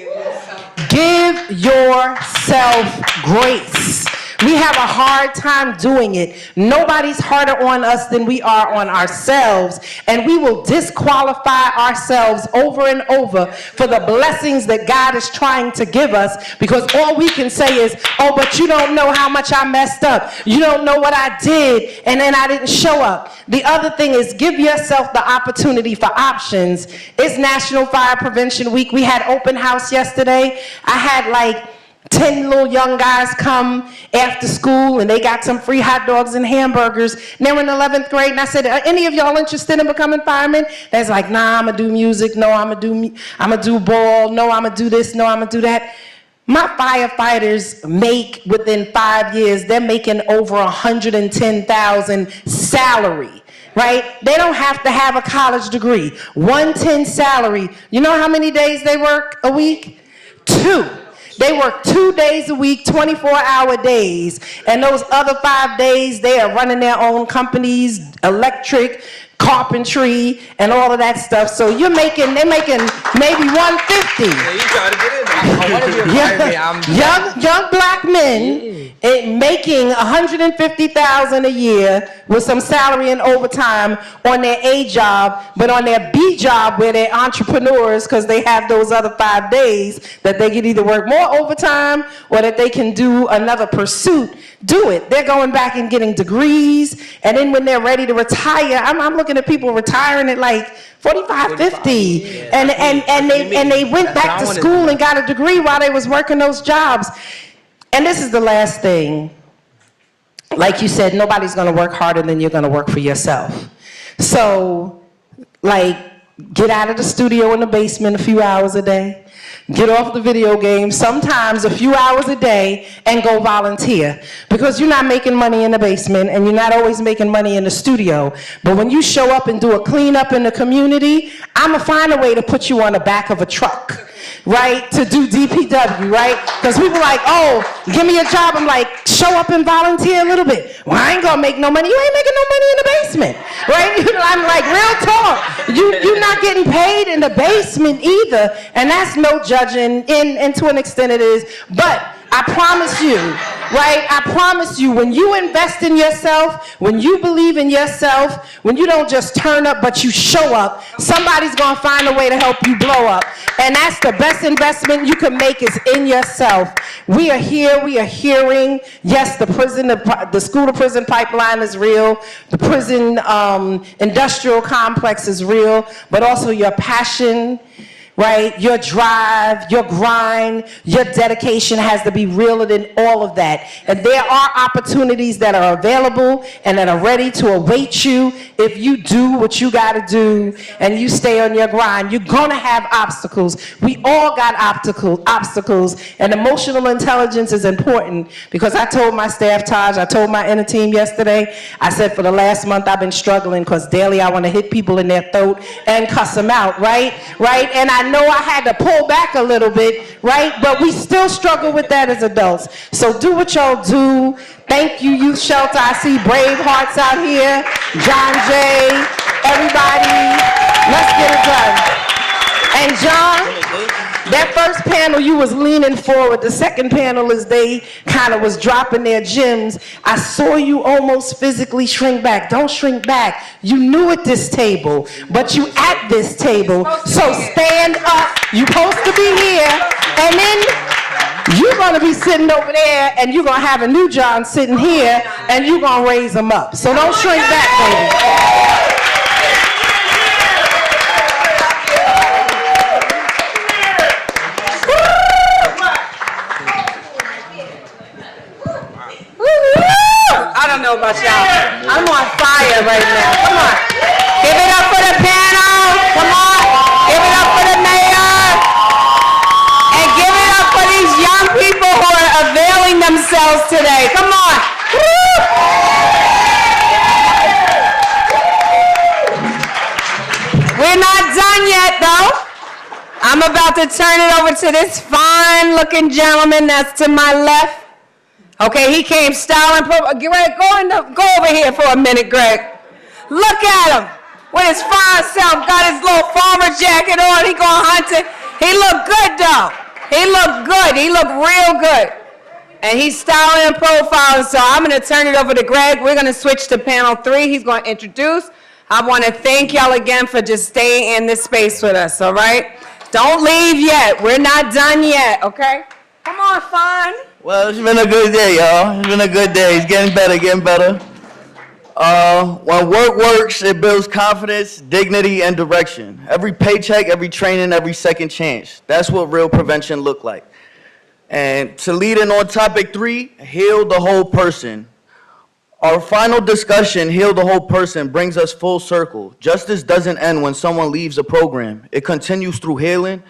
Give yourself grace. We have a hard time doing it. Nobody's harder on us than we are on ourselves, and we will disqualify ourselves over and over for the blessings that God is trying to give us, because all we can say is, oh, but you don't know how much I messed up. You don't know what I did, and then I didn't show up. The other thing is, give yourself the opportunity for options. It's National Fire Prevention Week. We had open house yesterday. I had like 10 little young guys come after school, and they got some free hot dogs and hamburgers. And they were in 11th grade, and I said, are any of y'all interested in becoming firemen? They're like, nah, I'm gonna do music. No, I'm gonna do ball. No, I'm gonna do this. No, I'm gonna do that. My firefighters make, within 5 years, they're making over $110,000 salary. right? They don't have to have a college degree. 110 salary. You know how many days they work a week? 2. They work 2 days a week, 24-hour days, and those other 5 days they are running their own companies, electric, carpentry, and all of that stuff. So they're making maybe 150. Yeah, you trying to get in there. Young black men making $150,000 a year with some salary and overtime on their A job, but on their B job where they're entrepreneurs because they have those other 5 days that they can either work more overtime or that they can do another pursuit. Do it. They're going back and getting degrees, and then when they're ready to retire, I'm looking at people retiring at like 45, 50, and they went back to school and got a degree while they was working those jobs. And this is the last thing. Like you said, nobody's gonna work harder than you're gonna work for yourself. So, like, get out of the studio in the basement a few hours a day. Get off the video games, sometimes a few hours a day, and go volunteer. Because you're not making money in the basement, and you're not always making money in the studio. But when you show up and do a cleanup in the community, I'ma find a way to put you on the back of a truck, right, to do DPW, right? Because people are like, oh, give me a job. I'm like, show up and volunteer a little bit. Well, I ain't gonna make no money. You ain't making no money in the basement, right? I'm like, real talk. You're not getting paid in the basement either, and that's no judging, and to an extent it is, but I promise you, right? I promise you, when you invest in yourself, when you believe in yourself, when you don't just turn up, but you show up, somebody's gonna find a way to help you blow up. And that's the best investment you can make is in yourself. We are here, we are hearing, yes, the school to prison pipeline is real, the prison industrial complex is real, but also your passion, right? Your drive, your grind, your dedication has to be realer than all of that. And there are opportunities that are available and that are ready to await you if you do what you got to do and you stay on your grind. You're going to have obstacles. We all got obstacles, and emotional intelligence is important because I told my staff, Taj, I told my inner team yesterday, I said for the last month I've been struggling because daily I want to hit people in their throat and cuss them out, right? And I know I had to pull back a little bit, right? But we still struggle with that as adults. So do what y'all do. Thank you, Youth Shelter. I see brave hearts out here. John Jay, everybody. Let's get it done. And John, that first panel, you was leaning forward. The second panel is they kind of was dropping their gems. I saw you almost physically shrink back. Don't shrink back. You new at this table, but you at this table. So stand up. You supposed to be here. And then you're going to be sitting over there, and you're going to have a new John sitting here, and you're going to raise them up. So don't shrink back, baby. I don't know about y'all. I'm on fire right now. Come on. Give it up for the panel. Come on. Give it up for the mayor. And give it up for these young people who are availing themselves today. Come on. Woo! We're not done yet, though. I'm about to turn it over to this fine-looking gentleman that's to my left. Okay, he came styling. Greg, go over here for a minute, Greg. Look at him with his fine self. Got his little farmer jacket on. He going hunting. He look good, though. He look good. He look real good. And he's styling and profiling. So I'm going to turn it over to Greg. We're going to switch to panel 3. He's going to introduce. I want to thank y'all again for just staying in this space with us, all right? Don't leave yet. We're not done yet, okay? Come on, Fine. Well, it's been a good day, y'all. It's been a good day. It's getting better, getting better. When work works, it builds confidence, dignity, and direction. Every paycheck, every training, every second chance. That's what real prevention look like. And to lead in on topic 3, heal the whole person. Our final discussion, heal the whole person, brings us full circle. Justice doesn't end when someone leaves a program. It continues through healing.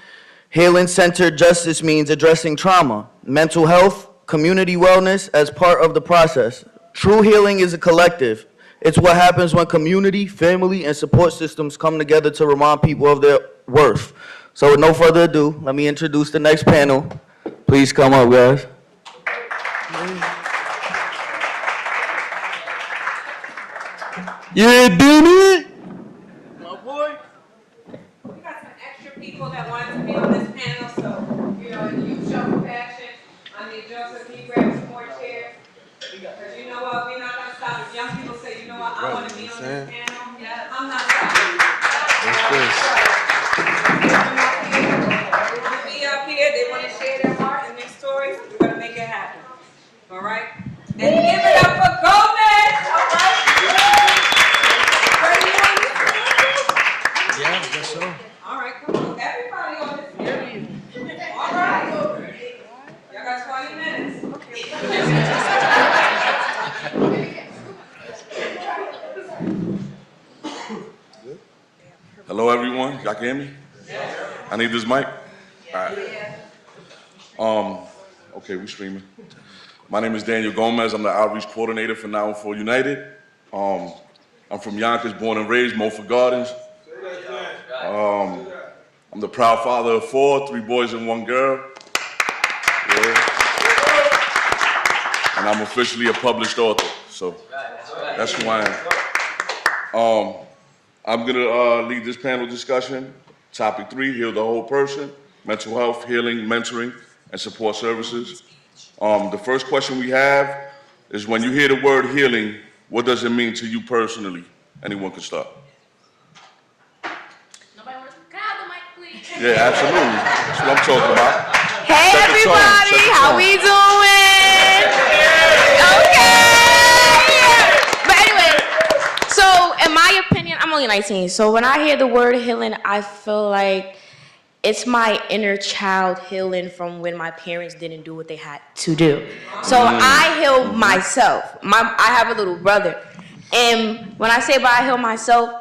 Healing-centered justice means addressing trauma, mental health, community wellness as part of the process. True healing is a collective. It's what happens when community, family, and support systems come together to remind people of their worth. So with no further ado, let me introduce the next panel. Please come up, guys. Yeah, Benny. My boy. We got some extra people that wanted to be on this panel, so, you know, you show compassion. I need Joseph, can you grab some more chairs? Because you know what, we're not gonna stop. If young people say, you know what, I want to be on this panel, I'm not stopping. They want to be up here, they want to share their heart and their stories, we're gonna make it happen. All right? And give it up for Gomez, all right? Yeah, I guess so. All right, come on, everybody on this panel. All right. Y'all got 20 minutes. Hello, everyone. Y'all can hear me? I need this mic? All right. Okay, we streaming. My name is Daniel Gomez. I'm the outreach coordinator for 914 United. I'm from Yonkers, born and raised, Moffett Gardens. I'm the proud father of 4, 3 boys and 1 girl. Yeah. And I'm officially a published author, so that's who I am. I'm gonna lead this panel discussion. Topic 3, heal the whole person, mental health, healing, mentoring, and support services. The first question we have is, when you hear the word healing, what does it mean to you personally? Anyone can start. Nobody wants to have the mic, please. Yeah, absolutely. That's what I'm talking about. Hey, Set the tone, everybody, set the how tone. we doing? Okay. But anyway, so in my opinion, I'm only 19. So when I hear the word healing, I feel like it's my inner child healing from when my parents didn't do what they had to do. So I heal myself. I have a little brother. And when I say by I heal myself,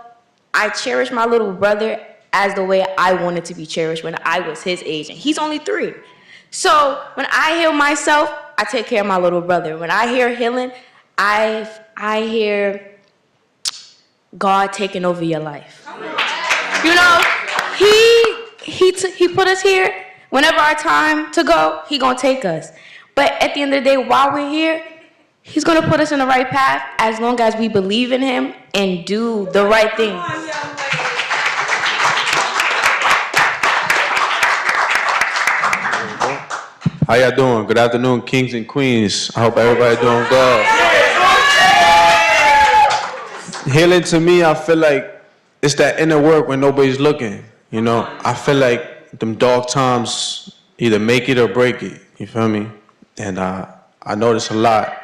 I cherish my little brother as the way I wanted to be cherished when I was his age. And he's only 3. So when I heal myself, I take care of my little brother. When I hear healing, I hear God taking over your life. You know, he put us here. Whenever our time to go, he gonna take us. But at the end of the day, while we're here, he's gonna put us in the right path as long as we believe in him and do the right things. How y'all doing? Good afternoon, kings and queens. I hope everybody doing good. Healing to me, I feel like it's that inner work when nobody's looking. You know, I feel like them dark times either make it or break it. You feel me? And I notice a lot.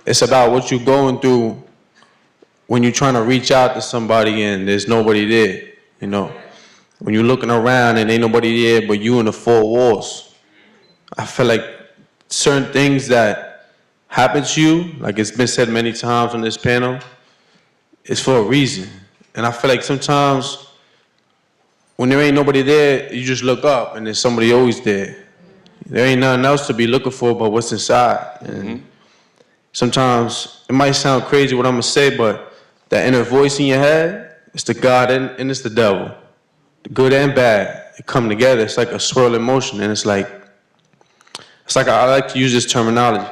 It's about what you're going through when you're trying to reach out to somebody and there's nobody there. You know, when you're looking around and ain't nobody there but you in the 4 walls. I feel like certain things that happen to you, like it's been said many times on this panel, is for a reason. And I feel like sometimes when there ain't nobody there, you just look up and there's somebody always there. There ain't nothing else to be looking for but what's inside. And sometimes it might sound crazy what I'm gonna say, but that inner voice in your head, it's the God and it's the devil. The good and bad, they come together. It's like a swirling motion, and it's like I like to use this terminology.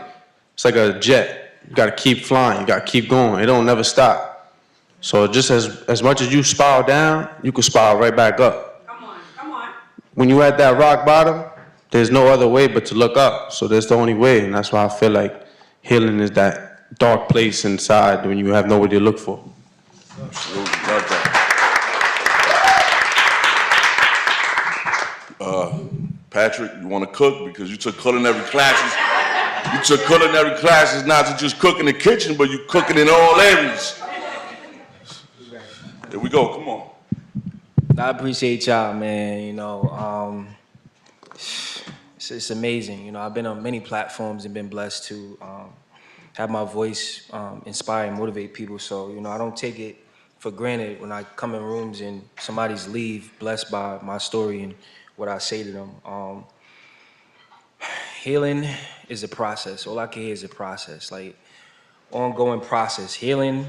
It's like a jet. You gotta keep flying, you gotta keep going. It don't never stop. So just as much as you spiral down, you can spiral right back up. Come on. When you're at that rock bottom, there's no other way but to look up. So that's the only way, and that's why I feel like healing is that dark place inside when you have nobody to look for. Absolutely, love that. Patrick, you want to cook because you took culinary classes. You took culinary classes not to just cook in the kitchen, but you cooking in all areas. There we go. Come on. I appreciate y'all, man. You know, it's amazing. You know, I've been on many platforms and been blessed to have my voice inspire and motivate people. So, you know, I don't take it for granted when I come in rooms and somebody's leave blessed by my story and what I say to them. Healing is a process. All I can hear is a process, like ongoing process. Healing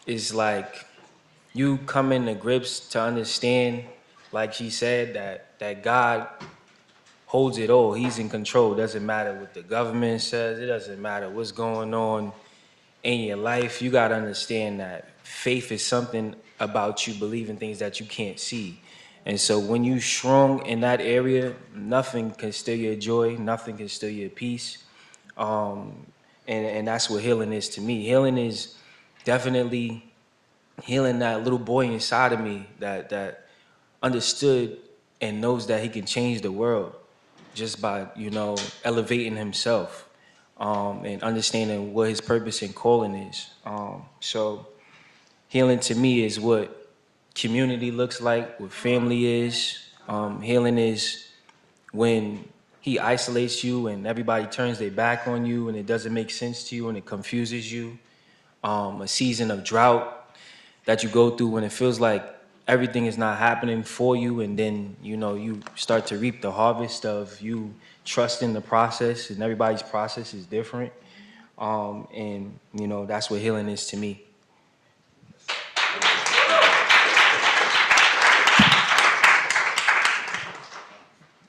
it's like you come into grips to understand, like she said, that God holds it all. He's in control. It doesn't matter what the government says. It doesn't matter what's going on in your life. You got to understand that faith is something about you believing things that you can't see. And so when you strong in that area, nothing can steal your joy, nothing can steal your peace. And that's what healing is to me. Healing is definitely healing that little boy inside of me that understood and knows that he can change the world just by, elevating himself, and understanding what his purpose and calling is. So healing to me is what community looks like, what family is. Healing is when he isolates you and everybody turns their back on you and it doesn't make sense to you and it confuses you. A season of drought that you go through when it feels like everything is not happening for you, and then you start to reap the harvest of you trusting the process, and everybody's process is different. And that's what healing is to me.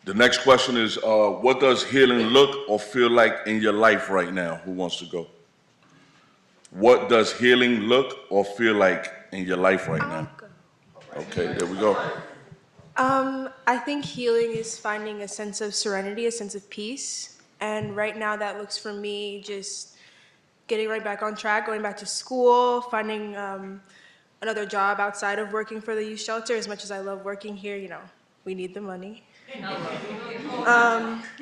The next question is, what does healing look or feel like in your life right now? Who wants to go? What does healing look or feel like in your life right now? Okay, there we go. I think healing is finding a sense of serenity, a sense of peace. And right now that looks for me just getting right back on track, going back to school, finding another job outside of working for the youth shelter. As much as I love working here, we need the money.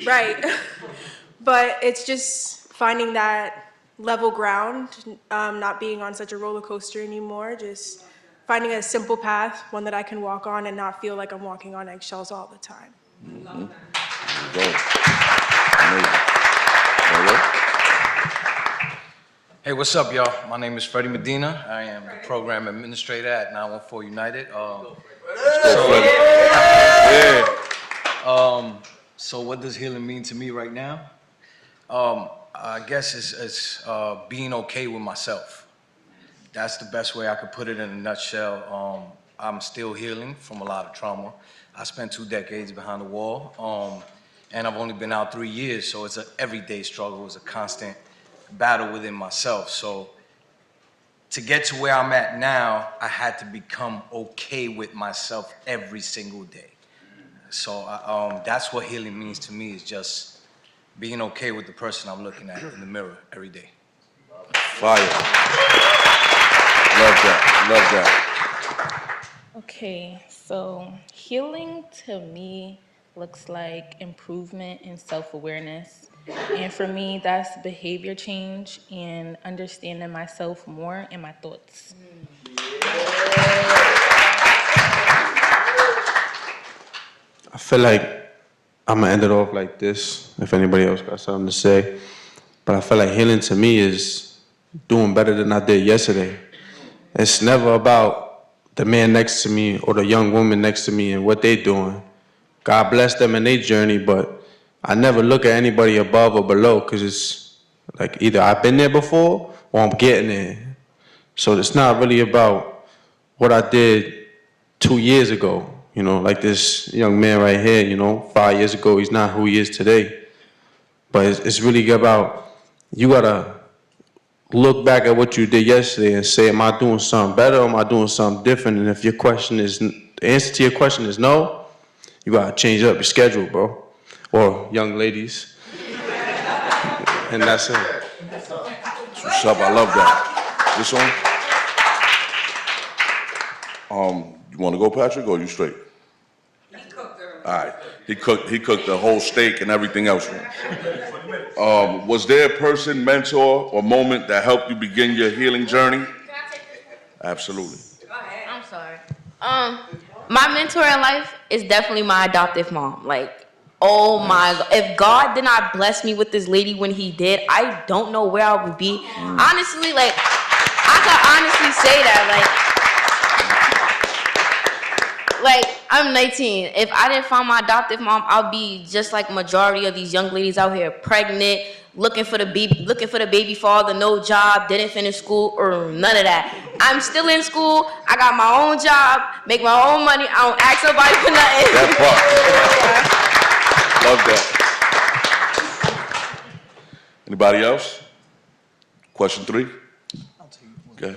Right. But it's just finding that level ground, not being on such a roller coaster anymore, just finding a simple path, one that I can walk on and not feel like I'm walking on eggshells all the time. Hey, what's up, y'all? My name is Freddie Medina. I am the program administrator at 914 United. So what does healing mean to me right now? I guess it's being okay with myself. That's the best way I could put it in a nutshell. I'm still healing from a lot of trauma. I spent 2 decades behind the wall, and I've only been out 3 years, so it's an everyday struggle. It's a constant battle within myself. So to get to where I'm at now, I had to become okay with myself every single day. So that's what healing means to me, is just being okay with the person I'm looking at in the mirror every day. Fire. Love that. Okay, so healing to me looks like improvement and self-awareness. And for me, that's behavior change and understanding myself more and my thoughts. I feel like I'm gonna end it off like this, if anybody else got something to say. But I feel like healing to me is doing better than I did yesterday. It's never about the man next to me or the young woman next to me and what they're doing. God bless them in their journey, but I never look at anybody above or below, because it's like either I've been there before or I'm getting there. So it's not really about what I did 2 years ago. Like this young man right here, 5 years ago, he's not who he is today. But it's really about, you gotta look back at what you did yesterday and say, am I doing something better or am I doing something different? And if your question is, the answer to your question is no, you gotta change up your schedule, bro. Or young ladies. And that's it. That's what's up, I love that. This one? You wanna go, Patrick, or you straight? All right, he cooked the whole steak and everything else. Was there a person, mentor, or moment that helped you begin your healing journey? Absolutely. I'm sorry. My mentor in life is definitely my adoptive mom. Like, oh my God. If God did not bless me with this lady when he did, I don't know where I would be. Honestly, like, I could honestly say that, like, I'm 19. If I didn't find my adoptive mom, I'll be just like majority of these young ladies out here, pregnant, looking for the baby father, no job, didn't finish school, or none of that. I'm still in school. I got my own job, make my own money. I don't ask nobody for nothing. Love that. Anybody else? Question 3? Okay.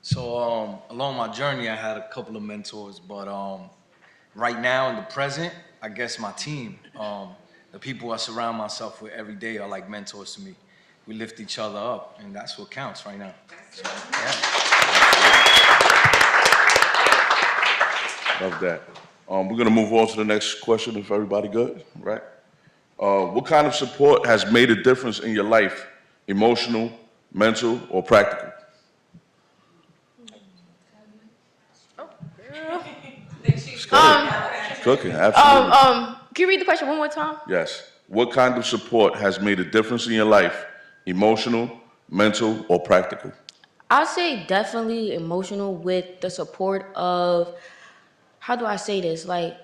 So along my journey, I had a couple of mentors, but right now in the present, I guess my team, the people I surround myself with every day are like mentors to me. We lift each other up, and that's what counts right now. So, yeah. Love that. We're gonna move on to the next question if everybody good, right? What kind of support has made a difference in your life? Emotional, mental, or practical? Cooking, absolutely. Can you read the question one more time? Yes. What kind of support has made a difference in your life? Emotional, mental, or practical? I'll say definitely emotional with the support of, how do I say this? Like,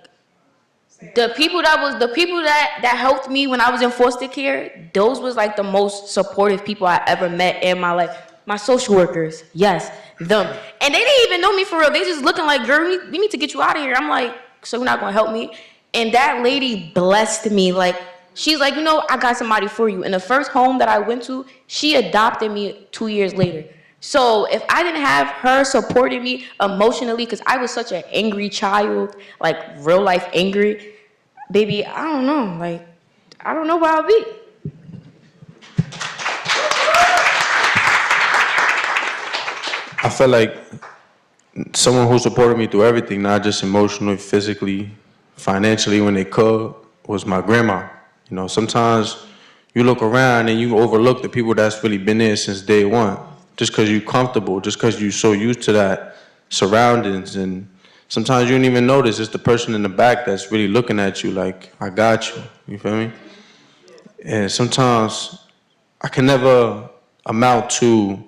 the people that helped me when I was in foster care, those was like the most supportive people I ever met in my life. My social workers, yes, them. And they didn't even know me for real. They just looking like, girl, we need to get you out of here. I'm like, so you're not gonna help me? And that lady blessed me. Like, she's like, I got somebody for you. And the first home that I went to, she adopted me 2 years later. So if I didn't have her supporting me emotionally, because I was such an angry child, like real life angry, baby, I don't know. Like, I don't know where I'll be. I felt like someone who supported me through everything, not just emotionally, physically, financially, when they could, was my grandma. Sometimes you look around and you overlook the people that's really been there since day one, just because you're comfortable, just because you're so used to that surroundings. And sometimes you don't even notice it's the person in the back that's really looking at you like, I got you. You feel me? And sometimes I can never amount to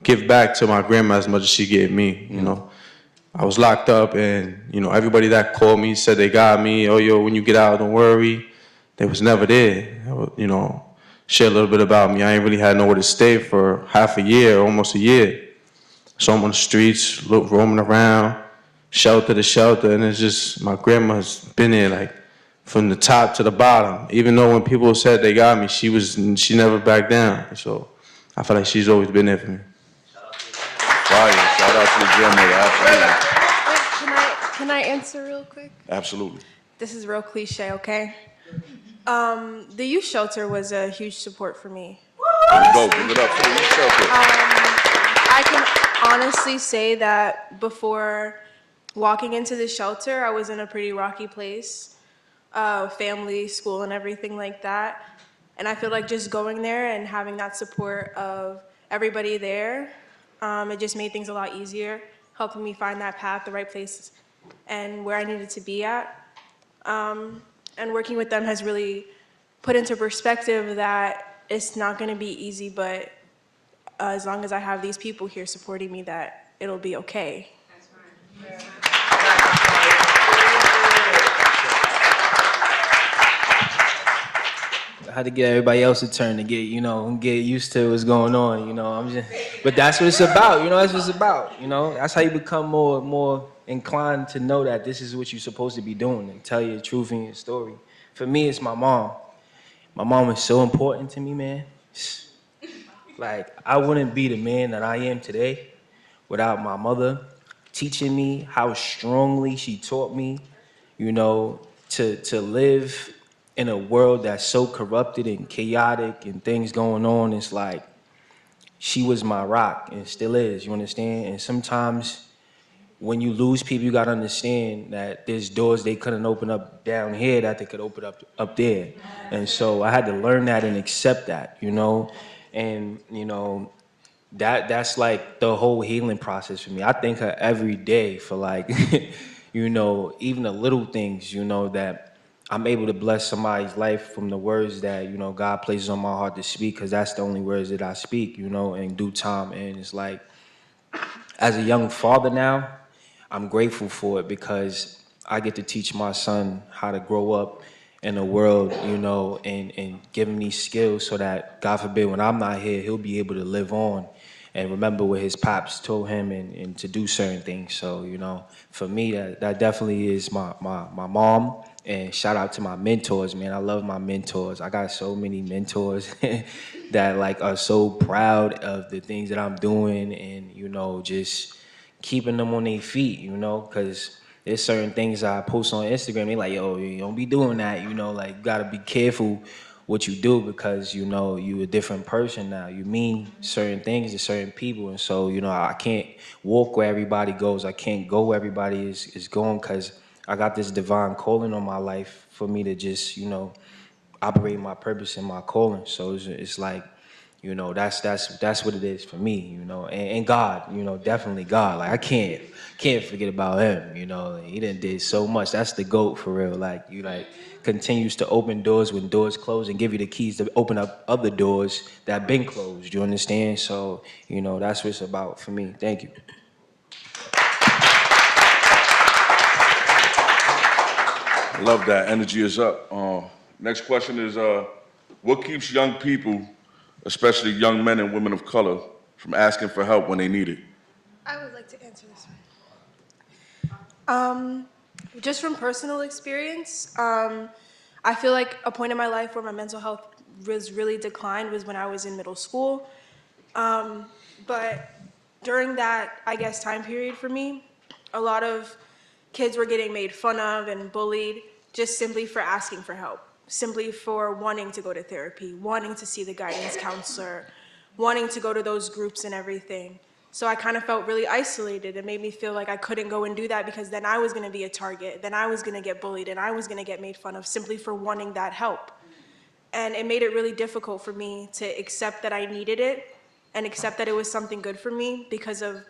give back to my grandma as much as she gave me, I was locked up and, everybody that called me said they got me. Oh, yo, when you get out, don't worry. They was never there. Share a little bit about me. I ain't really had nowhere to stay for half a year, almost a year. So I'm on the streets, roaming around, shelter to shelter, and it's just, my grandma's been there, like, from the top to the bottom. Even though when people said they got me, she never backed down. So I feel like she's always been there for me. Fire. Shout out to the grandmother, absolutely. Can I answer real quick? Absolutely. This is real cliche, okay? The youth shelter was a huge support for me. There you go, give it up for the youth shelter. I can honestly say that before walking into the shelter, I was in a pretty rocky place, family, school, and everything like that. And I feel like just going there and having that support of everybody there, it just made things a lot easier, helping me find that path, the right place, and where I needed to be at. And working with them has really put into perspective that it's not going to be easy, but as long as I have these people here supporting me, that it'll be okay. I had to get everybody else a turn to get used to what's going on, but that's what it's about, that's what it's about, that's how you become more inclined to know that this is what you're supposed to be doing and tell your truth in your story. For me, it's my mom. My mom is so important to me, man. Like, I wouldn't be the man that I am today without my mother teaching me how strongly she taught me, to live in a world that's so corrupted and chaotic and things going on. It's like, she was my rock and still is, you understand? And sometimes when you lose people, you gotta understand that there's doors they couldn't open up down here that they could open up there. And so I had to learn that and accept that, and that's like the whole healing process for me. I thank her every day for, like, even the little things, that I'm able to bless somebody's life from the words that, God places on my heart to speak, because that's the only words that I speak, in due time. And it's like, as a young father now, I'm grateful for it, because I get to teach my son how to grow up in the world, you know, and give him these skills so that, God forbid, when I'm not here, he'll be able to live on and remember what his pops told him and to do certain things. So, you know, for me, that definitely is my mom. And shout out to my mentors, man. I love my mentors. I got so many mentors that like are so proud of the things that I'm doing and, you know, just keeping them on their feet, you know, because there's certain things I post on Instagram. They like, yo, you don't be doing that, you know, like you gotta be careful what you do because, you know, you a different person now. You mean certain things to certain people. And so, you know, I can't walk where everybody goes. I can't go where everybody is going because I got this divine calling on my life for me to just, you know, operate my purpose and my calling. So it's like, you know, that's what it is for me, you know, and God, you know, definitely God. Like I can't forget about him, you know. He done did so much. That's the GOAT for real. Like you like continues to open doors when doors close and give you the keys to open up other doors that been closed. You understand? So, you know, that's what it's about for me. Thank you. Love that. Energy is up. Next question is, what keeps young people, especially young men and women of color, from asking for help when they need it? I would like to answer this one. Just from personal experience, I feel like a point in my life where my mental health was really declined was when I was in middle school. But during that, I guess, time period for me, a lot of kids were getting made fun of and bullied just simply for asking for help, simply for wanting to go to therapy, wanting to see the guidance counselor, wanting to go to those groups and everything. So I kind of felt really isolated. It made me feel like I couldn't go and do that because then I was going to be a target, then I was going to get bullied, and I was going to get made fun of simply for wanting that help. And it made it really difficult for me to accept that I needed it and accept that it was something good for me because of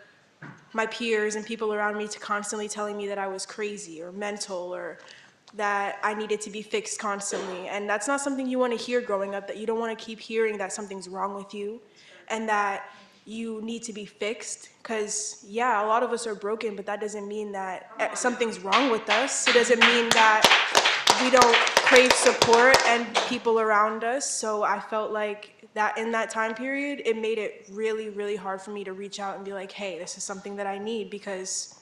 my peers and people around me to constantly telling me that I was crazy or mental or that I needed to be fixed constantly. And that's not something you want to hear growing up, that you don't want to keep hearing that something's wrong with you and that you need to be fixed. Because, yeah, a lot of us are broken, but that doesn't mean that something's wrong with us. It doesn't mean that we don't crave support and people around us. So I felt like that in that time period, it made it really, really hard for me to reach out and be like, hey, this is something that I need because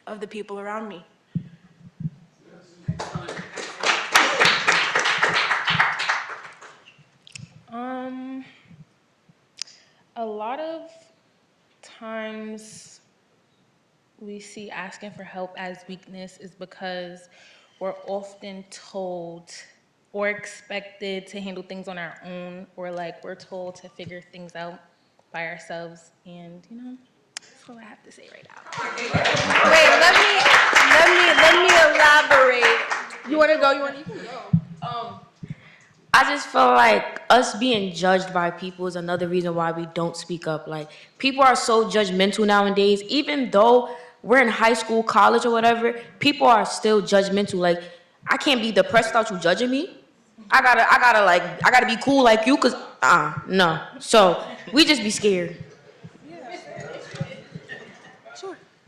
of the people around me. A lot of times we see asking for help as weakness is because we're often told or expected to handle things on our own, or like we're told to figure things out by ourselves. And you know, that's all I have to say right now. Wait, let me elaborate. You want to go? You can go. I just feel like us being judged by people is another reason why we don't speak up. Like, people are so judgmental nowadays. Even though we're in high school, college, or whatever, people are still judgmental. Like, I can't be depressed without you judging me. I gotta be cool like you, cause no. So we just be scared.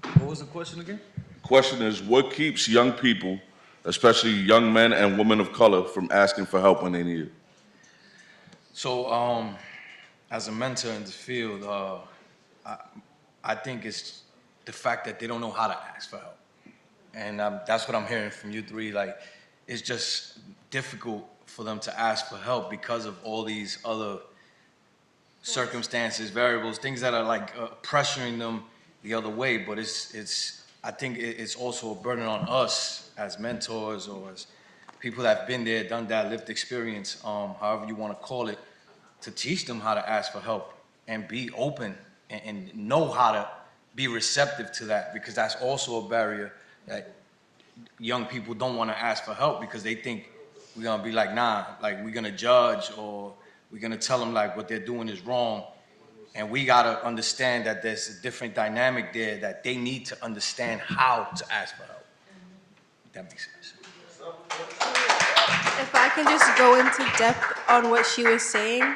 What was the question again? Question is, what keeps young people, especially young men and women of color, from asking for help when they need it? So, as a mentor in the field, I think it's the fact that they don't know how to ask for help. And that's what I'm hearing from you three. Like, it's just difficult for them to ask for help because of all these other circumstances, variables, things that are like pressuring them the other way. But I think it's also a burden on us as mentors or as people that have been there, done that, lived experience, however you want to call it, to teach them how to ask for help and be open and know how to be receptive to that, because that's also a barrier that young people don't want to ask for help because they think we're going to be like, nah, like we're going to judge or we're going to tell them like what they're doing is wrong. And we got to understand that there's a different dynamic there that they need to understand how to ask for help. If that makes sense. If I can just go into depth on what she was saying,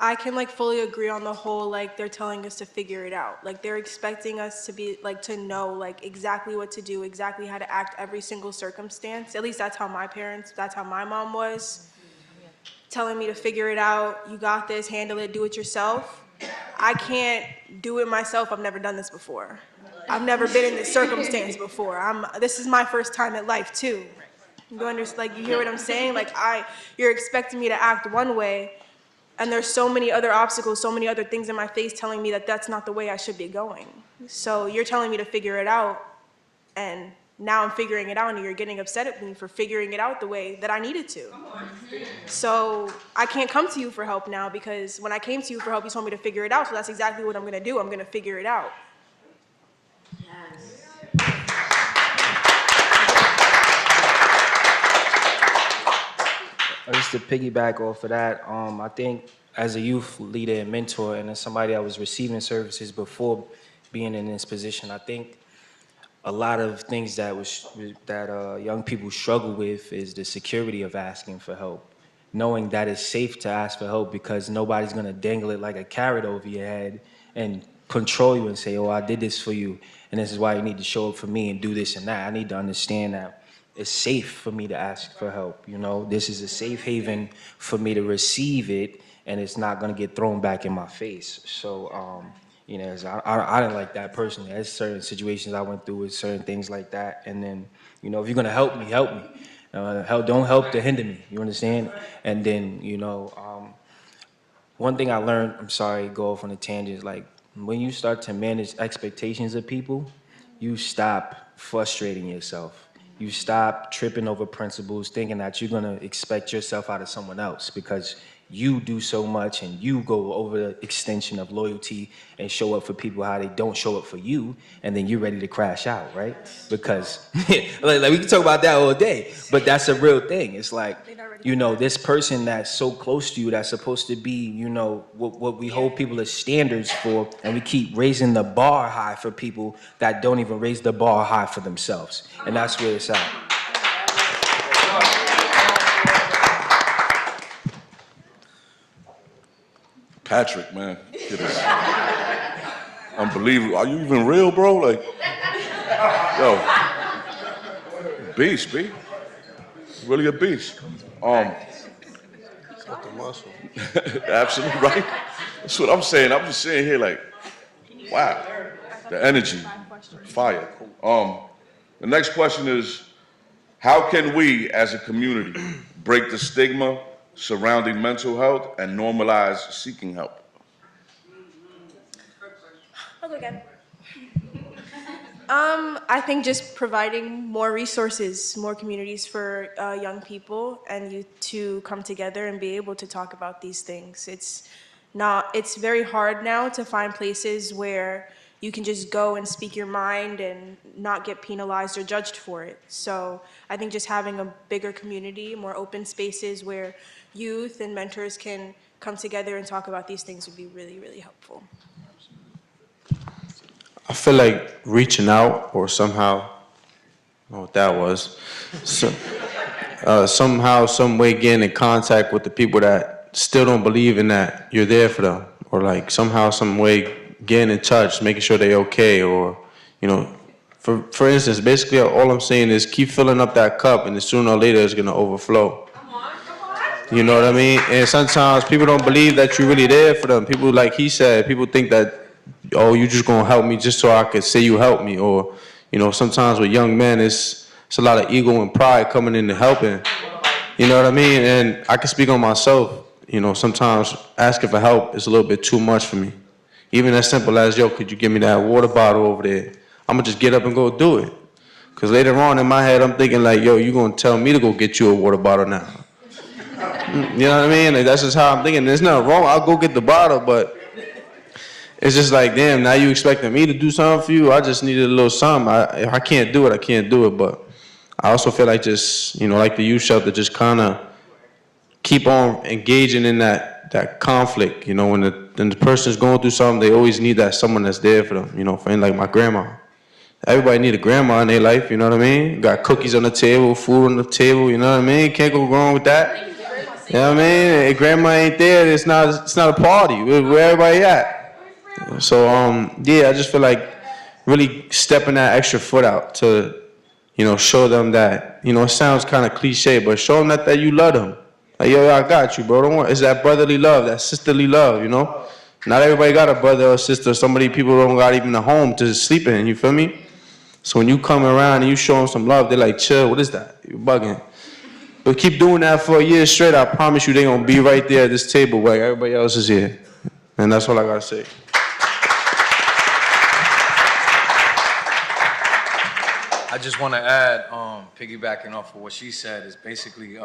I can like fully agree on the whole, like they're telling us to figure it out. Like they're expecting us to be like to know like exactly what to do, exactly how to act every single circumstance. At least that's how my mom was, telling me to figure it out. You got this, handle it, do it yourself. I can't do it myself. I've never done this before. I've never been in this circumstance before. This is my first time in life too. You understand? Like you hear what I'm saying? Like you're expecting me to act one way. And there's so many other obstacles, so many other things in my face telling me that that's not the way I should be going. So you're telling me to figure it out, and now I'm figuring it out, and you're getting upset at me for figuring it out the way that I needed to. So I can't come to you for help now, because when I came to you for help, you told me to figure it out, so that's exactly what I'm gonna do. I'm gonna figure it out. Just to piggyback off of that, I think as a youth leader and mentor, and as somebody that was receiving services before being in this position, I think a lot of things that young people struggle with is the security of asking for help, knowing that it's safe to ask for help because nobody's gonna dangle it like a carrot over your head and control you and say, "Oh, I did this for you, and this is why you need to show up for me and do this and that." I need to understand that it's safe for me to ask for help. You know, this is a safe haven for me to receive it, and it's not gonna get thrown back in my face. So, you know, I didn't like that personally. There's certain situations I went through with certain things like that, and then, you know, if you're gonna help me, help me. Don't help to hinder me. You understand? And then, you know, one thing I learned, I'm sorry, go off on a tangent, like when you start to manage expectations of people, you stop frustrating yourself. You stop tripping over principles, thinking that you're gonna expect yourself out of someone else because you do so much and you go over the extension of loyalty and show up for people how they don't show up for you, and then you're ready to crash out, right? Because like we can talk about that all day, but that's a real thing. It's like, you know, this person that's so close to you that's supposed to be, you know, what we hold people as standards for, and we keep raising the bar high for people that don't even raise the bar high for themselves. And that's where it's at. Patrick, man, it is unbelievable. Are you even real, bro? Like, yo, beast, B. Really a beast. Absolutely right. That's what I'm saying. I'm just saying here, like, wow, the energy, fire. The next question is, how can we as a community break the stigma surrounding mental health and normalize seeking help? I'll go again. I think just providing more resources, more communities for young people and youth to come together and be able to talk about these things. It's very hard now to find places where you can just go and speak your mind and not get penalized or judged for it. So I think just having a bigger community, more open spaces where youth and mentors can come together and talk about these things would be really, really helpful. I feel like reaching out or somehow, I don't know what that was, somehow, some way getting in contact with the people that still don't believe in that you're there for them, or like somehow, some way getting in touch, making sure they're okay, or, you know, for instance, basically all I'm saying is keep filling up that cup and sooner or later it's gonna overflow. You know what I mean? And sometimes people don't believe that you're really there for them. People, like he said, people think that, oh, you just gonna help me just so I could say you helped me. Or, you know, sometimes with young men, it's a lot of ego and pride coming into helping. You know what I mean? And I can speak on myself. You know, sometimes asking for help is a little bit too much for me. Even as simple as, yo, could you give me that water bottle over there? I'm gonna just get up and go do it. Because later on in my head, I'm thinking like, yo, you gonna tell me to go get you a water bottle now. You know what I mean? Like, that's just how I'm thinking. There's nothing wrong. I'll go get the bottle, but it's just like, damn, now you expecting me to do something for you? I just needed a little something. If I can't do it, I can't do it. But I also feel like just, you know, like the youth shelter, just kind of keep on engaging in that conflict. You know, when the person's going through something, they always need that someone that's there for them. You know, for like my grandma. Everybody need a grandma in their life, you know what I mean? Got cookies on the table, food on the table, you know what I mean? Can't go wrong with that. You know what I mean? If grandma ain't there, it's not a party. Where everybody at? So yeah, I just feel like really stepping that extra foot out to, show them that, it sounds kind of cliche, but show them that you love them. Like, yo, I got you, bro. Don't worry. It's that brotherly love, that sisterly love, Not everybody got a brother or sister. People don't got even a home to sleep in, you feel me? So when you come around and you show them some love, they're like, chill, what is that? You're bugging. But keep doing that for a year straight, I promise you they're going to be right there at this table where everybody else is here. And that's all I got to say. I just want to add, piggybacking off of what she said, is basically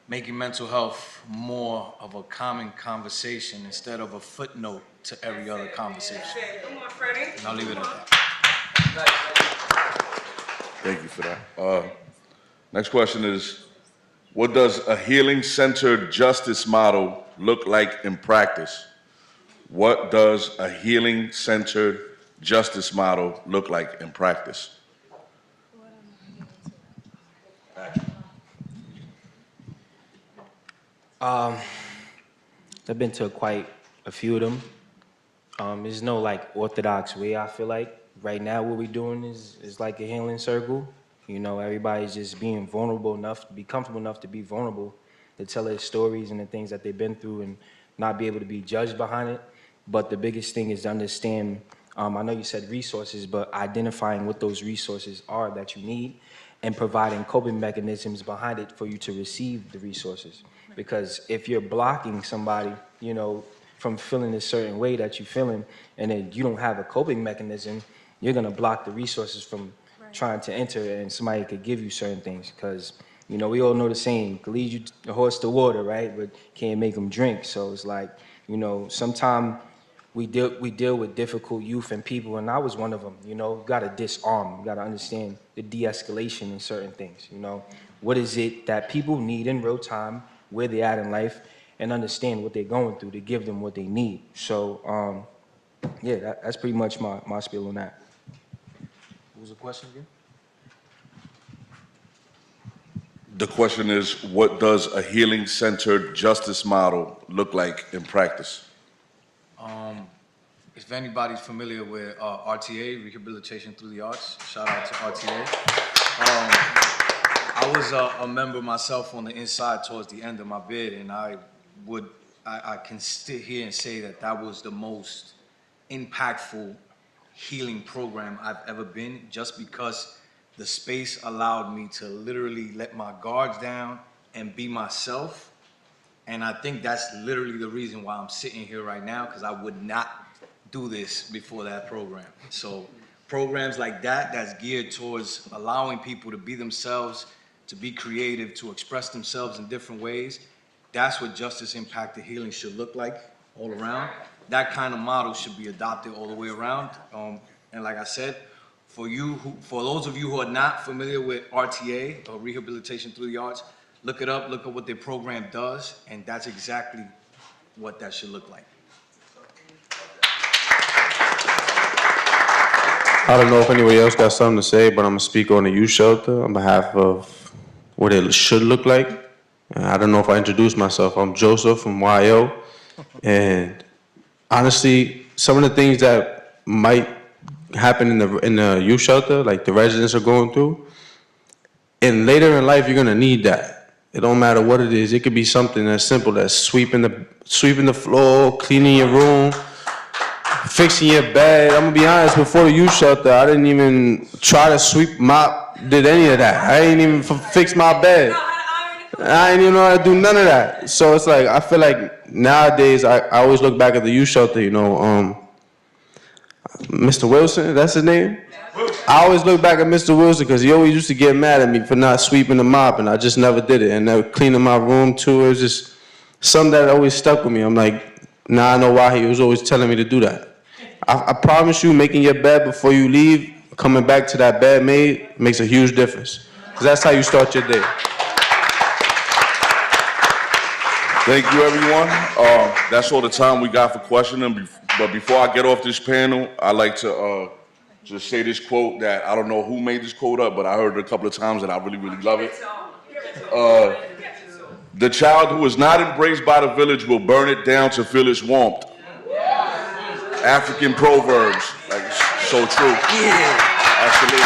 making mental health more of a common conversation instead of a footnote to every other conversation. And I'll leave it at that. Thank you for that. Next question is, what does a healing-centered justice model look like in practice? What does a healing-centered justice model look like in practice? I've been to quite a few of them. There's no orthodox way. I feel like right now what we're doing is like a healing circle. Everybody's just being vulnerable enough to be comfortable enough to be vulnerable, to tell their stories and the things that they've been through and not be able to be judged behind it. But the biggest thing is to understand, I know you said resources, but identifying what those resources are that you need and providing coping mechanisms behind it for you to receive the resources. Because if you're blocking somebody, from feeling a certain way that you're feeling, and then you don't have a coping mechanism, you're gonna block the resources from trying to enter, and somebody could give you certain things. Because, we all know the saying, can lead you the horse to water, right? But can't make them drink. So it's like, sometimes we deal with difficult youth and people, and I was one of them. You gotta disarm, you gotta understand the de-escalation in certain things. What is it that people need in real time, where they're at in life, and understand what they're going through to give them what they need. So, yeah, that's pretty much my spiel on that. What was the question again? The question is, what does a healing-centered justice model look like in practice? If anybody's familiar with RTA, Rehabilitation Through the Arts, shout out to RTA. I was a member myself on the inside towards the end of my bid, and I can sit here and say that was the most impactful healing program I've ever been, just because the space allowed me to literally let my guards down and be myself. And I think that's literally the reason why I'm sitting here right now, because I would not do this before that program. So programs like that's geared towards allowing people to be themselves, to be creative, to express themselves in different ways. That's what justice impacted healing should look like all around. That kind of model should be adopted all the way around. And like I said, for those of you who are not familiar with RTA, or Rehabilitation Through the Arts, look it up, look at what their program does, and that's exactly what that should look like. I don't know if anybody else got something to say, but I'm going to speak on the youth shelter on behalf of what it should look like. I don't know if I introduced myself. I'm Joseph from YO. And honestly, some of the things that might happen in the youth shelter, like the residents are going through, and later in life, you're going to need that. It don't matter what it is. It could be something as simple as sweeping the floor, cleaning your room, fixing your bed. I'm gonna be honest, before the youth shelter, I didn't even try to sweep, mop, did any of that. I ain't even fix my bed. I ain't even know how to do none of that. So it's like, I feel like nowadays, I always look back at the youth shelter, Mr. Wilson, that's his name? I always look back at Mr. Wilson because he always used to get mad at me for not sweeping the mop, and I just never did it. And cleaning my room too, it was just something that always stuck with me. I'm like, now I know why he was always telling me to do that. I promise you, making your bed before you leave, coming back to that bed made, makes a huge difference. Because that's how you start your day. Thank you, everyone. That's all the time we got for questioning. But before I get off this panel, I'd like to just say this quote that I don't know who made this quote up, but I heard it a couple of times and I really, really love it. The child who is not embraced by the village will burn it down to feel its warmth. African proverbs, like so true. Yeah. Absolutely.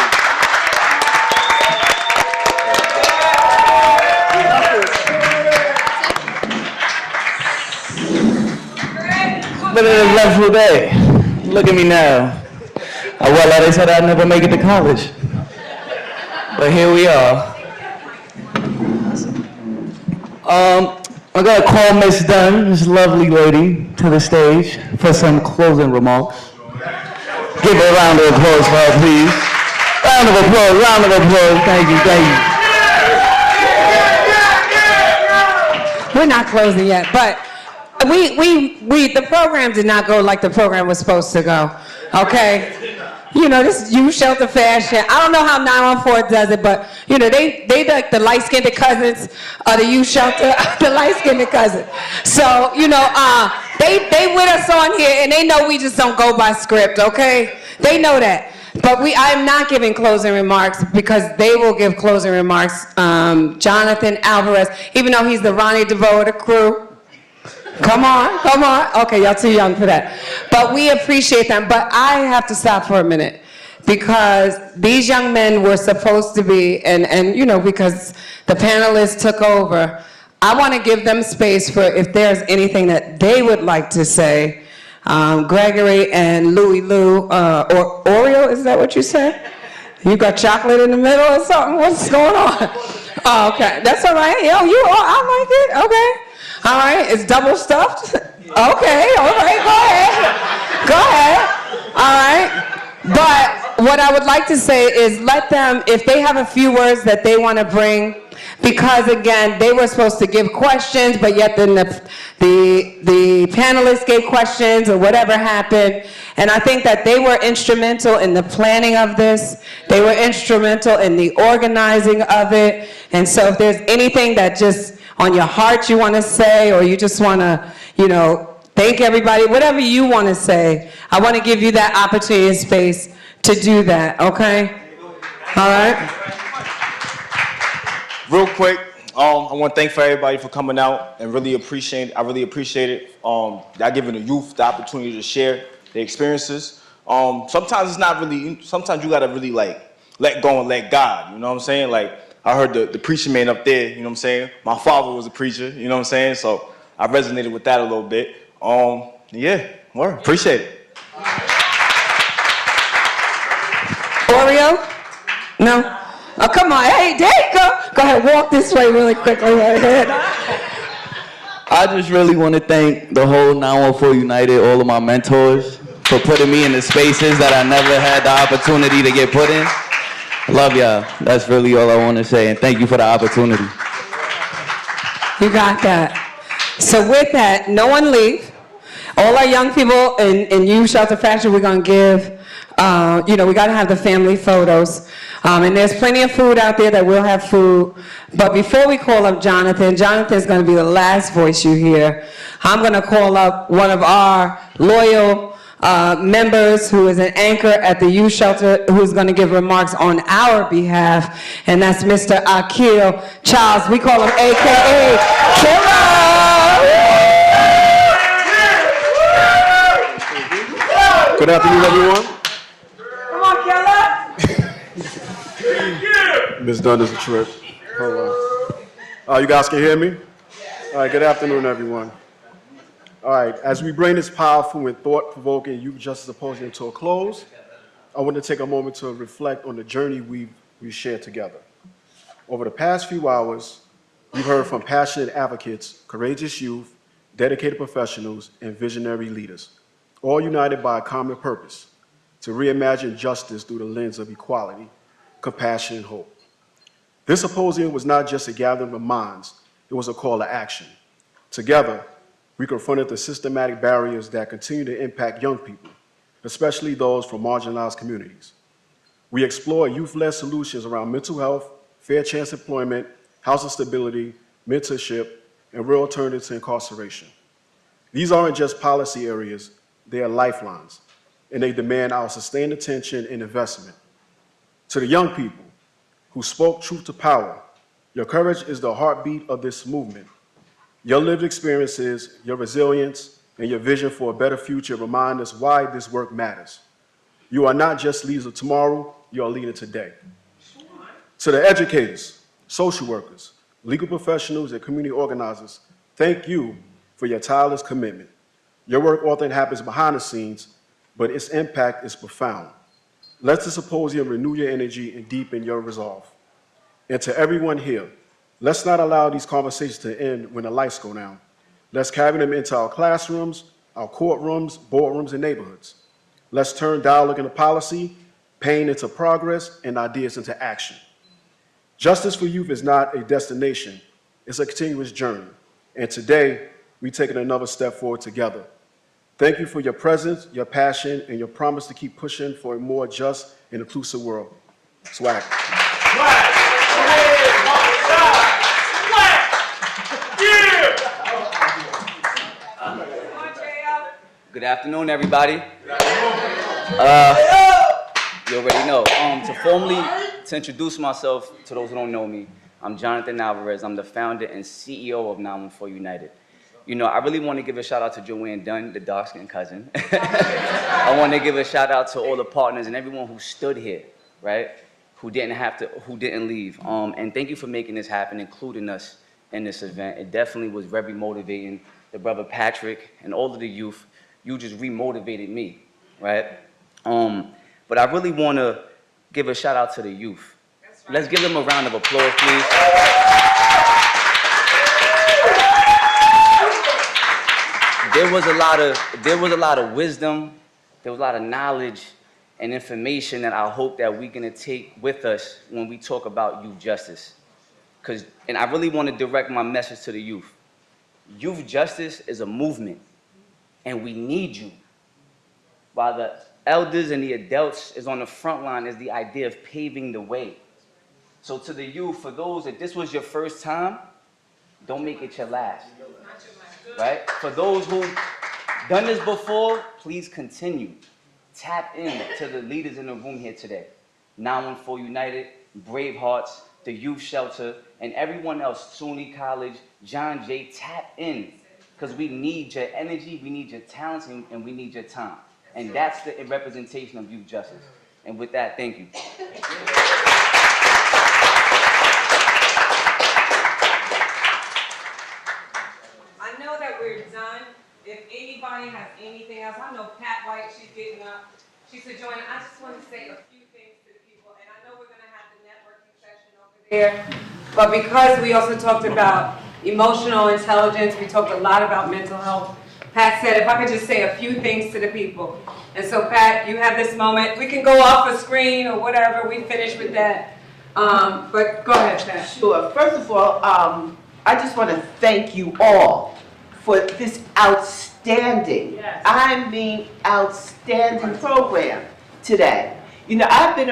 But it is lessful day. Look at me now. Well, they said I'd never make it to college. But here we are. I'm gonna call Miss Dunn, this lovely lady, to the stage for some closing remarks. Give her a round of applause for her, please. Round of applause, round of applause. Thank you, thank you. We're not closing yet, but the program did not go like the program was supposed to go, okay? You know, this youth shelter fashion. I don't know how 914 does it, but, you know, they like the light-skinned cousins of the youth shelter, the light-skinned cousins. So, you know, they with us on here, and they know we just don't go by script, okay? They know that. But I'm not giving closing remarks because they will give closing remarks. Jonathan Alvarez, even though he's the Ronnie DeVoe of the crew. Come on, come on. Okay, y'all too young for that. But we appreciate them. But I have to stop for a minute because these young men were supposed to be, and you know, because the panelists took over, I want to give them space for if there's anything that they would like to say. Gregory and Louie Lou, or Oreo, is that what you said? You got chocolate in the middle or something? What's going on? Oh, okay, that's all right. Yo, I like it, okay. All right, it's double stuffed? Okay, all right, go ahead. Go ahead. All right. But what I would like to say is let them, if they have a few words that they want to bring, because again, they were supposed to give questions, but yet then the panelists gave questions or whatever happened. And I think that they were instrumental in the planning of this. They were instrumental in the organizing of it. And so if there's anything that just on your heart you want to say, or you just want to, you know, thank everybody, whatever you want to say, I want to give you that opportunity and space to do that, okay? All right? Real quick, I want to thank for everybody for coming out and really appreciate it. I really appreciate it. Y'all giving the youth the opportunity to share their experiences. Sometimes it's not really, sometimes you got to really like let go and let God, you know what I'm saying? Like, I heard the preacher man up there, you know what I'm saying? My father was a preacher, you know what I'm saying? So I resonated with that a little bit. Yeah, word, appreciate it. Oreo? No? Oh, come on. Hey, there you go. Go ahead, walk this way really quickly. Right ahead. I just really want to thank the whole 914 United, all of my mentors, for putting me in the spaces that I never had the opportunity to get put in. Love y'all. That's really all I want to say, and thank you for the opportunity. You got that. So with that, no one leave. All our young people in youth shelter fashion, we're going to give, you know, we got to have the family photos. And there's plenty of food out there that will have food. But before we call up Jonathan's going to be the last voice you hear. I'm going to call up one of our loyal members who is an anchor at the youth shelter who's going to give remarks on our behalf, and that's Mr. Akil Charles. We call him AKA Killer. Good afternoon, everyone. Come on, Killer. Ms. Dunn is a trip. Hold on. You guys can hear me? All right, good afternoon, everyone. All right, as we bring this powerful and thought-provoking Youth Justice Symposium to a close, I want to take a moment to reflect on the journey we shared together. Over the past few hours, we've heard from passionate advocates, courageous youth, dedicated professionals, and visionary leaders, all united by a common purpose, to reimagine justice through the lens of equality, compassion, and hope. This symposium was not just a gathering of minds, it was a call to action. Together, we confronted the systematic barriers that continue to impact young people, especially those from marginalized communities. We explored youth-led solutions around mental health, fair chance employment, housing stability, mentorship, and real alternatives to incarceration. These aren't just policy areas, they are lifelines, and they demand our sustained attention and investment. To the young people who spoke truth to power, your courage is the heartbeat of this movement, Your lived experiences, your resilience, and your vision for a better future remind us why this work matters. You are not just leaders of tomorrow, you are leaders today. To the educators, social workers, legal professionals, and community organizers, thank you for your tireless commitment. Your work often happens behind the scenes, but its impact is profound. Let the symposium renew your energy and deepen your resolve. And to everyone here, let's not allow these conversations to end when the lights go down. Let's carry them into our classrooms, our courtrooms, boardrooms, and neighborhoods. Let's turn dialogue into policy, pain into progress, and ideas into action. Justice for youth is not a destination, it's a continuous journey. And today, we've taken another step forward together. Thank you for your presence, your passion, and your promise to keep pushing for a more just and inclusive world. Swag. Good afternoon, everybody. You already know. To introduce myself to those who don't know me, I'm Jonathan Alvarez. I'm the founder and CEO of 914 United. You know, I really want to give a shout out to Joanne Dunn, the dark-skinned cousin. I want to give a shout out to all the partners and everyone who stood here, right? Who didn't leave. And thank you for making this happen, including us in this event. It definitely was very motivating. The brother Patrick and all of the youth, you just re-motivated me, right? But I really want to give a shout out to the youth. Let's give them a round of applause, please. There was a lot of wisdom, there was a lot of knowledge and information that I hope that we're gonna take with us when we talk about youth justice. And I really want to direct my message to the youth. Youth justice is a movement, and we need you. While the elders and the adults is on the front line is the idea of paving the way. So to the youth, for those that this was your first time, don't make it your last, right? For those who've done this before, please continue. Tap in to the leaders in the room here today. 914 United, Brave Hearts, the Youth Shelter, and everyone else, SUNY College, John Jay, tap in. Because we need your energy, we need your talents, and we need your time. And that's the representation of youth justice. And with that, thank you. I know that we're done. If anybody has anything else, I know Pat White, she's getting up. She said, Joanne, I just want to say a few things to the people, and I know we're going to have the networking session over there. But because we also talked about emotional intelligence, we talked a lot about mental health. Pat said, if I could just say a few things to the people. And so, Pat, you have this moment. We can go off a screen or whatever. We finish with that. But go ahead, Pat. Sure. First of all, I just want to thank you all for this outstanding, I mean outstanding program today. You know, I've been